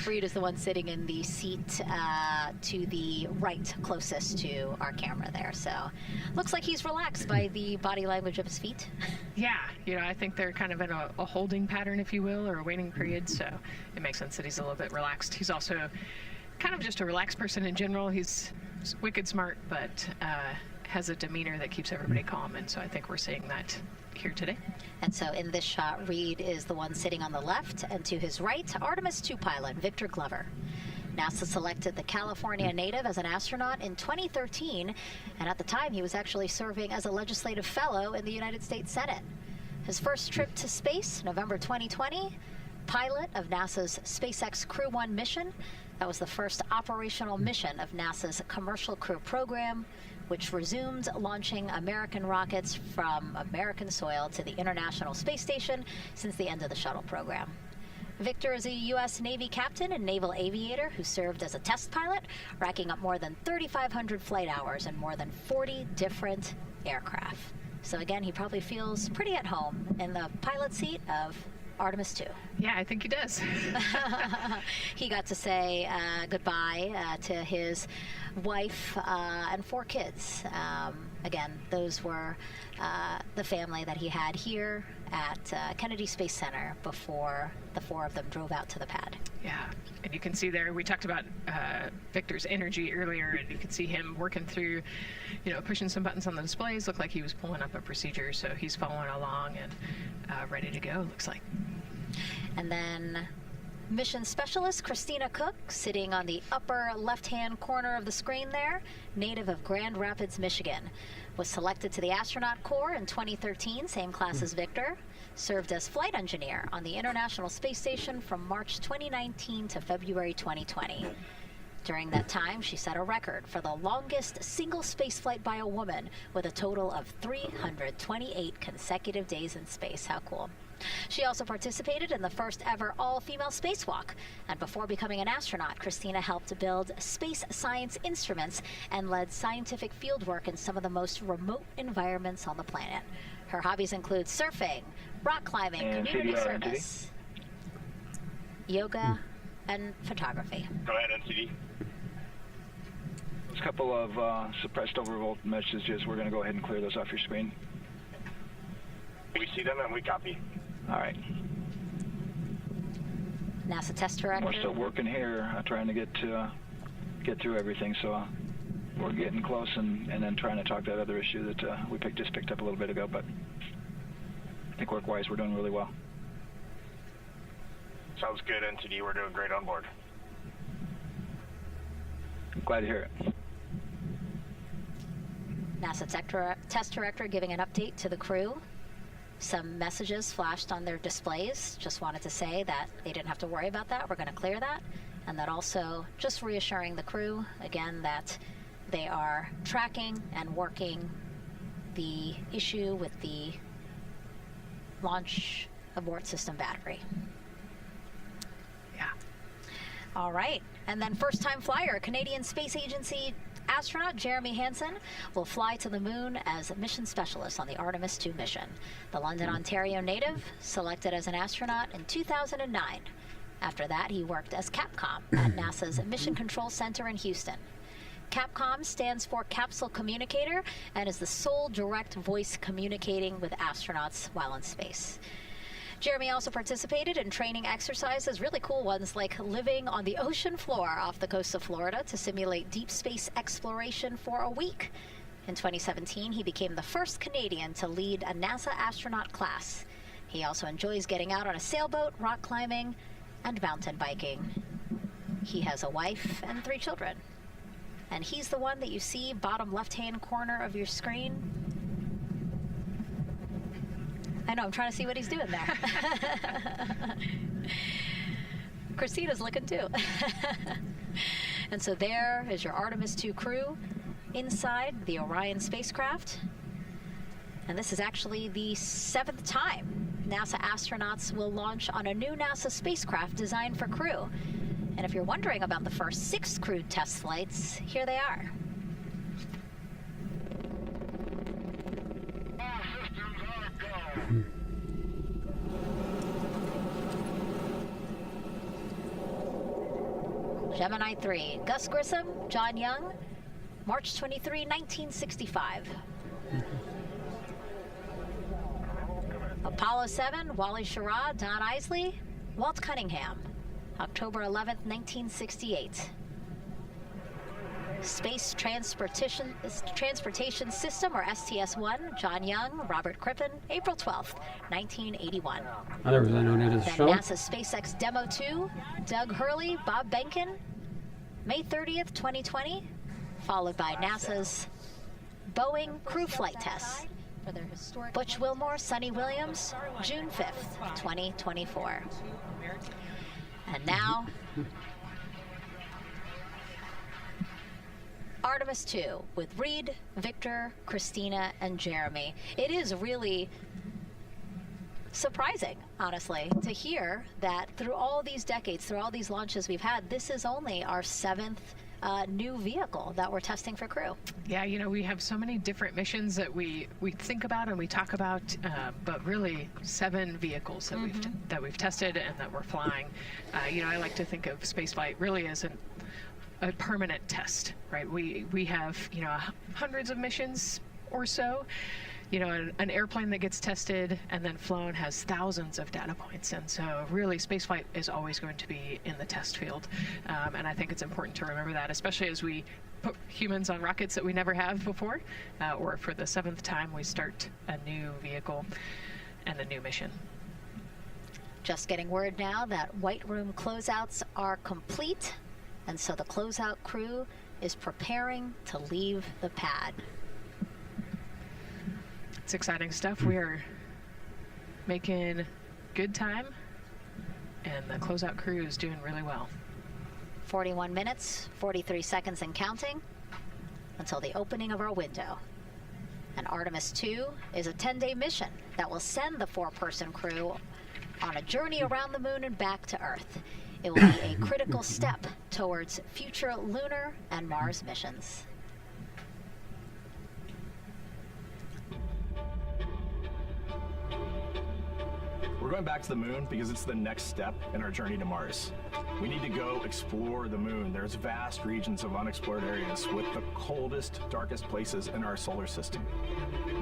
Reed is the one sitting in the seat to the right, closest to our camera there. So looks like he's relaxed by the body language of his feet. Yeah, I think they're kind of in a holding pattern, if you will, or a waiting period, so it makes sense that he's a little bit relaxed. He's also kind of just a relaxed person in general. He's wicked smart, but has a demeanor that keeps everybody calm, and so I think we're seeing that here today. And so in this shot, Reed is the one sitting on the left, and to his right, Artemis II pilot Victor Glover. NASA selected the California native as an astronaut in 2013, and at the time he was actually serving as a legislative fellow in the United States Senate. His first trip to space, November 2020, pilot of NASA's SpaceX Crew 1 mission. That was the first operational mission of NASA's Commercial Crew program, which resumed launching American rockets from American soil to the International Space Station since the end of the shuttle program. Victor is a U.S. Navy captain and naval aviator who served as a test pilot, racking up more than 3,500 flight hours in more than 40 different aircraft. So again, he probably feels pretty at home in the pilot seat of Artemis II. Yeah, I think he does. He got to say goodbye to his wife and 4 kids. Again, those were the family that he had here at Kennedy Space Center before the 4 of them drove out to the pad. Yeah, and you can see there, we talked about Victor's energy earlier, and you can see him working through, pushing some buttons on the displays. Looked like he was pulling up a procedure, so he's following along and ready to go, looks like. And then mission specialist Christina Cook, sitting on the upper left-hand corner of the screen there, native of Grand Rapids, Michigan, was selected to the Astronaut Corps in 2013, same class as Victor, served as flight engineer on the International Space Station from March 2019 to February 2020. During that time, she set a record for the longest single spaceflight by a woman with a total of 328 consecutive days in space. How cool. She also participated in the first ever all-female spacewalk. And before becoming an astronaut, Christina helped build space science instruments and led scientific fieldwork in some of the most remote environments on the planet. Her hobbies include surfing, rock climbing, And community CDR, service, yoga, and photography. Go ahead, NCD. There's a couple of suppressed overvolt messages. We're going to go ahead and clear those off your screen. We see them and we copy. All right. NASA test director. We're still working here, trying to get through everything. So we're getting close, and then trying to talk that other issue that we just picked up a little bit ago. But I think work-wise, we're doing really well. Sounds good, NTD. We're doing great on board. I'm glad to hear it. NASA test director giving an update to the crew. Some messages flashed on their displays. Just wanted to say that they didn't have to worry about that. We're going to clear that. And that also just reassuring the crew, again, that they are tracking and working the issue with the launch abort system battery. Yeah. All right. And then first-time flyer, Canadian Space Agency astronaut Jeremy Hansen will fly to the moon as mission specialist on the Artemis II mission. The London, Ontario native selected as an astronaut in 2009. After that, he worked as Capcom at NASA's Mission Control Center in Houston. Capcom stands for Capsule Communicator and is the sole direct voice communicating with astronauts while in space. Jeremy also participated in training exercises, really cool ones like living on the ocean floor off the coast of Florida to simulate deep space exploration for a week. In 2017, he became the first Canadian to lead a NASA astronaut class. He also enjoys getting out on a sailboat, rock climbing, and mountain biking. He has a wife and 3 children. And he's the one that you see bottom left-hand corner of your screen. I know, I'm trying to see what he's doing there. Christina's looking too. And so there is your Artemis II crew inside the Orion spacecraft. And this is actually the 7th time NASA astronauts will launch on a new NASA spacecraft designed for crew. And if you're wondering about the first 6 crewed test flights, here they are. Gemini 3, Gus Grissom, John Young, March 23, 1965. Apollo 7, Wally Schirra, Don Isley, Walt Cunningham, October 11th, 1968. Space Transportation System, or STS-1, John Young, Robert Crippen, April 12th, 1981. Others I know it as Then show. NASA SpaceX Demo 2, Doug Hurley, Bob Benkin, May 30th, 2020, followed by NASA's Boeing crew flight tests for their historic Butch Wilmore, Sonny Williams, June 5th, 2024. And now, Artemis II with Reed, Victor, Christina, and Jeremy. It is really surprising, honestly, to hear that through all these decades, through all these launches we've had, this is only our 7th new vehicle that we're testing for crew. Yeah, you know, we have so many different missions that we think about and we talk about, but really 7 vehicles that we've tested and that we're flying. You know, I like to think of spaceflight really as a permanent test, right? We have, you know, hundreds of missions or so. You know, an airplane that gets tested and then flown has thousands of data points. And so really spaceflight is always going to be in the test field. And I think it's important to remember that, especially as we put humans on rockets that we never have before, or for the 7th time we start a new vehicle and a new mission. Just getting word now that White Room closeouts are complete. And so the closeout crew is preparing to leave the pad. It's exciting stuff. We are making good time, and the closeout crew is doing really well. 41 minutes, 43 seconds and counting until the opening of our window. And Artemis II is a 10-day mission that will send the 4-person crew on a journey around the moon and back to Earth. It will be a critical step towards future lunar and Mars missions. We're going back to the moon because it's the next step in our journey to Mars. We need to go explore the moon. There's vast regions of unexplored areas with the coldest, darkest places in our solar system.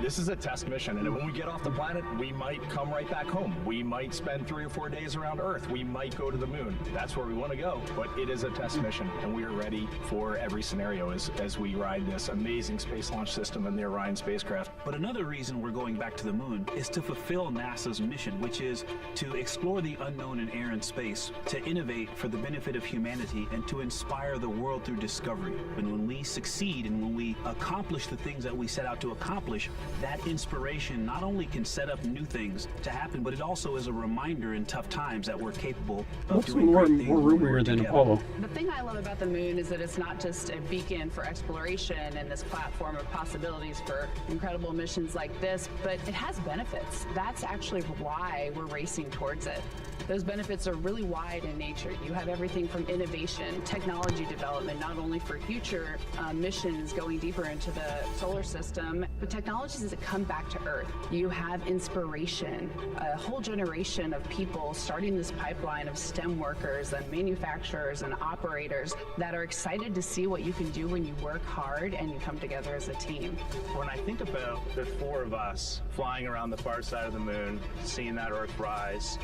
This is a test mission, and when we get off the planet, we might come right back home. We might spend 3 or 4 days around Earth. We might go to the moon. That's where we want to go, but it is a test mission, and we are ready for every scenario as we ride this amazing space launch system in the Orion spacecraft. But another reason we're going back to the moon is to fulfill NASA's mission, which is missions to explore the unknown in air and space, to innovate for the benefit of humanity, and to inspire the world through discovery. And when we succeed and when we accomplish the things that we set out to accomplish, that inspiration not only can set up new things to happen, but it also is a reminder in tough times that we're capable of doing more great things roomier than together. Apollo. The thing I love about the moon is that it's not just a beacon for exploration and this platform of possibilities for incredible missions like this, but it has benefits. That's actually why we're racing towards it. Those benefits are really wide in nature. You have everything from innovation, technology development, not only for future missions going deeper into the solar system, but technologies that come back to Earth. You have inspiration, a whole generation of people starting this pipeline of STEM workers and manufacturers and operators that are excited to see what you can do when you work hard and you come together as a team. When I think about the four of us flying around the far side of the moon, seeing that Earth rise,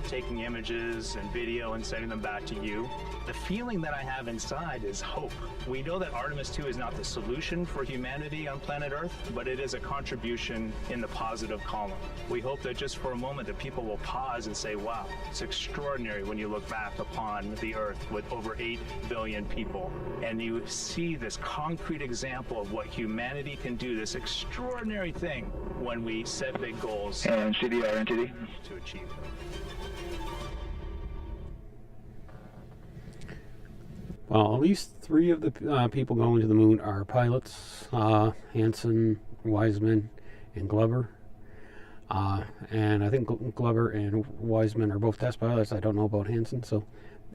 taking images and video and sending them back to you, the feeling that I have inside is hope. We know that Artemis II is not the solution for humanity on planet Earth, but it is a contribution in the positive column. We hope that just for a moment that people will pause and say, wow, it's extraordinary when you look back upon the Earth with over 8 billion people, and you see this concrete example of what humanity can do, this extraordinary thing when we set big goals And CDR entity to achieve them. Well, at least 3 of the people going to the moon are pilots, Hansen, Wiseman, and Glover. And I think Glover and Wiseman are both test pilots. I don't know about Hansen. So,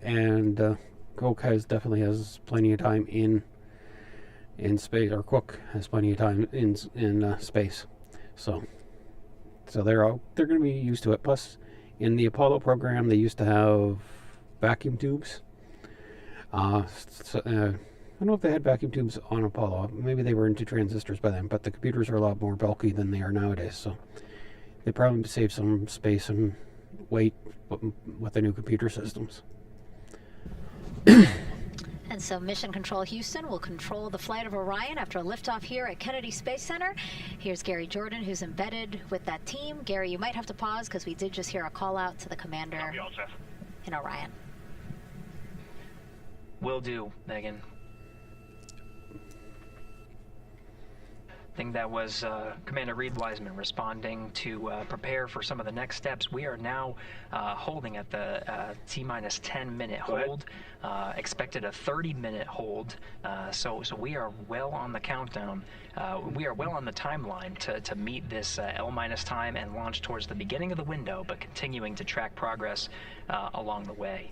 and Cook definitely has plenty of time in space, or Cook has plenty of time in space. So they're going to be used to it. Plus, in the Apollo program, they used to have vacuum tubes. I don't know if they had vacuum tubes on Apollo. Maybe they were into transistors by then, but the computers are a lot more bulky than they are nowadays, so they probably save some space and weight with the new computer systems. And so Mission Control Houston will control the flight of Orion after a liftoff here at Kennedy Space Center. Here's Gary Jordan, who's embedded with that team. Gary, you might have to pause because we did just hear a call out to the commander in Orion. Will do, Megan. I think that was Commander Reed Wiseman responding to prepare for some of the next steps. We are now holding at the T-minus 10-minute hold. Expected a 30-minute hold. So we are well on the countdown. We are well on the timeline to meet this L- time and launch towards the beginning of the window, but continuing to track progress along the way.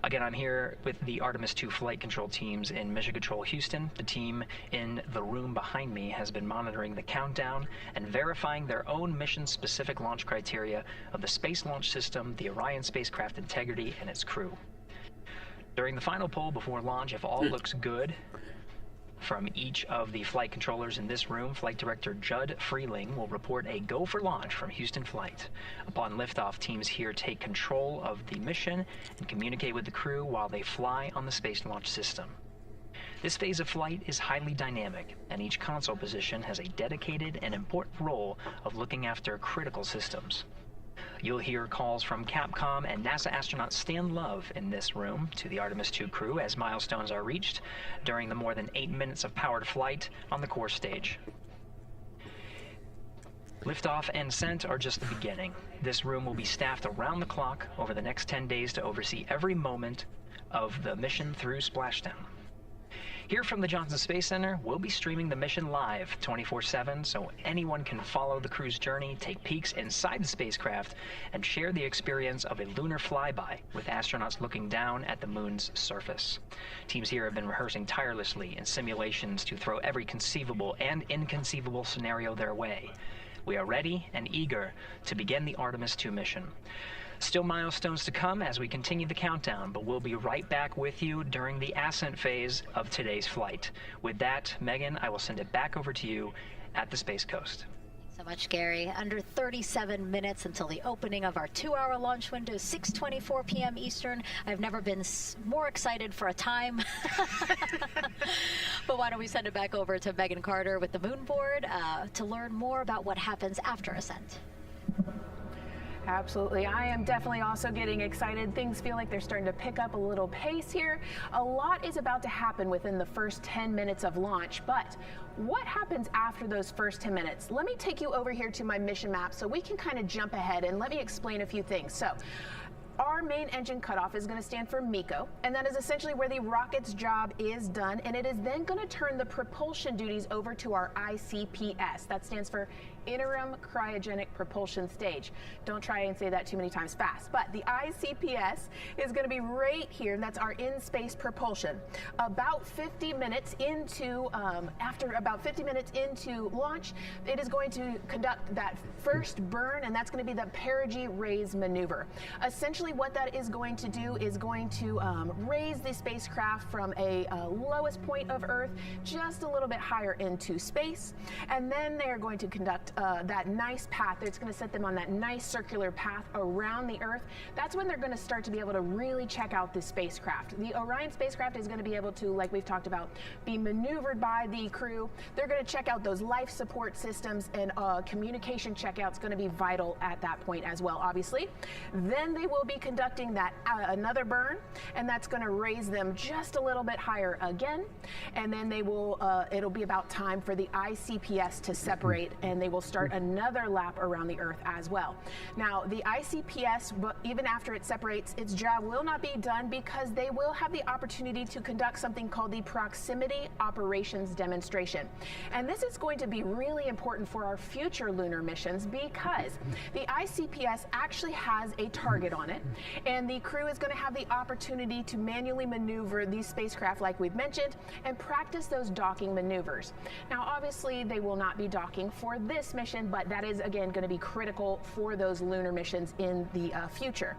Again, I'm here with the Artemis II flight control teams in Mission Control Houston. The team in the room behind me has been monitoring the countdown and verifying their own mission-specific launch criteria of the Space Launch System, the Orion spacecraft integrity, and its crew. During the final poll before launch, if all looks good from each of the flight controllers in this room, Flight Director Judd Freeling will report a go for launch from Houston Flight. Upon liftoff, teams here take control of the mission and communicate with the crew while they fly on the Space Launch System. This phase of flight is highly dynamic, and each console position has a dedicated and important role of looking after critical systems. You'll hear calls from Capcom and NASA astronaut Stan Love in this room to the Artemis II crew as milestones are reached during the more than 8 minutes of powered flight on the core stage. Liftoff and ascent are just the beginning. This room will be staffed around the clock over the next 10 days to oversee every moment of the mission through splashdown. Here from the Johnson Space Center, we'll be streaming the mission live 24/7 so anyone can follow the crew's journey, take peeks inside the spacecraft, and share the experience of a lunar flyby with astronauts looking down at the moon's surface. Teams here have been rehearsing tirelessly in simulations to throw every conceivable and inconceivable scenario their way. We are ready and eager to begin the Artemis II mission. Still milestones to come as we continue the countdown, but we'll be right back with you during the ascent phase of today's flight. With that, Megan, I will send it back over to you at the Space Coast. So much, Gary. Under 37 minutes until the opening of our 2-hour launch window, 6:24 p.m. Eastern. I've never been more excited for a time. But why don't we send it back over to Megan Carter with the moon board to learn more about what happens after ascent. Absolutely. I am definitely also getting excited. Things feel like they're starting to pick up a little pace here. A lot is about to happen within the first 10 minutes of launch, but what happens after those first 10 minutes? Let me take you over here to my mission map so we can kind of jump ahead and let me explain a few things. So, our main engine cutoff is going to stand for MECO, and that is essentially where the rocket's job is done, and it is then going to turn the propulsion duties over to our ICPS. That stands for Interim Cryogenic Propulsion Stage. Don't try and say that too many times fast, but the ICPS is going to be right here, and that's our in-space propulsion. About 50 minutes into, after about 50 minutes into launch, it is going to conduct that first burn, and that's going to be the perigee raise maneuver. Essentially, what that is going to do is going to raise the spacecraft from a lowest point of Earth just a little bit higher into space, and then they're going to conduct that nice path. It's going to set them on that nice circular path around the Earth. That's when they're going to start to be able to really check out the spacecraft. The Orion spacecraft is going to be able to, like we've talked about, be maneuvered by the crew. They're going to check out those life support systems, and communication checkout's going to be vital at that point as well, obviously. Then they will be conducting that another burn, and that's going to raise them just a little bit higher again, and then they will it'll be about time for the ICPS to separate, and they will start another lap around the Earth as well. Now, the ICPS, even after it separates, its job will not be done because they will have the opportunity to conduct something called the Proximity Operations Demonstration. And this is going to be really important for our future lunar missions because the ICPS actually has a target on it, and the crew is going to have the opportunity to manually maneuver these spacecraft like we've mentioned and practice those docking maneuvers. Now, obviously, they will not be docking for this mission, but that is, again, going to be critical for those lunar missions in the future.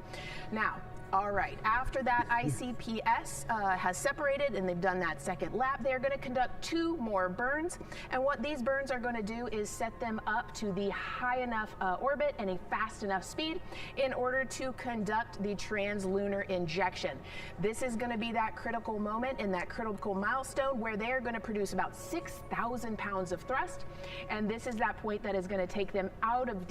Now, all right, after that ICPS has separated and they've done that second lap, they're going to conduct 2 more burns. And what these burns are going to do is set them up to the high enough orbit and a fast enough speed in order to conduct the translunar injection. This is going to be that critical moment and that critical milestone where they're going to produce about 6,000 pounds of thrust. And this is that point that is going to take them out of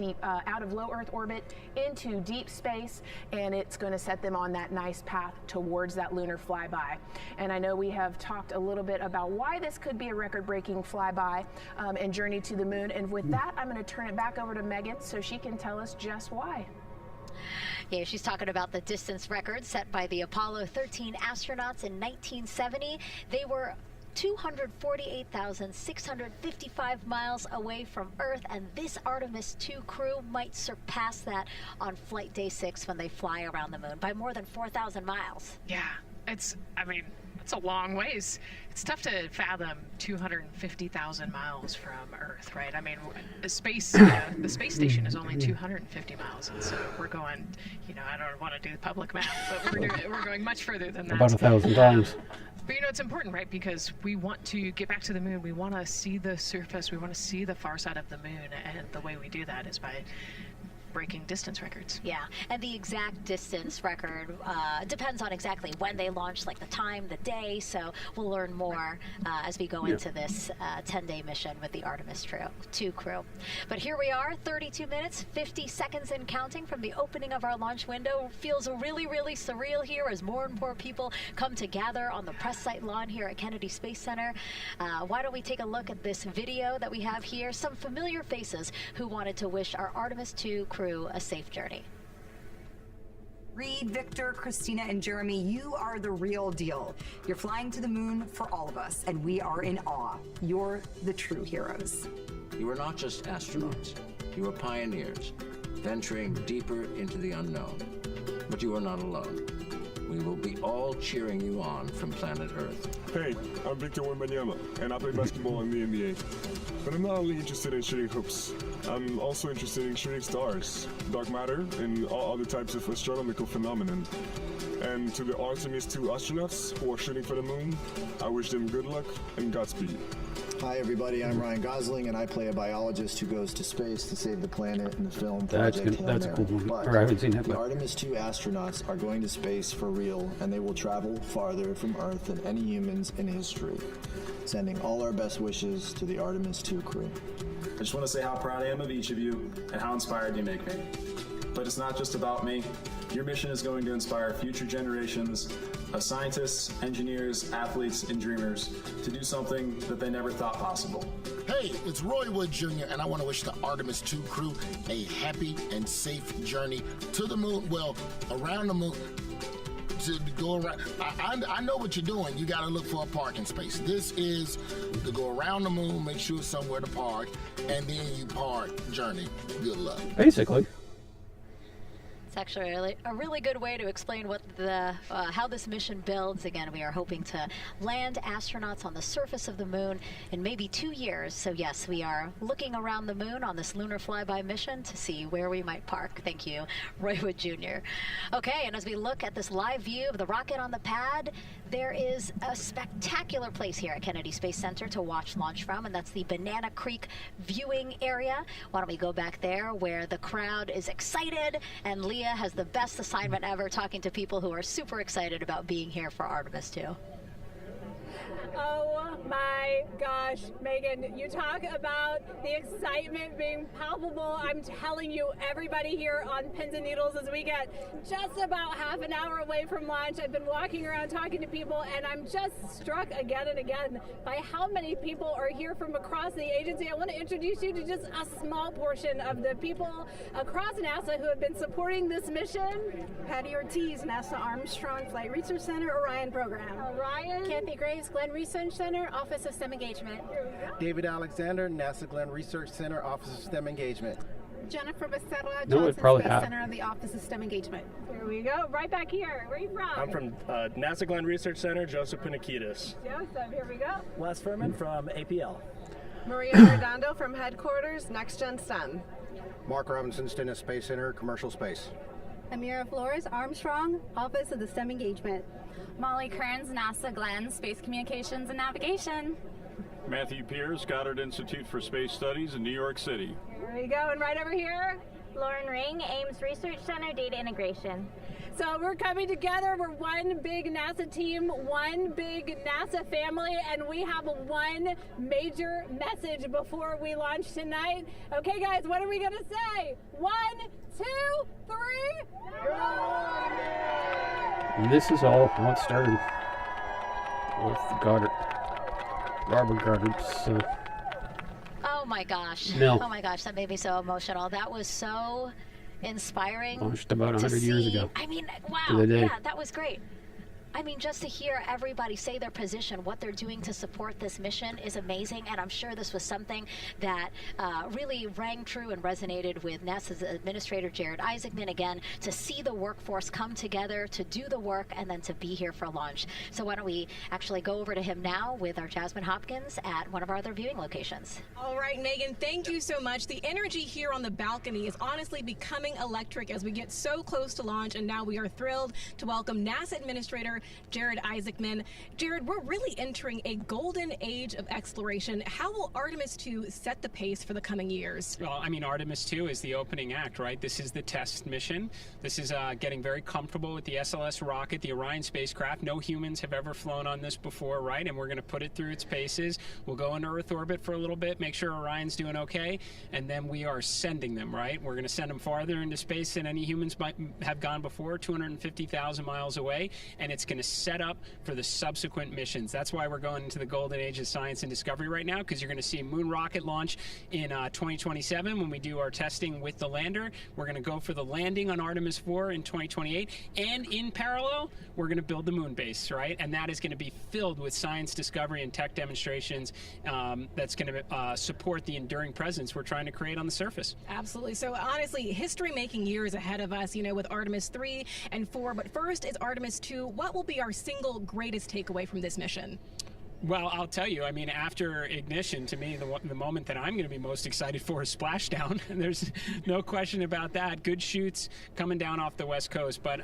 low Earth orbit into deep space, and it's going to set them on that nice path towards that lunar flyby. And I know we have talked a little bit about why this could be a record-breaking flyby and journey to the moon. And with that, I'm going to turn it back over to Megan so she can tell us just why. Yeah, she's talking about the distance record set by the Apollo 13 astronauts in 1970. They were 248,655 miles away from Earth, and this Artemis II crew might surpass that on flight day 6 when they fly around the moon by more than 4,000 miles. Yeah, it's a long ways. It's tough to fathom 250,000 miles from Earth, right? I mean, the space station is only 250 miles, and so we're going, I don't want to do the public math, but we're going much further than that. About 1,000 times. But it's important, right? Because we want to get back to the moon. We want to see the surface. We want to see the far side of the moon, and the way we do that is by breaking distance records. Yeah, and the exact distance record depends on exactly when they launch, like the time, the day, so we'll learn more as we go into this 10-day mission with the Artemis II crew. But here we are, 32 minutes, 50 seconds and counting from the opening of our launch window. Feels really, really surreal here as more and more people come to gather on the press site lawn here at Kennedy Space Center. Why don't we take a look at this video that we have here? Some familiar faces who wanted to wish our Artemis II crew a safe journey. Reed, Victor, Christina, and Jeremy, you are the real deal. You're flying to the moon for all of us, and we are in awe. You're the true heroes. You are not just astronauts. You are pioneers, venturing deeper into the unknown. But you are not alone. We will be all cheering you on from planet Earth. Hey, I'm Victor Wembanyama, and I play basketball in the NBA. But I'm not only interested in shooting hoops. I'm also interested in shooting stars, dark matter, and all other types of astronomical phenomenon. And to the Artemis II astronauts who are shooting for the moon, I wish them good luck and Godspeed. Hi everybody, I'm Ryan Gosling, and I play a biologist who goes to space to save the planet in the film Project Hail That's a Mary. cool movie. But Or I haven't seen that. the Artemis II astronauts are going to space for real, and they will travel farther from Earth than any humans in history. Sending all our best wishes to the Artemis II crew. I just want to say how proud I am of each of you and how inspired you make me. But it's not just about me. Your mission is going to inspire future generations of scientists, engineers, athletes, and dreamers to do something that they never thought possible. Hey, it's Roy Wood Jr., and I want to wish the Artemis II crew a happy and safe journey to the moon, well, around the moon. To go around, I know what you're doing. You got to look for a parking space. This is to go around the moon, make sure somewhere to park, and then you park journey. Good luck. Basically. It's actually a really good way to explain what the how this mission builds. Again, we are hoping to land astronauts on the surface of the moon in maybe 2 years. So yes, we are looking around the moon on this lunar flyby mission to see where we might park. Thank you, Roy Wood Jr. Okay, and as we look at this live view of the rocket on the pad, there is a spectacular place here at Kennedy Space Center to watch launch from, and that's the Banana Creek viewing area. Why don't we go back there where the crowd is excited, and Leah has the best assignment ever, talking to people who are super excited about being here for Artemis II. Oh my gosh, Megan, you talk about the excitement being palpable. I'm telling you, everybody here on pins and needles as we get just about half an hour away from launch. I've been walking around talking to people, and I'm just struck again and again by how many people are here from across the agency. I want to introduce you to just a small portion of the people across NASA who have been supporting this mission. Patty Ortiz, NASA Armstrong Flight Research Center, Orion Program. Orion. Kathy Graves, Glenn Research Center, Office of STEM Engagement. David Alexander, NASA Glenn Research Center, Office of STEM Engagement. Jennifer Becerra, No, Johnson Space Center of the Office of STEM Engagement. Here we go, right back here. Where are you from? I'm from NASA Glenn Research Center, Joseph Panakitis. Joseph, here we go. Wes Furman from APL. Maria Redondo from Headquarters, Next Gen STEM. Mark Robinson, Stennis Space Center, Commercial Space. Amira Flores, Armstrong, Office of the STEM Engagement. Molly Kearns, NASA Glenn, Space Communications and Navigation. Matthew Pierce, Goddard Institute for Space Studies in New York City. Here we go, and right over here, Lauren Ring, Ames Research Center, Data Integration. So we're coming together. We're one big NASA team, one big NASA family, and we have one major message before we launch tonight. Okay, guys, what are we going to say? 1, 2, 3. And this is all what started with the Robert Goddard's Oh my gosh. No. Oh my gosh, that made me so emotional. That was so inspiring. Launched about 100 years ago. I mean, To wow. the day. Yeah, that was great. I mean, just to hear everybody say their position, what they're doing to support this mission is amazing, and I'm sure this was something that really rang true and resonated with NASA's Administrator Jared Isaacman, again, to see the workforce come together to do the work and then to be here for launch. So why don't we actually go over to him now with our Jasmine Hopkins at one of our other viewing locations. All right, Megan, thank you so much. The energy here on the balcony is honestly becoming electric as we get so close to launch, and now we are thrilled to welcome NASA Administrator Jared Isaacman. Jared, we're really entering a golden age of exploration. How will Artemis II set the pace for the coming years? Well, I mean, Artemis II is the opening act, right? This is the test mission. This is getting very comfortable with the SLS rocket, the Orion spacecraft. No humans have ever flown on this before, right? And we're going to put it through its paces. We'll go into Earth orbit for a little bit, make sure Orion's doing okay, and then we are sending them, right? We're going to send them farther into space than any humans might have gone before, 250,000 miles away, and it's going to set up for the subsequent missions. That's why we're going into the golden age of science and discovery right now, because you're going to see a moon rocket launch in 2027 when we do our testing with the lander. We're going to go for the landing on Artemis 4 in 2028, and in parallel, we're going to build the moon base, right? And that is going to be filled with science discovery and tech demonstrations that's going to support the enduring presence we're trying to create on the surface. Absolutely. So honestly, history-making years ahead of us, you know, with Artemis 3 and 4. But first is Artemis 2. What will be our single greatest takeaway from this mission? Well, I'll tell you, I mean, after ignition, to me, the moment that I'm going to be most excited for is splashdown. There's no question about that. Good shoots coming down off the West Coast. But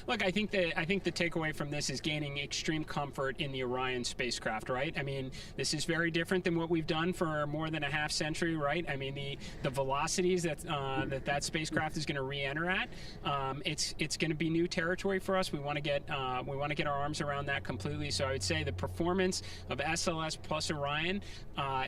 look, I think the takeaway from this is gaining extreme comfort in the Orion spacecraft, right? I mean, this is very different than what we've done for more than a half century, right? I mean, the velocities that spacecraft is going to re-enter at, it's going to be new territory for us. We want to get our arms around that completely. So I would say the performance of SLS plus Orion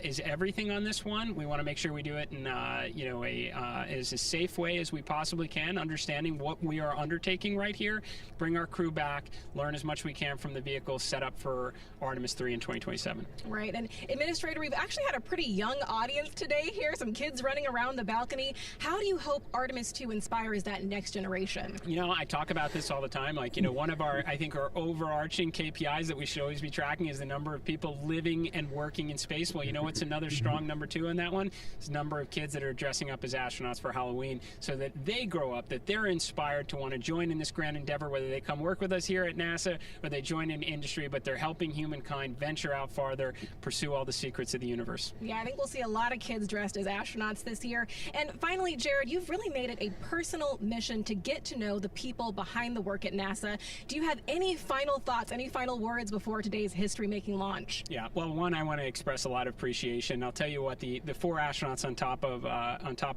is everything on this one. We want to make sure we do it in as a safe way as we possibly can, understanding what we are undertaking right here, bring our crew back, learn as much we can from the vehicle, set up for Artemis III in 2027. Right, and Administrator, we've actually had a pretty young audience today here, some kids running around the balcony. How do you hope Artemis II inspires that next generation? You know, I talk about this all the time. Like, one of our overarching KPIs that we should always be tracking is the number of people living and working in space. Well, you know what's another strong number 2 in that one? It's the number of kids that are dressing up as astronauts for Halloween, so that they grow up, that they're inspired to want to join in this grand endeavor, whether they come work with us here at NASA or they join in industry, but they're helping humankind venture out farther, pursue all the secrets of the universe. Yeah, I think we'll see a lot of kids dressed as astronauts this year. And finally, Jared, you've really made it a personal mission to get to know the people behind the work at NASA. Do you have any final thoughts, any final words before today's history-making launch? Yeah, well, one, I want to express a lot of appreciation. I'll tell you what, the 4 astronauts on top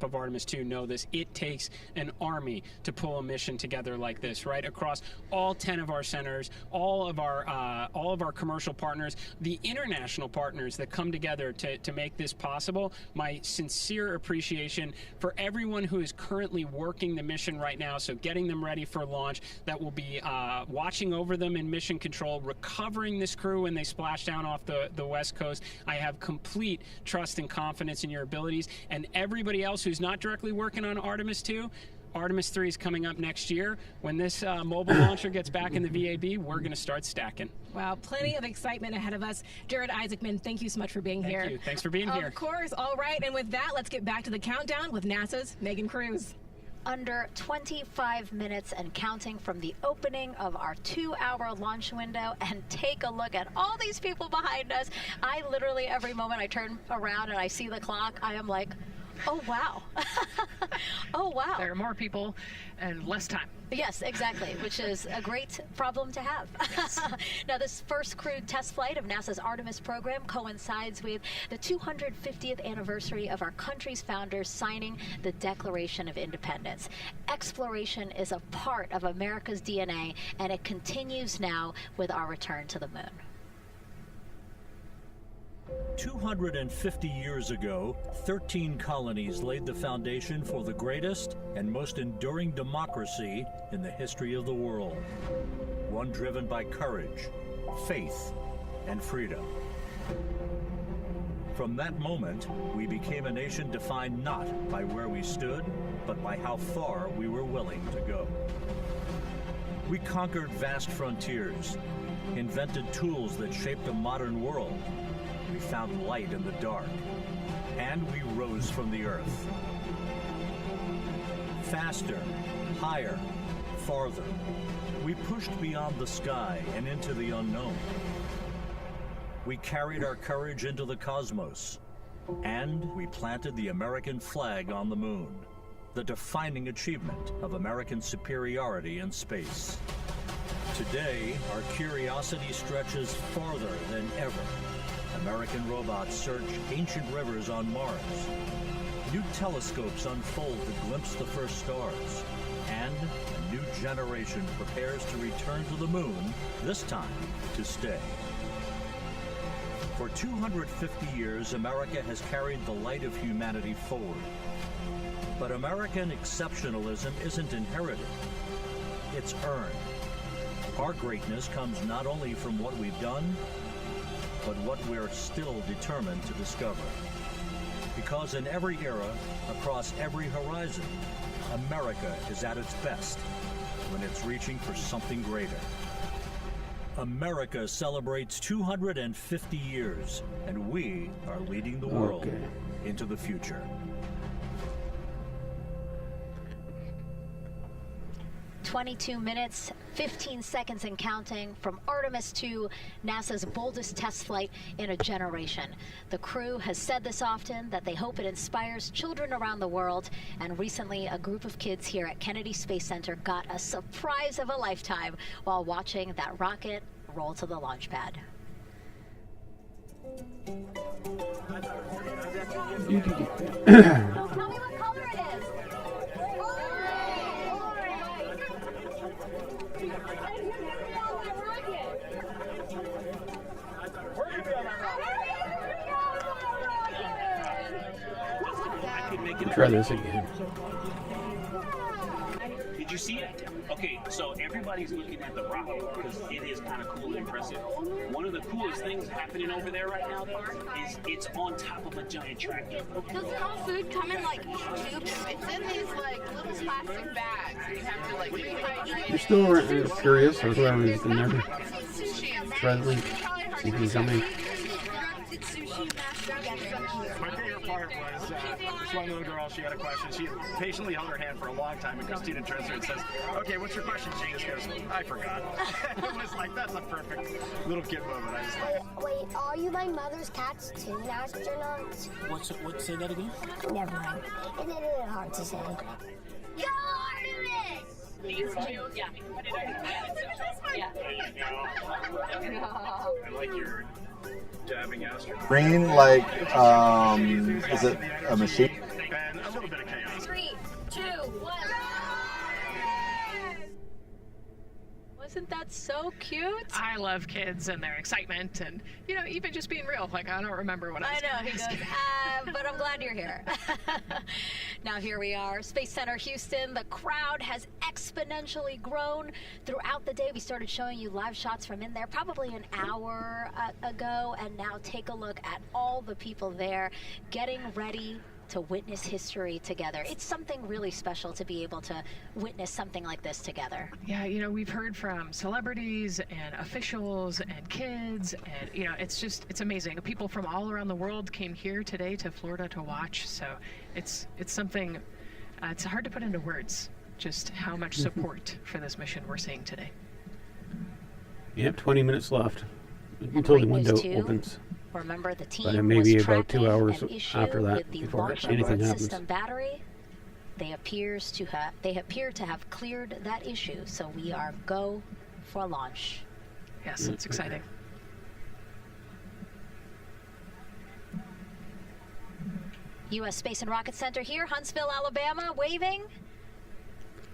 of Artemis II know this. It takes an army to pull a mission together like this, right? Across all 10 of our centers, all of our commercial partners, the international partners that come together to make this possible. My sincere appreciation for everyone who is currently working the mission right now, so getting them ready for launch, that will be watching over them in mission control, recovering this crew when they splash down off the West Coast. I have complete trust and confidence in your abilities, and everybody else who's not directly working on Artemis II. Artemis III is coming up next year. When this mobile launcher gets back in the VAB, we're going to start stacking. Wow, plenty of excitement ahead of us. Jared Isaacman, thank you so much for being here. Thank you. Thanks for being here. Of course. All right, and with that, let's get back to the countdown with NASA's Megan Cruz. Under 25 minutes and counting from the opening of our 2-hour launch window, and take a look at all these people behind us. I literally, every moment I turn around and I see the clock, I am like, oh, wow. Oh, wow. There are more people and less time. Yes, exactly, which is a great problem to have. Yes. Now, this first crewed test flight of NASA's Artemis program coincides with the 250th anniversary of our country's founders signing the Declaration of Independence. Exploration is a part of America's DNA, and it continues now with our return to the moon. 250 years ago, 13 colonies laid the foundation for the greatest and most enduring democracy in the history of the world. One driven by courage, faith, and freedom. From that moment, we became a nation defined not by where we stood, but by how far we were willing to go. We conquered vast frontiers, invented tools that shaped a modern world. We found light in the dark, and we rose from the earth. Faster, higher, farther. We pushed beyond the sky and into the unknown. We carried our courage into the cosmos, and we planted the American flag on the moon, the defining achievement of American superiority in space. Today, our curiosity stretches farther than ever. American robots search ancient rivers on Mars. New telescopes unfold to glimpse the first stars. And a new generation prepares to return to the moon, this time to stay. For 250 years, America has carried the light of humanity forward. But American exceptionalism isn't inherited, it's earned. Our greatness comes not only from what we've done, but what we're still determined to discover. Because in every era, across every horizon, America is at its best when it's reaching for something greater. America celebrates 250 years, and we are leading the world into the future. 22 minutes, 15 seconds and counting from Artemis II, NASA's boldest test flight in a generation. The crew has said this often, that they hope it inspires children around the world, and recently a group of kids here at Kennedy Space Center got a surprise of a lifetime while watching that rocket roll to the launch pad. Tell me what color it is. We're gonna try this again. Did you see it? Okay, so everybody's looking at the rocket because it is kind of cool and impressive. One of the coolest things happening over there right now, Bart, is it's on top of a giant tractor. Doesn't all food come in like tubes? It's in these like little plastic bags. You have to like rehydrate. You're still curious, or whoever's in there. Try the link. See if you can come in. My favorite part was this one little girl, she had a question. She patiently held her hand for a long time, and Christina turns to her and says, okay, what's your question? She just goes, I forgot. It was like, that's a perfect little kid moment. I just thought. Wait, are you my mother's cats too, astronauts? What? Say that again? Never mind. It's a little hard to say. Go Artemis! These two, yeah. Yeah. There you go. I like your dabbing astronaut. Green, like, is it a machine? And a little bit of chaos. 3, 2, 1. Wasn't that so cute? I love kids and their excitement and, you know, even just being real. Like, I don't remember what I was know, he goes, but I'm glad you're here. Now here we are, Space Center Houston. The crowd has exponentially grown throughout the day. We started showing you live shots from in there probably an hour ago, and now take a look at all the people there getting ready to witness history together. It's something really special to be able to witness something like this together. Yeah, you know, we've heard from celebrities and officials and kids, and, you know, it's amazing. People from all around the world came here today to Florida to watch, so it's something, it's hard to put into words, just how much support for this mission we're seeing today. Yep, 20 minutes left until the window opens. Remember, the team But it may be was about 2 hours tracking an issue after that with the before launch anything happens. system battery. They appear to have cleared that issue, so we are go for launch. Yes, it's exciting. U.S. Space and Rocket Center here, Huntsville, Alabama, waving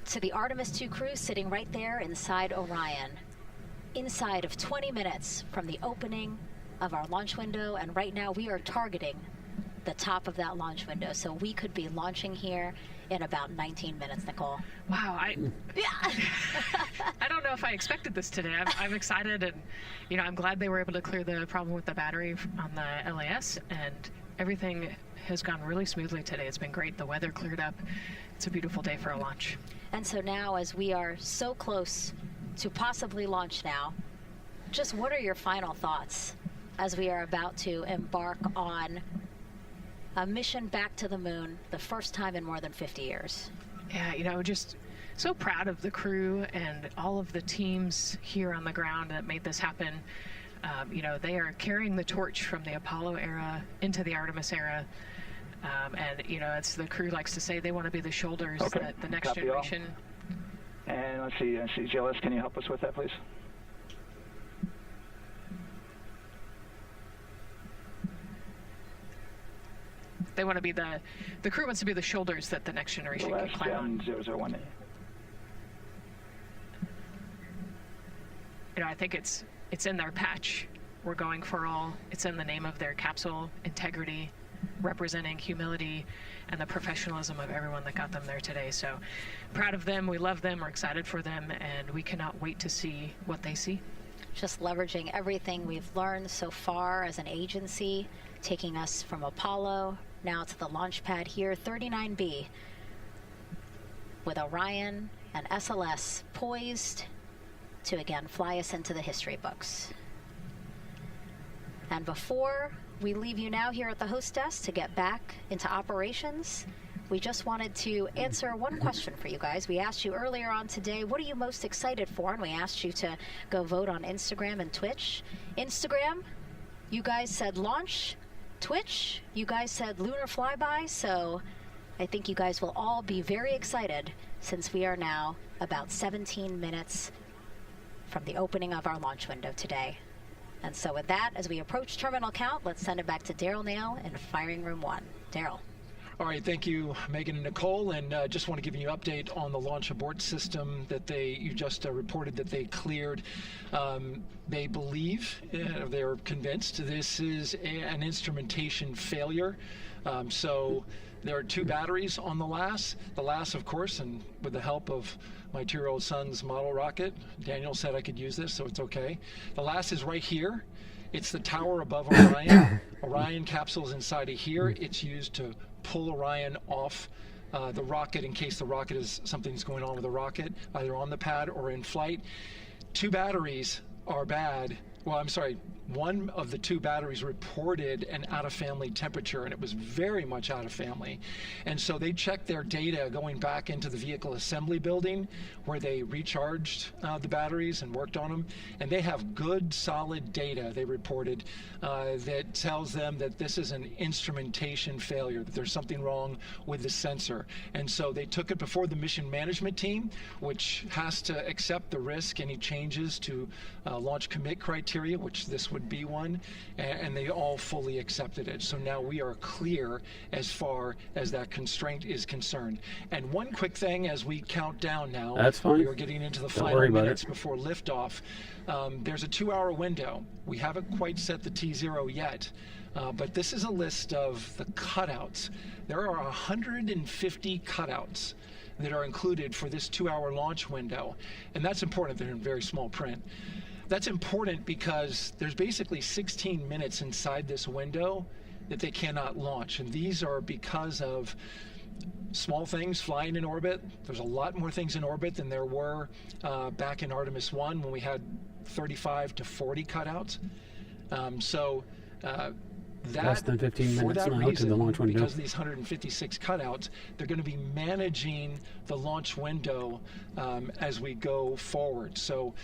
to the Artemis II crew sitting right there inside Orion. Inside of 20 minutes from the opening of our launch window, and right now we are targeting the top of that launch window, so we could be launching here in about 19 minutes, Nicole. Wow, I don't know if I expected this today. I'm excited, and, you know, I'm glad they were able to clear the problem with the battery on the LAS, and everything has gone really smoothly today. It's been great. The weather cleared up. It's a beautiful day for a launch. And so now, as we are so close to possibly launch now, just what are your final thoughts as we are about to embark on a mission back to the moon, the first time in more than 50 years? Yeah, you know, just so proud of the crew and all of the teams here on the ground that made this happen. You know, they are carrying the torch from the Apollo era into the Artemis era. And, you know, as the crew likes to say, they want to be the shoulders that the next generation. And let's see, GLS, can you help us with that, please? They want to be the crew wants to be the shoulders that the next generation can climb on. 001. You know, I think it's in their patch. We're going for all. It's in the name of their capsule, integrity, representing humility and the professionalism of everyone that got them there today. So proud of them. We love them. We're excited for them, and we cannot wait to see what they see. Just leveraging everything we've learned so far as an agency, taking us from Apollo now to the launch pad here, 39B, with Orion and SLS poised to again fly us into the history books. And before we leave you now here at the host desk to get back into operations, we just wanted to answer one question for you guys. We asked you earlier on today, what are you most excited for? And we asked you to go vote on Instagram and Twitch. Instagram, you guys said launch. Twitch, you guys said lunar flyby. So I think you guys will all be very excited since we are now about 17 minutes from the opening of our launch window today. And so with that, as we approach terminal count, let's send it back to Daryl Nail in Firing Room 1. Daryl. All right, thank you, Megan and Nicole, and just want to give you an update on the launch abort system that you just reported that they cleared. They believe, they're convinced, this is an instrumentation failure. So There are 2 batteries on the LAS. The LAS, of course, and with the help of my 2-year-old son's model rocket, Daniel said I could use this, so it's okay. The LAS is right here. It's the tower above Orion. Orion capsule's inside of here. It's used to pull Orion off the rocket in case the rocket is something's going on with the rocket, either on the pad or in flight. 2 batteries are bad. Well, I'm sorry, one of the 2 batteries reported an out-of-family temperature, and it was very much out of family. And so they checked their data going back into the vehicle assembly building where they recharged the batteries and worked on them. And they have good, solid data, they reported, that tells them that this is an instrumentation failure, that there's something wrong with the sensor. And so they took it before the mission management team, which has to accept the risk, any changes to launch commit criteria, which this would be one, and they all fully accepted it. So now we are clear as far as that constraint is concerned. And one quick thing as we count down now, that's fine. We are getting into the final minutes before liftoff. There's a 2-hour window. We haven't quite set the T0 yet, but this is a list of the cutouts. There are 150 cutouts that are included for this 2-hour launch window, and that's important. They're in very small print. That's important because there's basically 16 minutes inside this window that they cannot launch. And these are because of small things flying in orbit. There's a lot more things in orbit than there were back in Artemis I when we had 35 to 40 cutouts. Less than 15 minutes now to the launch window. Because of these 156 cutouts, they're going to be managing the launch window as we go forward. So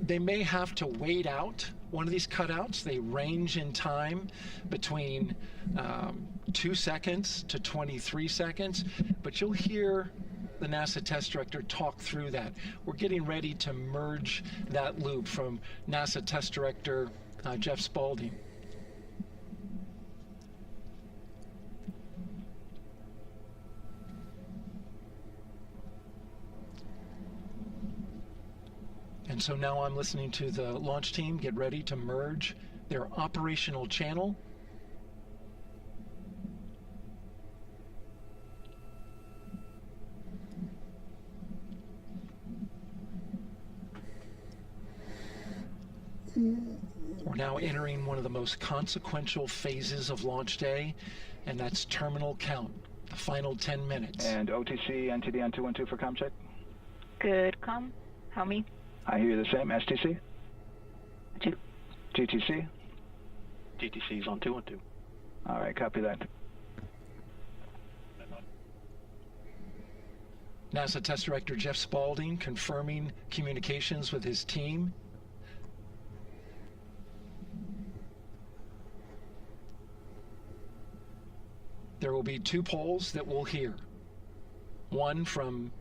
they may have to wait out one of these cutouts. They range in time between 2 seconds to 23 seconds, but you'll hear the NASA test director talk through that. We're getting ready to merge that loop from NASA test director Jeff Spaulding. And so now I'm listening to the launch team get ready to merge their operational channel. We're now entering one of the most consequential phases of launch day, and that's terminal count, the final 10 minutes. And OTC, NTD on 212 for comm check. Good comm. How me? I hear you the same. STC? 2. GTC? GTC's on 212. All right, copy that. NASA Test Director Jeff Spaulding confirming communications with his team. There will be 2 polls that we'll hear. One from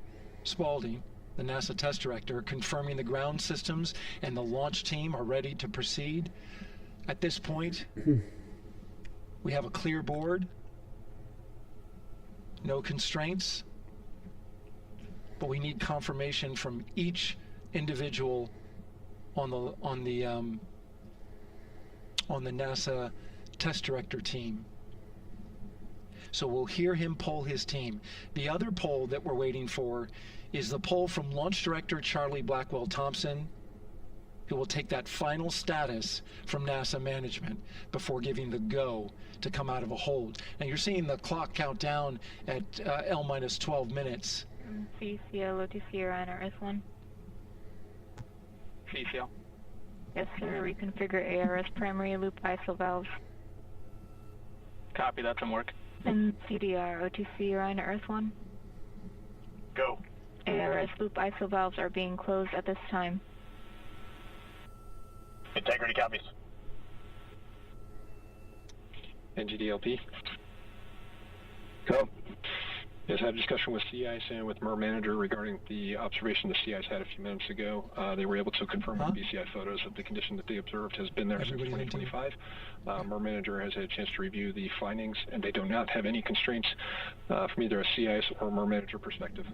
Spaulding, the NASA test director, confirming the ground systems and the launch team are ready to proceed. At this point, we have a clear board, no constraints, but we need confirmation from each individual on the NASA test director team. So we'll hear him poll his team. The other poll that we're waiting for is the poll from Launch Director Charlie Blackwell Thompson, who will take that final status from NASA management before giving the go to come out of a hold. Now you're seeing the clock count down at L-12 minutes. CCL, OTC, Orion, or S1? CCL. Yes, sir. Reconfigure ARS primary loop ISO valves. Copy, that's in work. And CDR, OTC, Orion, or S1? Go. ARS loop ISO valves are being closed at this time. Integrity copies. NGDLP. Go. Yes, I had a discussion with CIS and with MER Manager regarding the observation the CIS had a few minutes ago. They were able to confirm with BCI photos that the condition that they observed has been there since 2025. MER Manager has had a chance to review the findings, and they do not have any constraints from either a CIS or MER Manager perspective.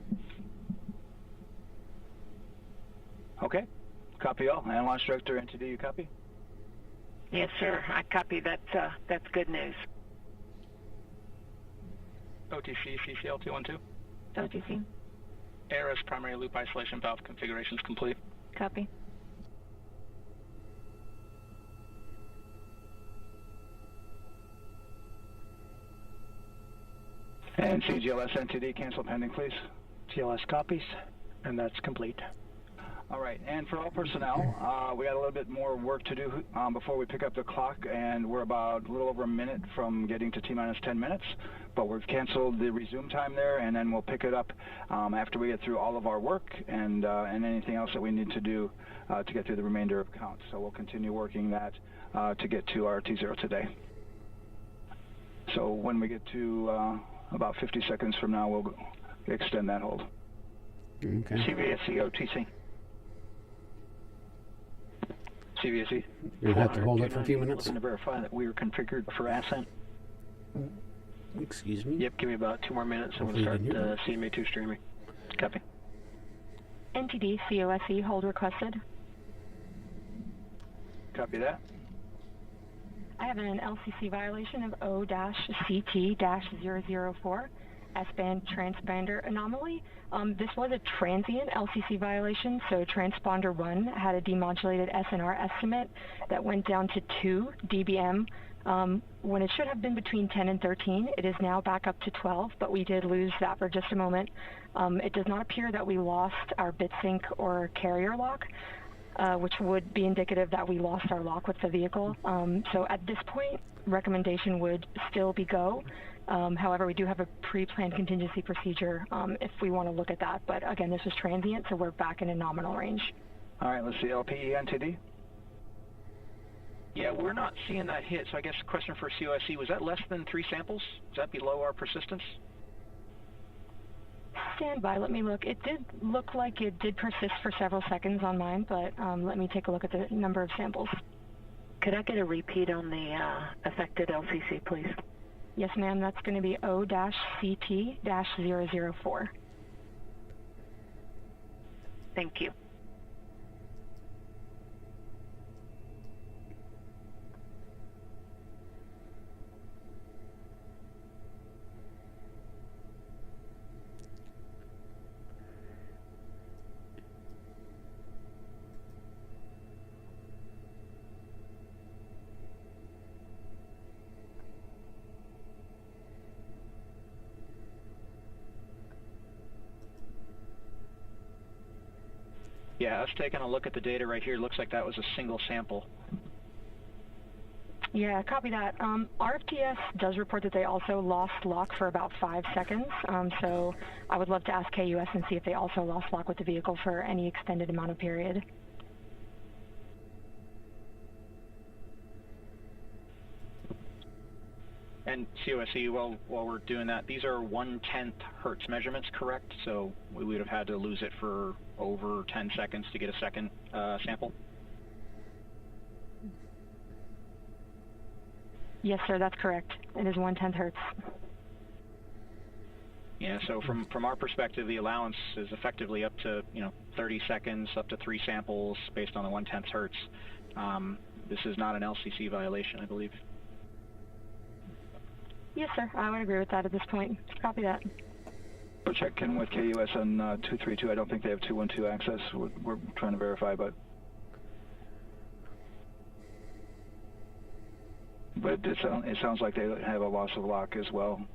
Okay. Copy all. And Launch Director, NTD, you copy? Yes, sir. I copy. That's good news. OTC, CCL 212. OTC. ARS primary loop isolation valve configurations complete. Copy. And CGLS NTD, cancel pending, please. GLS copies, and that's complete. All right, and for all personnel, we got a little bit more work to do before we pick up the clock, and we're about a little over a minute from getting to T-minus 10 minutes, but we've canceled the resume time there, and then we'll pick it up after we get through all of our work and anything else that we need to do to get through the remainder of count. So we'll continue working that to get to our T0 today. So when we get to about 50 seconds from now, we'll extend that hold. Okay. CVSE OTC. CVSE. You'll have to hold it for a few minutes. Looking to verify that we are configured for ascent. Excuse me? Yep, give me about 2 more minutes and we'll start CMA2 streaming. Copy. NTD, COSE, hold requested. Copy that. I have an LCC violation of O-CT-004, S-band transponder anomaly. This was a transient LCC violation, so transponder 1 had a demodulated SNR estimate that went down to 2 dBm when it should have been between 10 and 13. It is now back up to 12, but we did lose that for just a moment. It does not appear that we lost our bit sync or carrier lock, which would be indicative that we lost our lock with the vehicle. So at this point, recommendation would still be go. However, we do have a pre-planned contingency procedure if we want to look at that. But again, this was transient, so we're back in a nominal range. All right, let's see, LPE NTD. Yeah, we're not seeing that hit, so I guess the question for COSE, was that less than 3 samples? Is that below our persistence? Stand by, let me look. It did look like it did persist for several seconds on mine, but let me take a look at the number of samples. Could I get a repeat on the affected LCC, please? Yes, ma'am, that's going to be O-CT-004. Thank you. Yeah, us taking a look at the data right here, looks like that was a single sample. Yeah, copy that. RFTS does report that they also lost lock for about 5 seconds, so I would love to ask KUS and see if they also lost lock with the vehicle for any extended amount of period. And COSE, while we're doing that, these are 1/10 hertz measurements, correct? So we would have had to lose it for over 10 seconds to get a second sample? Yes, sir, that's correct. It is 1/10 hertz. Yeah, so from our perspective, the allowance is effectively up to 30 seconds, up to 3 samples based on the 1/10 hertz. This is not an LCC violation, I believe. Yes, sir, I would agree with that at this point. Copy that. We're checking with KUS on 232. I don't think they have 212 access. We're trying to verify, but it sounds like they have a loss of lock as well.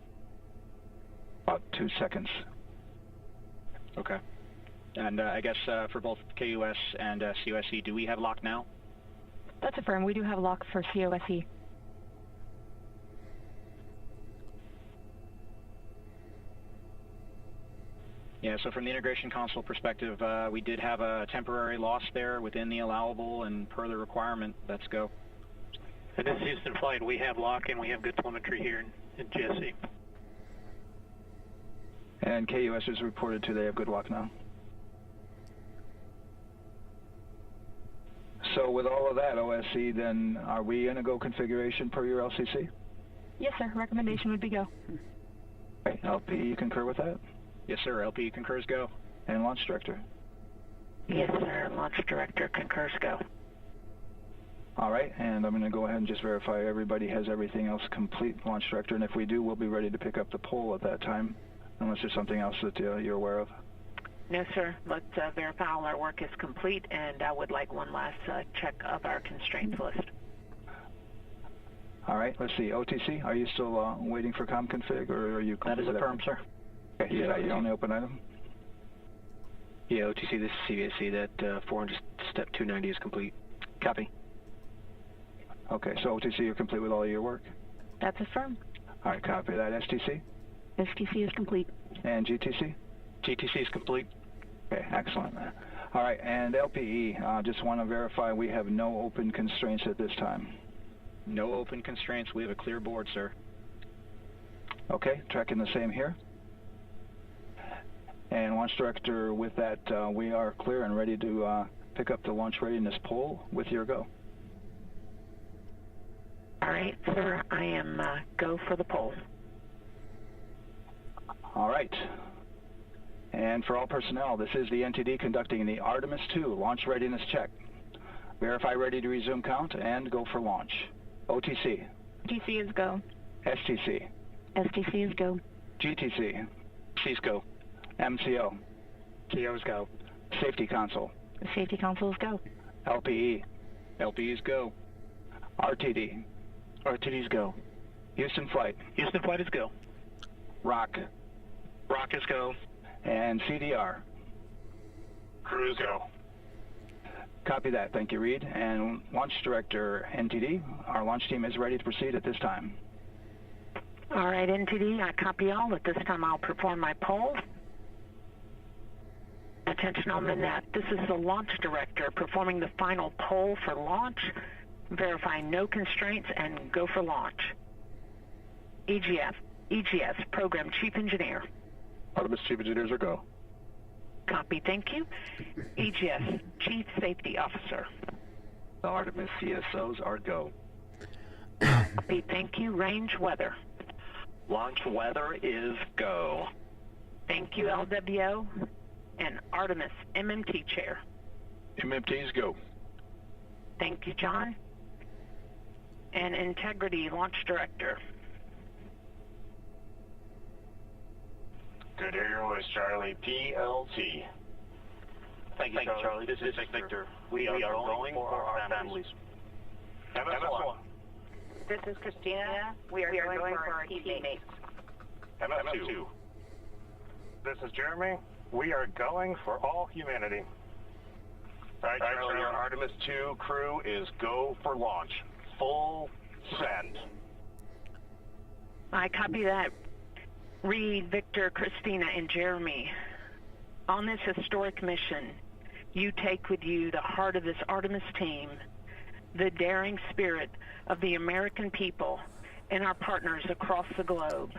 About 2 seconds. Okay. And I guess for both KUS and COSE, do we have lock now? That's affirmed. We do have lock for COSE. Yeah, so from the integration console perspective, we did have a temporary loss there within the allowable, and per the requirement, let's go. And this is Houston Flight. We have lock and we have good telemetry here in GSE. And KUS has reported too, they have good lock now. So with all of that, OSC, then are we in a go configuration per your LCC? Yes, sir. Recommendation would be go. Right. LP, you concur with that? Yes, sir. LP concurs go. And Launch Director? Yes, sir. Launch Director concurs go. All right, and I'm going to go ahead and just verify everybody has everything else complete, Launch Director, and if we do, we'll be ready to pick up the pole at that time, unless there's something else that you're aware of. No, sir. Let's verify all our work is complete, and I would like one last check of our constraints list. All right, let's see. OTC, are you still waiting for com config, or are you? That is affirmed, sir. Okay, is that your only open item? Yeah, OTC, this is CVSC. That 400 step 290 is complete. Copy. Okay, so OTC, you're complete with all of your work? That's affirmed. All right, copy that. STC? STC is complete. And GTC? GTC is complete. Okay, excellent. All right, and LPE, just want to verify we have no open constraints at this time. No open constraints. We have a clear board, sir. Okay, tracking the same here. And Launch Director, with that, we are clear and ready to pick up the launch readiness poll with your go. All right, sir, I am go for the poll. All right. And for all personnel, this is the NTD conducting the Artemis II launch readiness check. Verify ready to resume count and go for launch. OTC. GTC is go. STC. STC is go. GTC. C's go. MCO. CO's go. Safety Console. Safety Console is go. LPE. LPE's go. RTD. RTD's go. Houston Flight. Houston Flight is go. ROC. ROC is go. And CDR. Crew's go. Copy that. Thank you, Reed. And Launch Director, NTD, our launch team is ready to proceed at this time. All right, NTD, I copy all. At this time, I'll perform my poll. Attention on the net. This is the Launch Director performing the final poll for launch, verifying no constraints, and go for launch. EGS, Program Chief Engineer. Artemis Chief Engineers are go. Copy, thank you. EGS, Chief Safety Officer. The Artemis CSOs are go. Copy, thank you. Range Weather. Launch weather is go. Thank you, LWO. And Artemis MMT Chair. MMTs go. Thank you, John. And Integrity Launch Director. Good to hear your voice, Charlie. PLT. Thank you, Charlie. This is Victor. We are going for our families. MS1. This is Christina. We are going for our teammates. MS2. This is Jeremy. We are going for all humanity. All right, Charlie, our Artemis II crew is go for launch. Full send. I copy that. Reed, Victor, Christina, and Jeremy. On this historic mission, you take with you the heart of this Artemis team, the daring spirit of the American people and our partners across the globe,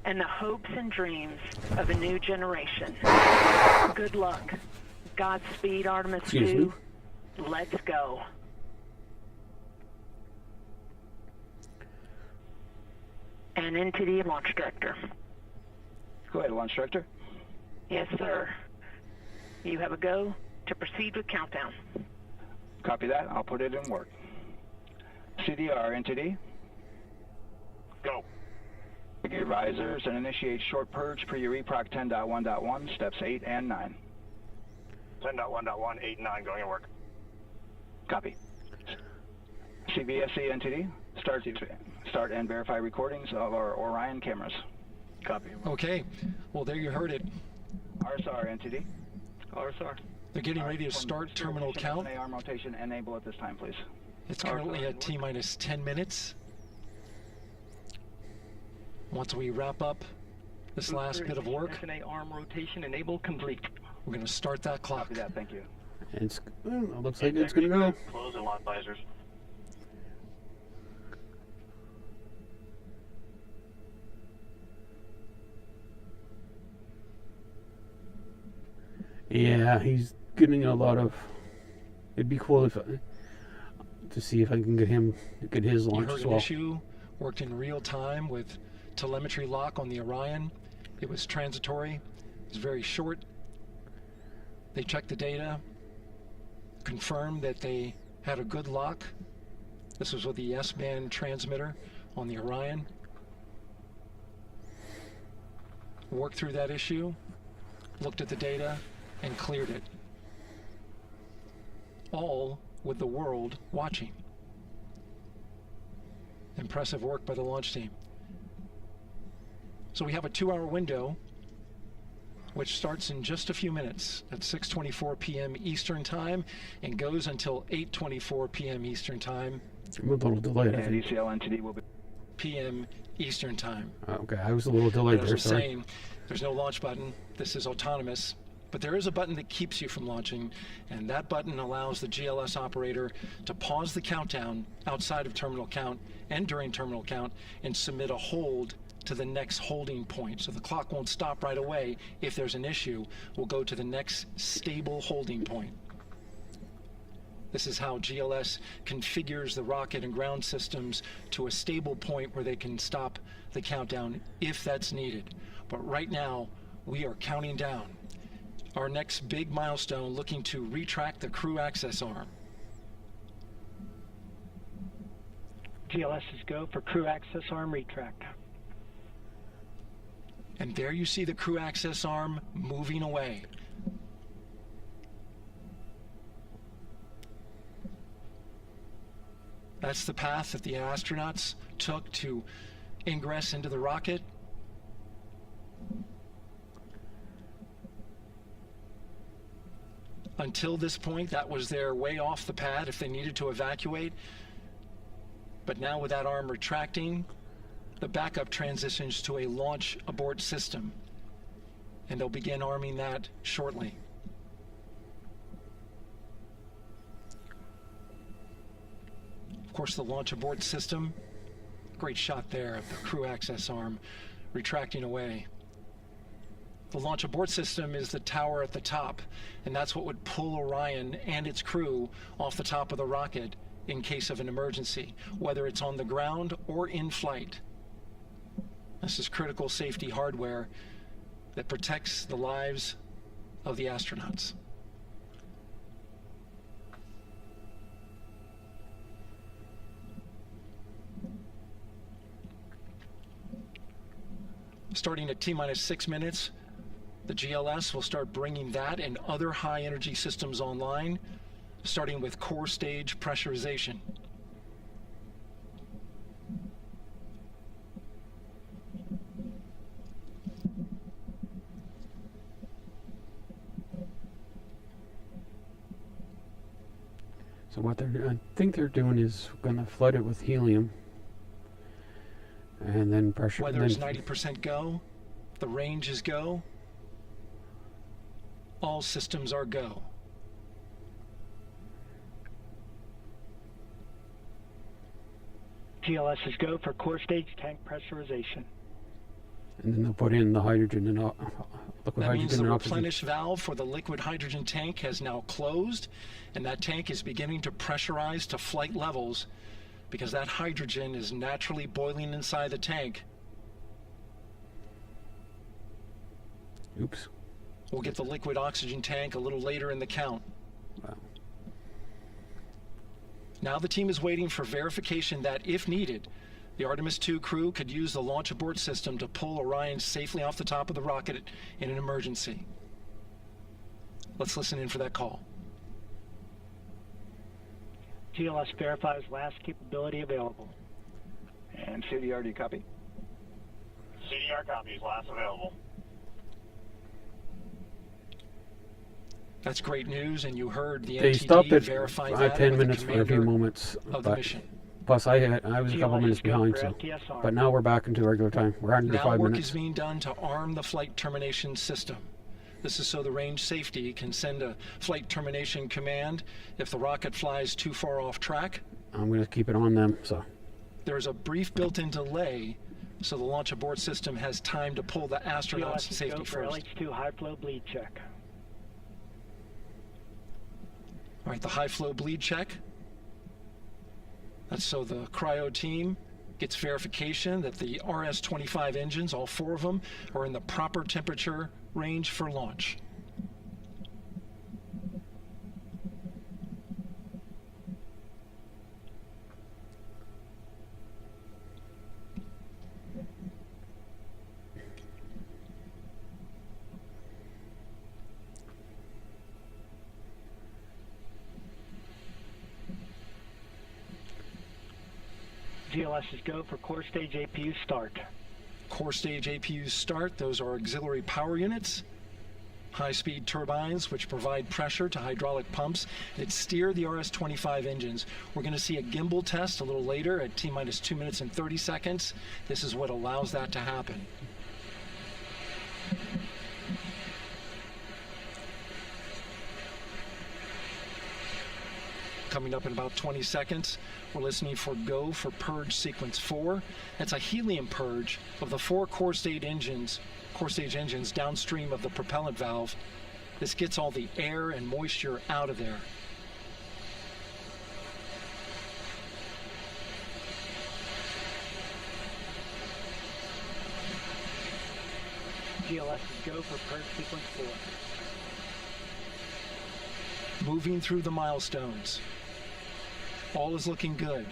and the hopes and dreams of a new generation. Good luck. Godspeed, Artemis II. Let's go. And into the Launch Director. Go ahead, Launch Director. Yes, sir. You have a go to proceed with countdown. Copy that. I'll put it in work. CDR, NTD. Go. Get risers and initiate short purge per your EPROC 10.1.1, steps 8 and 9. 10.1.1, 8 and 9 going to work. Copy. CVSC NTD, start and verify recordings of our Orion cameras. Copy. Okay. Well, there you heard it. RSR NTD. RSR. They're getting ready to start terminal count. Arm rotation enable at this time, please. It's currently at T-minus 10 minutes. Once we wrap up this last bit of work, arm rotation enable complete. we're going to start that clock. Copy that. Thank you. It looks like it's going to go. Close and lock visors. Yeah, he's getting a lot of. It'd be cool if to see if I can get his launch as an well. issue, worked in real time with telemetry lock on the Orion. It was transitory. It was very short. They checked the data, confirmed that they had a good lock, This was with the S-band transmitter on the Orion. Worked through that issue, looked at the data, and cleared it. All with the world watching. Impressive work by the launch team. So we have a 2-hour window, which starts in just a few minutes at 6:24 p.m. Eastern Time and goes until 8:24 p.m. Eastern Time. I'm a little delayed. I And think. ECL NTD will be p.m. Eastern Time. Okay, I was a little delayed As there. I'm Sorry. saying, there's no launch button. This is autonomous. But there is a button that keeps you from launching, and that button allows the GLS operator to pause the countdown outside of terminal count and during terminal count and submit a hold to the next holding point. So the clock won't stop right away. If there's an issue, we'll go to the next stable holding point. This is how GLS configures the rocket and ground systems to a stable point where they can stop the countdown if that's needed. But right now, we are counting down. Our next big milestone, looking to retract the crew access arm. GLS is go for crew access arm retract. And there you see the crew access arm moving away. That's the path that the astronauts took to ingress into the rocket. Until this point, that was their way off the pad if they needed to evacuate. But now with that arm retracting, the backup transitions to a launch abort system. And they'll begin arming that shortly. Of course, the launch abort system, great shot there of the crew access arm retracting away. The launch abort system is the tower at the top, and that's what would pull Orion and its crew off the top of the rocket in case of an emergency, whether it's on the ground or in flight. This is critical safety hardware that protects the lives of the astronauts. Starting at T-minus 6 minutes, the GLS will start bringing that and other high-energy systems online, starting with core stage pressurization. So what I think they're doing is going to flood it with helium, and then pressure. Whether it's 90% go, the range is go, all systems are go. GLS is go for core stage tank pressurization. And then they'll put in the hydrogen and liquid That means hydrogen the and oxygen. replenish valve for the liquid hydrogen tank has now closed, and that tank is beginning to pressurize to flight levels because that hydrogen is naturally boiling inside the tank. Oops. We'll get the liquid oxygen tank a little later in the count. Wow. Now the team is waiting for verification that, if needed, the Artemis II crew could use the launch abort system to pull Orion safely off the top of the rocket in an emergency. Let's listen in for that call. GLS verifies last capability available. And CDR, do you copy? CDR copies, last available. That's great news, and you heard the They NTD stopped at verify 10 with minutes the for a few commander moments, of the but mission. plus I was a couple minutes behind, so. But now we're back into regular time. We're under Now 5 work minutes. is being done to arm the flight termination system. This is so the range safety can send a flight termination command if the rocket flies too far off track. I'm going to keep it on them, so. There's a brief built-in delay, so the launch abort system has time to pull the astronauts to GLS is safety go for first. LH2 high flow bleed check. All right, the high flow bleed check. That's so the cryo team gets verification that the RS-25 engines, all 4 of them, are in the proper temperature range for launch. GLS is go for core stage APU start. Core stage APUs start. Those are auxiliary power units, high-speed turbines which provide pressure to hydraulic pumps that steer the RS-25 engines. We're going to see a gimbal test a little later at T-minus 2 minutes and 30 seconds. This is what allows that to happen. Coming up in about 20 seconds, we're listening for go for purge sequence 4. That's a helium purge of the 4 core stage engines downstream of the propellant valve. This gets all the air and moisture out of there. GLS is go for purge sequence 4. Moving through the milestones. All is looking good.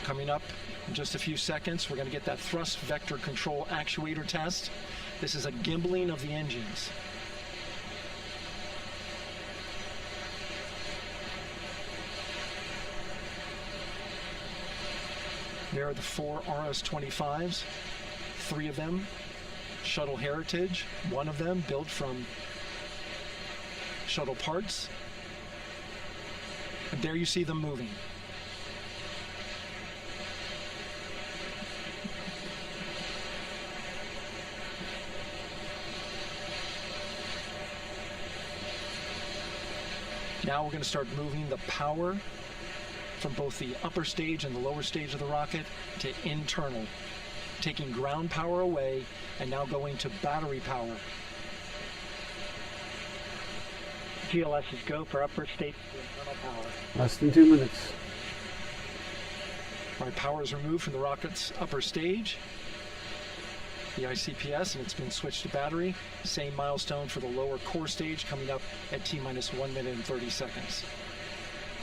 Coming up in just a few seconds, we're going to get that thrust vector control actuator test. This is a gimbaling of the engines. There are the 4 RS-25s, 3 of them Shuttle Heritage, 1 of them built from shuttle parts. And there you see them moving. Now we're going to start moving the power from both the upper stage and the lower stage of the rocket to internal, taking ground power away and now going to battery power. GLS is go for upper stage internal power. Less than 2 minutes. All right, power is removed from the rocket's upper stage, the ICPS, and it's been switched to battery. Same milestone for the lower core stage coming up at T-minus 1 minute and 30 seconds.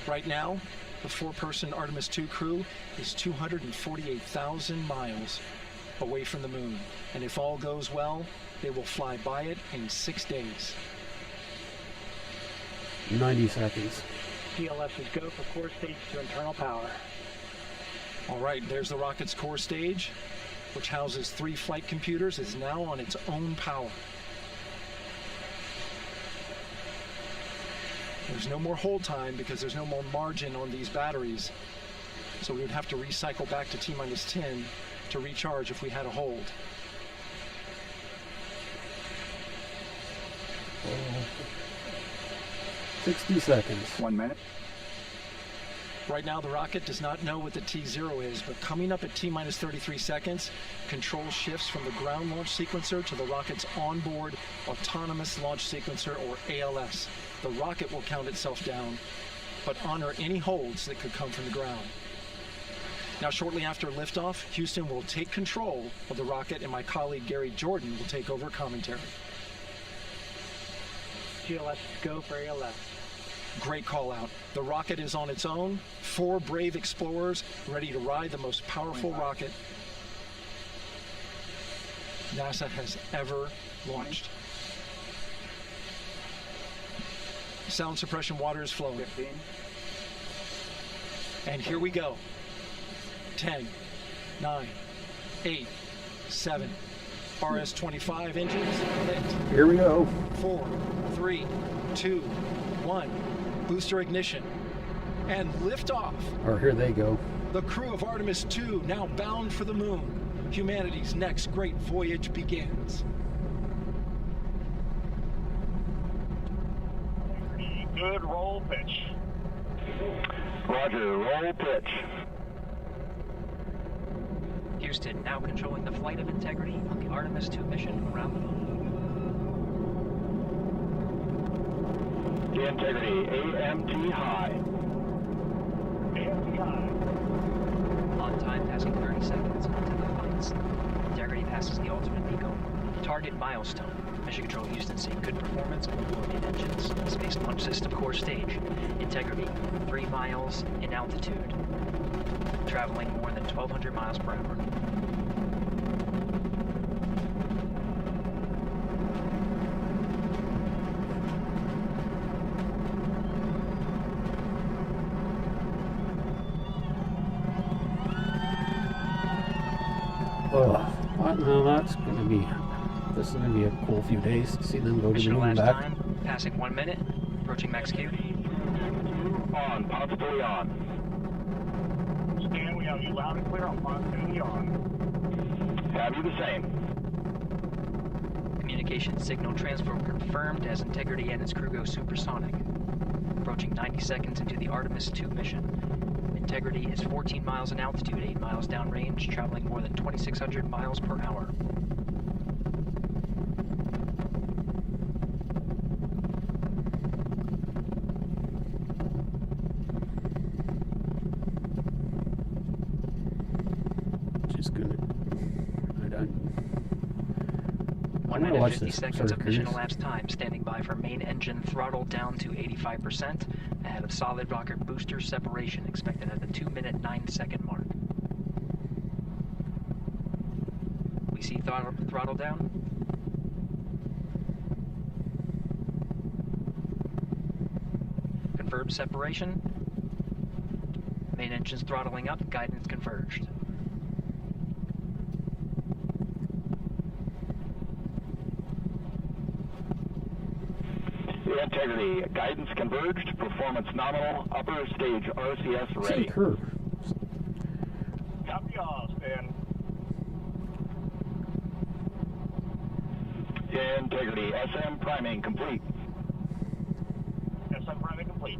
Right now, the 4-person Artemis II crew is 248,000 miles away from the moon. And if all goes well, they will fly by it in 6 days. 90 seconds. GLS is go for core stage to internal power. All right, there's the rocket's core stage, which houses 3 flight computers, is now on its own power. There's no more hold time because there's no more margin on these batteries. So we would have to recycle back to T-minus 10 to recharge if we had a hold. 60 seconds. 1 minute. Right now, the rocket does not know what the T0 is, but coming up at T-minus 33 seconds, control shifts from the ground launch sequencer to the rocket's onboard autonomous launch sequencer, or ALS. The rocket will count itself down, but honor any holds that could come from the ground. Now, shortly after liftoff, Houston will take control of the rocket, and my colleague Gary Jordan will take over commentary. GLS go for ALS. Great call out. The rocket is on its own. 4 brave explorers ready to ride the most powerful rocket NASA has ever launched. Sound suppression water is flowing. 15. And here we go. 10, 9, 8, 7. RS-25 engines lit. Here we go. 4, 3, 2, 1. Booster ignition. And liftoff. Or here they go. The crew of Artemis II now bound for the moon. Humanity's next great voyage begins. Good roll pitch. Roger, roll pitch. Houston now controlling the flight of integrity on the Artemis II mission around the moon. Integrity, AMT high. AMT high. On time passing 30 seconds into the flights. Integrity passes the ultimate beacon. Target milestone. Mission Control Houston seeing good performance on the engines. Space Launch System core stage. Integrity, 3 miles in altitude. Traveling more than 1,200 miles per hour. Well, that's gonna be. This is gonna be a cool few days to see them go to the Mission moon and elapsed back. time, passing 1 minute, approaching max Q. On, possibly on. Stan, we have you loud and clear on possibly on. Have you the same? Communication signal transfer confirmed as Integrity and its crew go supersonic. Approaching 90 seconds into the Artemis II mission. Integrity is 14 miles in altitude, 8 miles downrange, traveling more than 2,600 miles per hour. Just gonna. I 1 wanna minute watch 50 this. seconds Sort of of mission curious. elapsed time, standing by for main engine throttle down to 85%, ahead of solid rocket booster separation, expected at the 2-minute 9-second mark. We see throttle down. Confirmed separation. Main engine's throttling up, guidance converged. Integrity, guidance converged, performance nominal, upper stage RCS ready. Curve. Copy all, Stan. Integrity, SM priming complete. SM priming complete.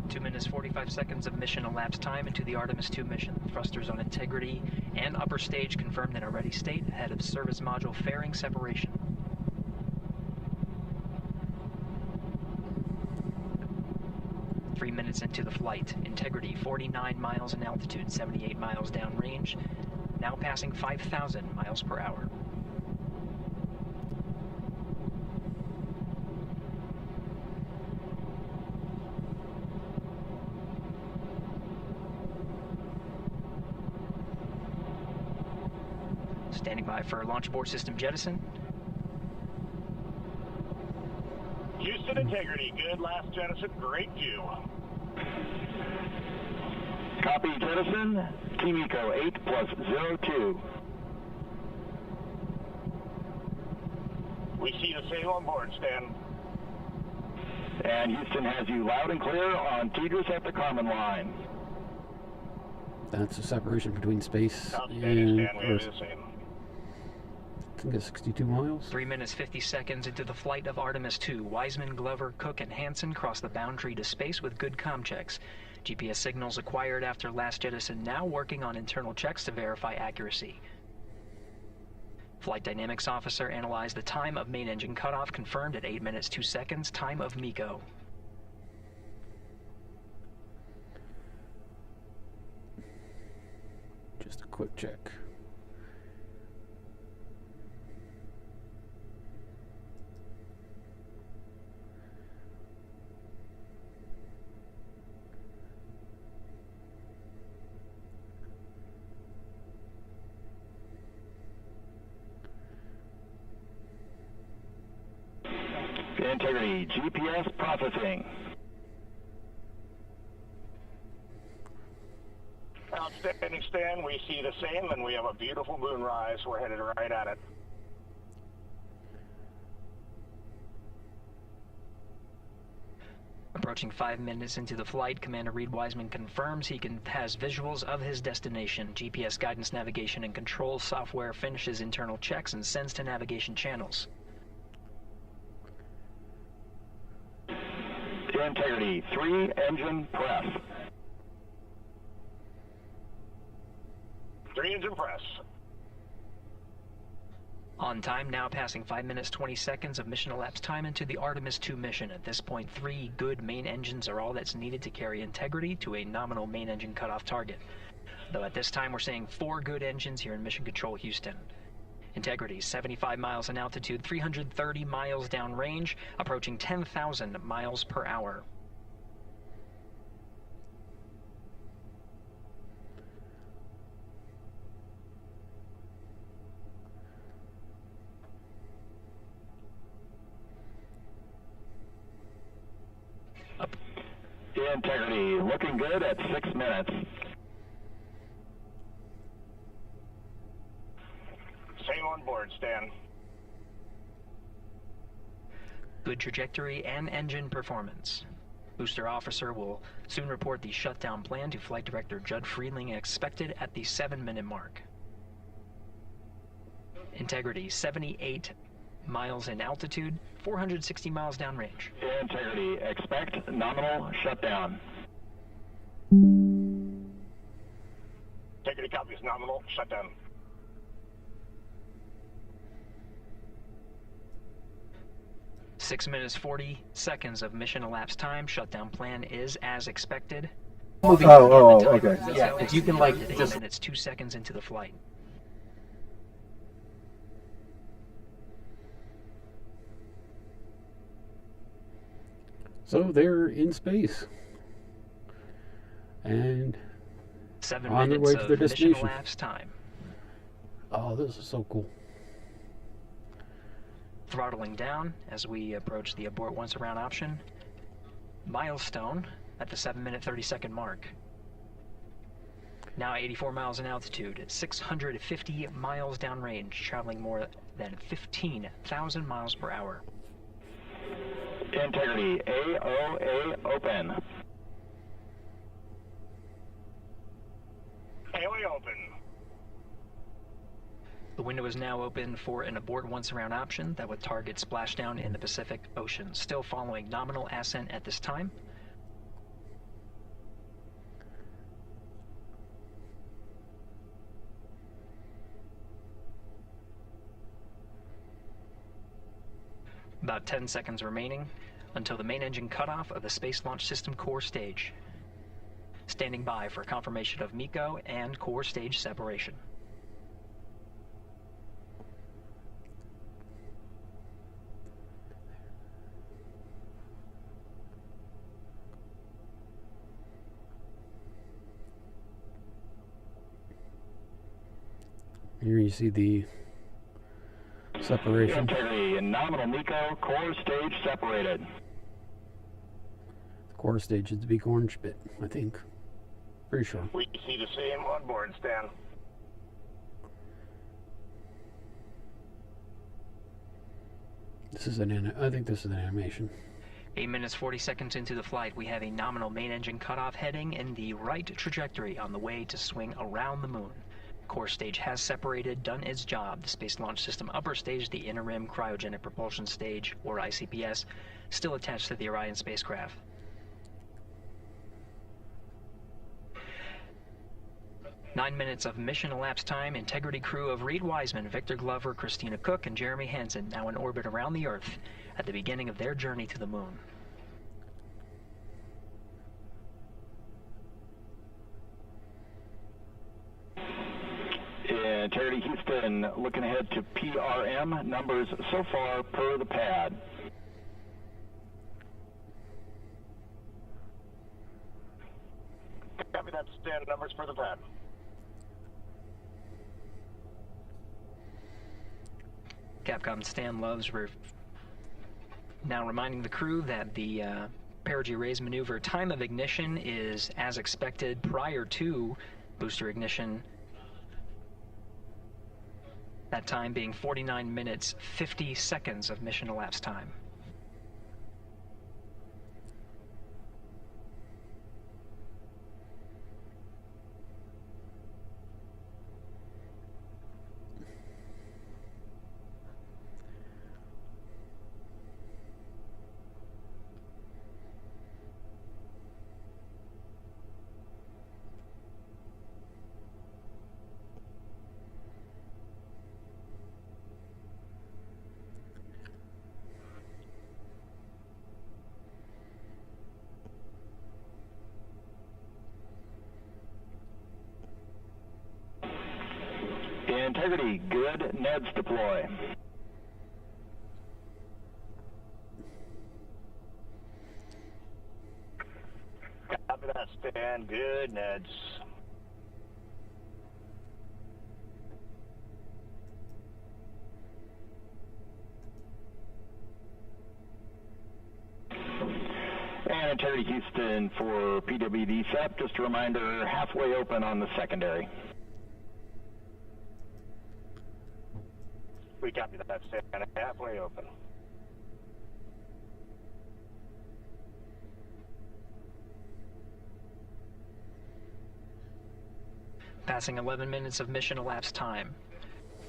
2 minutes 45 seconds of mission elapsed time into the Artemis II mission. Thrusters on Integrity and upper stage confirmed in a ready state ahead of service module fairing separation. 3 minutes into the flight. Integrity 49 miles in altitude, 78 miles downrange, now passing 5,000 miles per hour. Standing by for launch abort system jettison. Houston Integrity, good last jettison, great view. Copy jettison, Team Eco 8+02. We see the same on board, Stan. And Houston has you loud and clear on TDRS at the Carmen line. That's a separation between space Outstanding, and Stan, we have Earth. the same. I think it's 62 miles. 3 minutes 50 seconds into the flight of Artemis II, Wiseman, Glover, Cook, and Hansen cross the boundary to space with good comm checks. GPS signals acquired after last jettison now working on internal checks to verify accuracy. Flight Dynamics Officer analyzed the time of main engine cutoff, confirmed at 8 minutes 2 seconds, time of MECO. Just a quick check. Integrity, GPS processing. Outstanding, Stan. We see the same, and we have a beautiful moonrise. We're headed right at it. Approaching 5 minutes into the flight, Commander Reed Wiseman confirms he has visuals of his destination. GPS guidance, navigation, and control software finishes internal checks and sends to navigation channels. Integrity, 3 engine press. 3 engine press. On time, now passing 5 minutes 20 seconds of mission elapsed time into the Artemis II mission. At this point, 3 good main engines are all that's needed to carry Integrity to a nominal main engine cutoff target. Though at this time, we're seeing 4 good engines here in Mission Control Houston. Integrity, 75 miles in altitude, 330 miles downrange, approaching 10,000 miles per hour. Integrity, looking good at 6 minutes. on board, Stan. Good trajectory and engine performance. Booster officer will soon report the shutdown plan to Flight Director Judd Freeling, expected at the 7-minute mark. Integrity, 78 miles in altitude, 460 miles downrange. Integrity, expect nominal shutdown. Integrity copies, nominal shutdown. Six minutes 40 seconds of mission elapsed time. Shutdown plan is as expected. Okay. Yeah, if you can like just 8 minutes 2 seconds into the flight. So they're in space and 7 on their minutes way to of their mission destination. elapsed time. Oh, this is so cool. Throttling down as we approach the abort once around option. Milestone at the 7-minute 30-second mark. Now 84 miles in altitude, 650 miles downrange, traveling more than 15,000 miles per hour. Integrity, AOA open. AOA open. The window is now open for an abort once around option that would target splashdown in the Pacific Ocean. Still following nominal ascent at this time. About 10 seconds remaining until the main engine cutoff of the Space Launch System core stage. Standing by for confirmation of MECO and core stage separation. Here you see the separation. Integrity and nominal MECO, core stage separated. The core stage is the big orange bit, I think. Pretty sure. We see the same on board, Stan. This is I think this is an animation. 8 minutes 40 seconds into the flight, we have a nominal main engine cutoff heading in the right trajectory on the way to swing around the moon. Core stage has separated, done its job. The Space Launch System upper stage, the Inner Rim Cryogenic Propulsion Stage, or ICPS, still attached to the Orion spacecraft. Nine minutes of mission elapsed time. Integrity crew of Reed Wiseman, Victor Glover, Christina Cook, and Jeremy Hansen now in orbit around the Earth at the beginning of their journey to the moon. Integrity Houston, looking ahead to PRM numbers so far per the pad. Copy that, Stan. Numbers for the pad. Capcom Stan Loves now reminding the crew that the perigee raise maneuver time of ignition is as expected prior to booster ignition. That time being 49 minutes, 50 seconds of mission elapsed time. Integrity, good. Neds deploy. Copy that, Stan. Good, Neds. And Integrity Houston for PWD SEP, just a reminder, halfway open on the secondary. We copy that. Stand halfway open. Passing 11 minutes of mission elapsed time.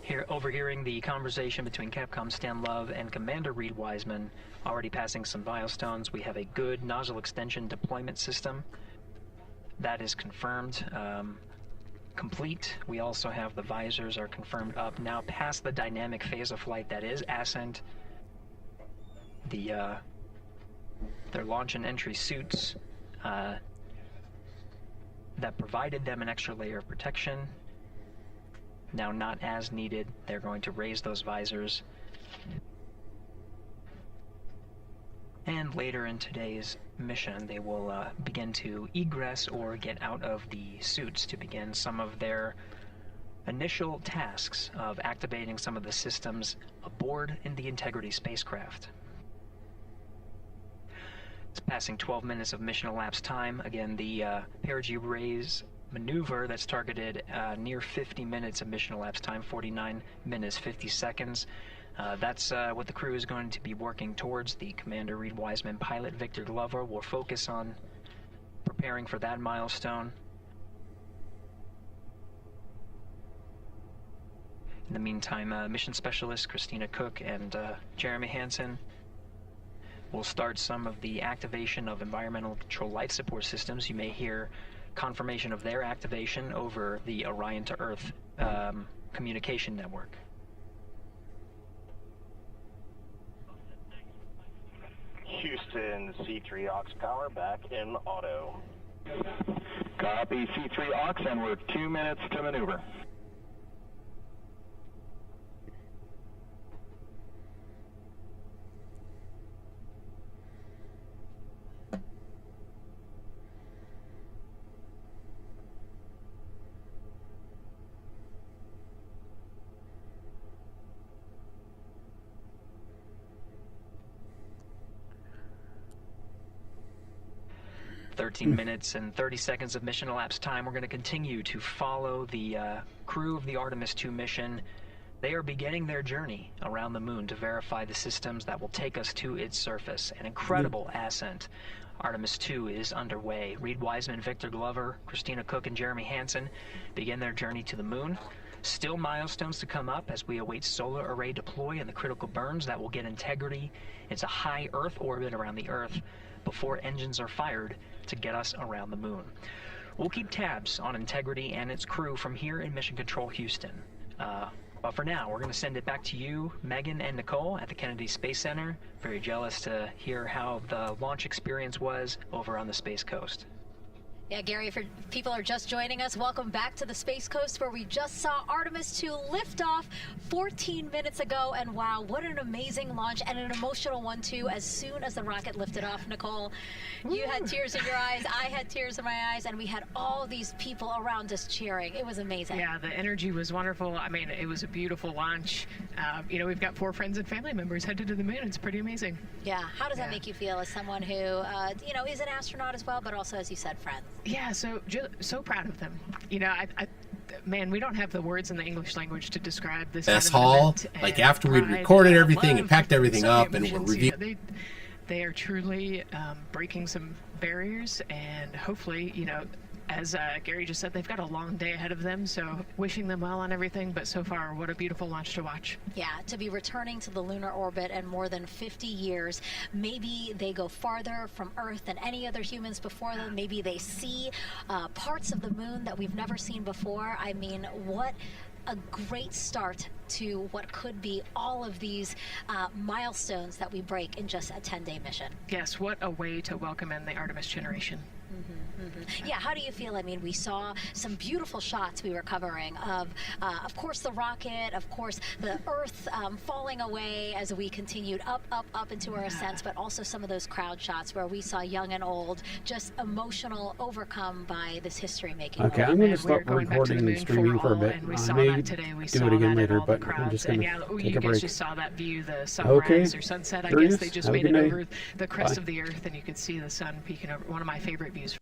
Here, overhearing the conversation between Capcom Stan Love and Commander Reed Wiseman, already passing some milestones. We have a good nozzle extension deployment system. That is confirmed. Complete. We also have the visors are confirmed up. Now past the dynamic phase of flight, that is ascent. Their launch and entry suits that provided them an extra layer of protection. Now not as needed. They're going to raise those visors. And later in today's mission, they will begin to egress or get out of the suits to begin some of their initial tasks of activating some of the systems aboard in the Integrity spacecraft. It's passing 12 minutes of mission elapsed time. Again, the perigee raise maneuver that's targeted near 50 minutes of mission elapsed time, 49 minutes, 50 seconds. That's what the crew is going to be working towards. The Commander Reed Wiseman, pilot Victor Glover will focus on preparing for that milestone. In the meantime, mission specialist Christina Cook and Jeremy Hansen will start some of the activation of environmental control life support systems. You may hear confirmation of their activation over the Orion to Earth communication network. Houston, C3 aux power back in auto. Copy C3 aux, and we're 2 minutes to maneuver. "13 minutes and 30 seconds of mission elapsed time. We're going to continue to follow the crew of the Artemis II mission. They are beginning their journey around the moon to verify the systems that will take us to its surface. An incredible ascent. Artemis II is underway. Reed Wiseman, Victor Glover, Christina Cook, and Jeremy Hansen begin their journey to the moon. Still milestones to come up as we await solar array deploy and the critical burns that will get Integrity into high Earth orbit around the Earth before engines are fired to get us around the moon. We'll keep tabs on Integrity and its crew from here in Mission Control Houston. But for now, we're going to send it back to you, Megan and Nicole at the Kennedy Space Center. Very jealous to hear how the launch experience was over on the Space Coast. Yeah, Gary, if people are just joining us, welcome back to the Space Coast, where we just saw Artemis II lift off 14 minutes ago. And wow, what an amazing launch, and an emotional one too. As soon as the rocket lifted off, Nicole, you had tears in your eyes, I had tears in my eyes, and we had all these people around us cheering. It was amazing. Yeah, the energy was wonderful. I mean, it was a beautiful launch. You know, we've got 4 friends and family members headed to the moon. It's pretty amazing. Yeah, how does that make you feel as someone who, you know, is an astronaut as well, but also, as you said, friends? Yeah, so proud of them. You know, man, we don't have the words in the English language to describe this Mess kind of hall, event, like and after we'd pride, recorded everything and love, packed everything so up and emotions, we're you know, reviewing. they are truly breaking some barriers, and hopefully, you know, as Gary just said, they've got a long day ahead of them, so wishing them well on everything. But so far, what a beautiful launch to watch. Yeah, to be returning to the lunar orbit in more than 50 years. Maybe they go farther from Earth than any other humans before them. Maybe they see parts of the moon that we've never seen before. I mean, what a great start to what could be all of these milestones that we break in just a 10-day mission. Yes, what a way to welcome in the Artemis generation. Yeah, how do you feel? I mean, we saw some beautiful shots we were covering of course, the rocket, of course, the Earth falling away as we continued up into our ascents, but also some of those crowd shots where we saw young and old, just emotional, overcome by this history-making. Okay, I'm going to stop recording and streaming for a bit. I may do it again later, but I'm just going to take a break. You guys just saw that view, the sunrise or sunset. I guess they just made it over the crest of the Earth, and you could see the sun peeking over. One of my favorite views.